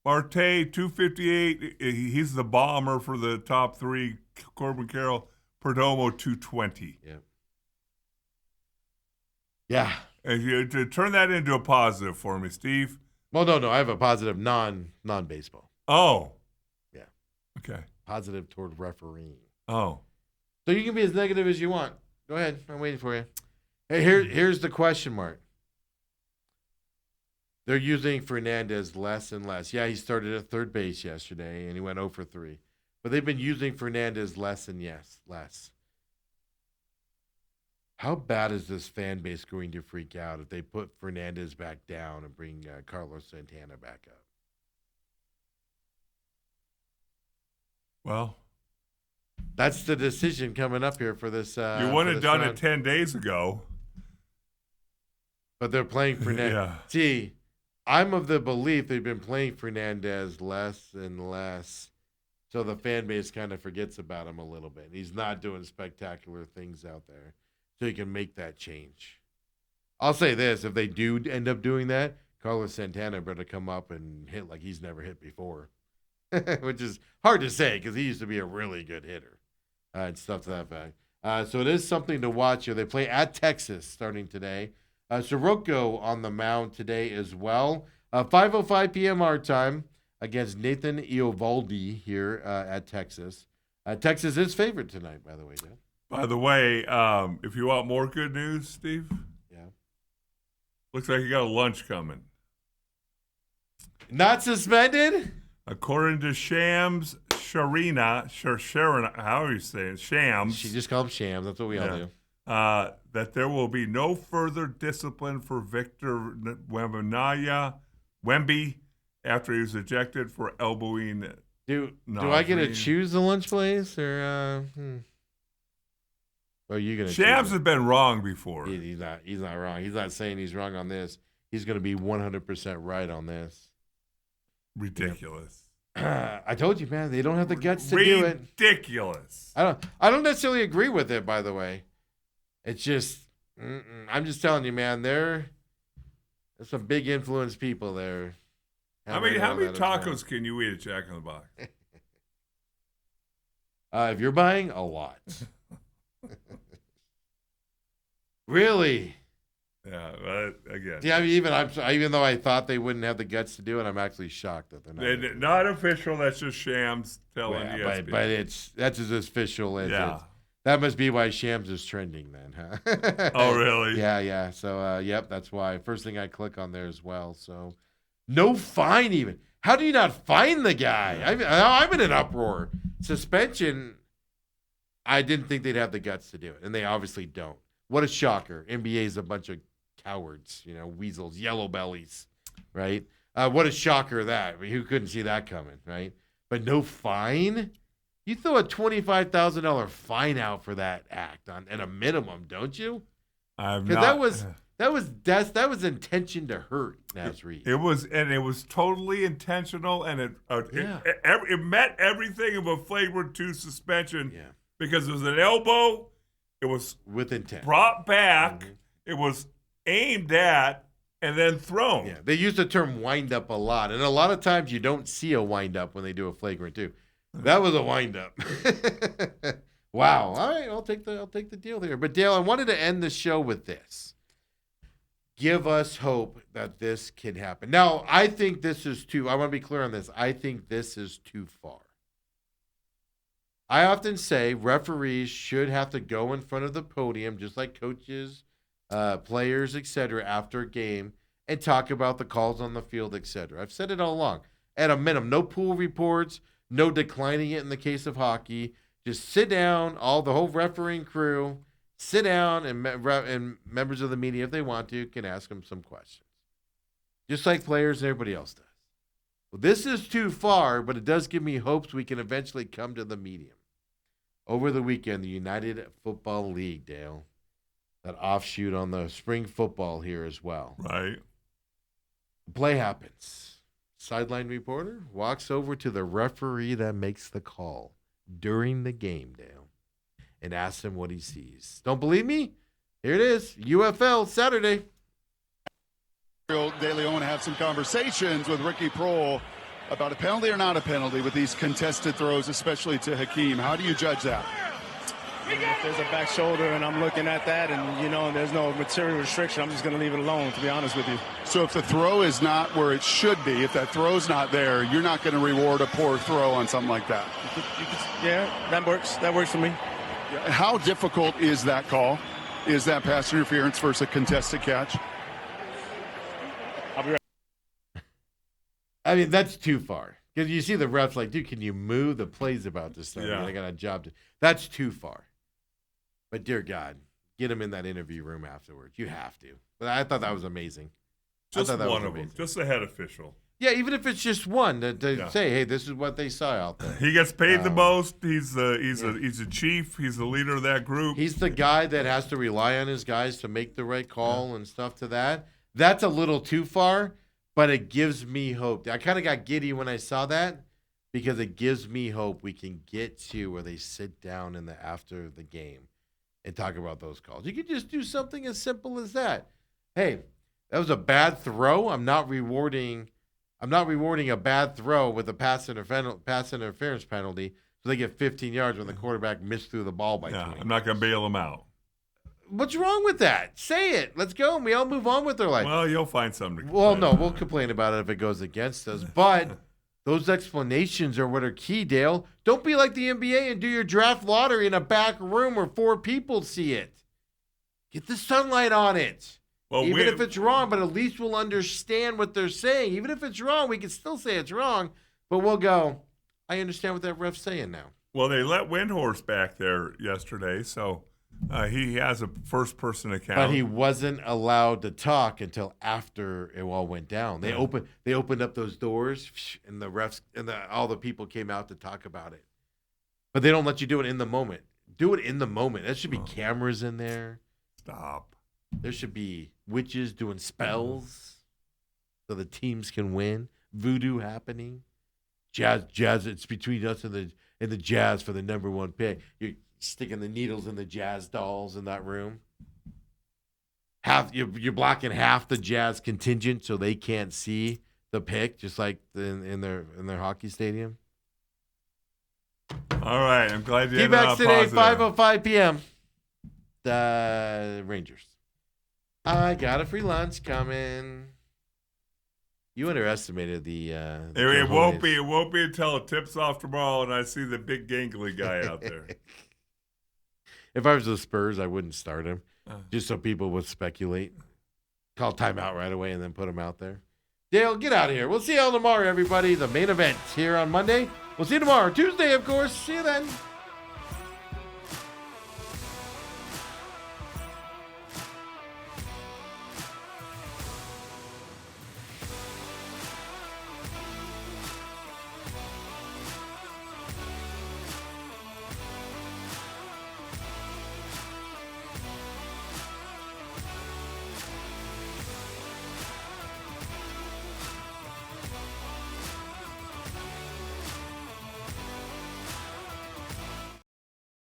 Marte, 258. He's the bomber for the top 3. Corbin Carroll. Perdomo, 220. Yeah. Yeah. And to turn that into a positive for me, Steve. Well, no. I have a positive non-baseball. Oh. Yeah. Okay. Positive toward refereeing. Oh. So you can be as negative as you want. Go ahead. I'm waiting for you. Hey, here's the question mark. They're using Fernandez less and less. Yeah, he started at third base yesterday, and he went 0 for 3. But they've been using Fernandez less. How bad is this fan base going to freak out if they put Fernandez back down and bring Carlos Santana back up? Well, that's the decision coming up here for this. You wouldn't have done it 10 days ago. But they're playing Fernandez. Yeah. See, I'm of the belief they've been playing Fernandez less and less. So the fan base kind of forgets about him a little bit. He's not doing spectacular things out there. So you can make that change. I'll say this. If they do end up doing that, Carlos Santana better come up and hit like he's never hit before. Which is hard to say because he used to be a really good hitter and stuff to that fact. So it is something to watch here. They play at Texas starting today. Sirocco on the mound today as well. 5:05 p.m. our time against Nathan Eovaldi here at Texas. Texas is favored tonight, by the way, Dan. By the way, if you want more good news, Steve. Yeah. Looks like you got a lunch coming. Not suspended? According to Shams Sharina, how are you saying? Shams. She just called him Shams. That's what we all do. That there will be no further discipline for Victor Wemby after he was ejected for elbowing. Do I get to choose the lunch place or? Or are you going to? Shams has been wrong before. He's not. He's not wrong. He's not saying he's wrong on this. He's going to be 100% right on this. Ridiculous. I told you, man. They don't have the guts to do it. Ridiculous. I don't necessarily agree with it. By the way, it's just. I'm just telling you, man. There's some big influence people there. How many tacos can you eat at Jack in the Box? If you're buying, a lot. Really? Yeah, but again. Yeah, I mean, even though I thought they wouldn't have the guts to do it, I'm actually shocked that they're not. Not official. That's just Shams telling ESPN. But that's as official as yeah. it. That must be why Shams is trending then, huh? Oh, really? Yeah. So, yep, that's why. First thing I click on there as well. So, no fine even. How do you not fine the guy? I'm in an uproar. Suspension, I didn't think they'd have the guts to do it, and they obviously don't. What a shocker. NBA's a bunch of cowards, weasels, yellow bellies, right? What a shocker that. I mean, who couldn't see that coming, right? But no fine? You throw a $25,000 fine out for that act at a minimum, don't you? Because that was intention to hurt, Nasreed. It was totally intentional, and it met everything of a flagrant 2 suspension because it was an elbow. It was with intent, brought back. Mm-hmm. It was aimed at and then thrown. Yeah, they use the term wind up a lot, and a lot of times you don't see a wind up when they do a flagrant 2. That was a wind up. Wow. All right, I'll take the deal there. But Dale, I wanted to end the show with this. Give us hope that this can happen. Now, I think this is I want to be clear on this. I think this is too far. I often say referees should have to go in front of the podium, just like coaches, players, etc., after a game, and talk about the calls on the field, etc. I've said it all along. At a minimum, no pool reports, no declining it in the case of hockey. Just sit down, the whole refereeing crew, sit down, and members of the media, if they want to, can ask them some questions. Just like players and everybody else does. Well, this is too far, but it does give me hopes we can eventually come to the medium. Over the weekend, the United Football League, Dale, that offshoot on the spring football here as well. Right. Play happens. Sideline reporter walks over to the referee that makes the call during the game, Dale, and asks him what he sees. Don't believe me? Here it is. UFL Saturday. De Leon have some conversations with Ricky Prohl about a penalty or not a penalty with these contested throws, especially to Hakeem. How do you judge that? If there's a back shoulder and I'm looking at that and, there's no material restriction, I'm just going to leave it alone, to be honest with you. So if the throw is not where it should be, if that throw's not there, you're not going to reward a poor throw on something like that? Yeah, that works. That works for me. How difficult is that call? Is that pass interference versus a contested catch? I'll be right. I mean, that's too far. Because you see the refs like, dude, can you move? The play's about to start. Yeah. I got a job to. That's too far. But dear God, get him in that interview room afterwards. You have to. But I thought that was amazing. Just one of them. Just the head official. Yeah, even if it's just one to say, hey, this is what they saw out there. He gets paid the most. He's a chief. He's the leader of that group. He's the guy that has to rely on his guys to make the right call and stuff to that. That's a little too far, but it gives me hope. I kind of got giddy when I saw that because it gives me hope we can get to where they sit down after the game and talk about those calls. You could just do something as simple as that. Hey, that was a bad throw. I'm not rewarding a bad throw with a pass interference penalty, so they get 15 yards when the quarterback missed through the ball by 20. I'm not going to bail them out. What's wrong with that? Say it. Let's go, and we all move on with our life. Well, you'll find something. Well, no, we'll complain about it if it goes against us. But those explanations are what are key, Dale. Don't be like the NBA and do your draft lottery in a back room where 4 people see it. Get the sunlight on it. Well, even if it's wrong, but at least we'll understand what they're saying. Even if it's wrong, we can still say it's wrong, but we'll go, I understand what that ref's saying now. Well, they let Windhorst back there yesterday, so he has a first-person account. But he wasn't allowed to talk until after it all went down. They opened up those doors, and the refs and all the people came out to talk about it. But they don't let you do it in the moment. Do it in the moment. There should be cameras in there. Stop. There should be witches doing spells so the teams can win. Voodoo happening. Jazz. It's between us and the Jazz for the number 1 pick. You're sticking the needles in the Jazz dolls in that room. You're blocking half the Jazz contingent so they can't see the pick, just like in their hockey stadium. All right, I'm glad you ended T-Backs on today, positive. 5:05 p.m. The Rangers. I got a free lunch coming. You underestimated the. It won't be until it tips off tomorrow and I see the big gangly guy out there. If I was the Spurs, I wouldn't start him, just so people would speculate. Call timeout right away and then put him out there. Dale, get out of here. We'll see you all tomorrow, everybody. The main event here on Monday. We'll see you tomorrow. Tuesday, of course. See you then.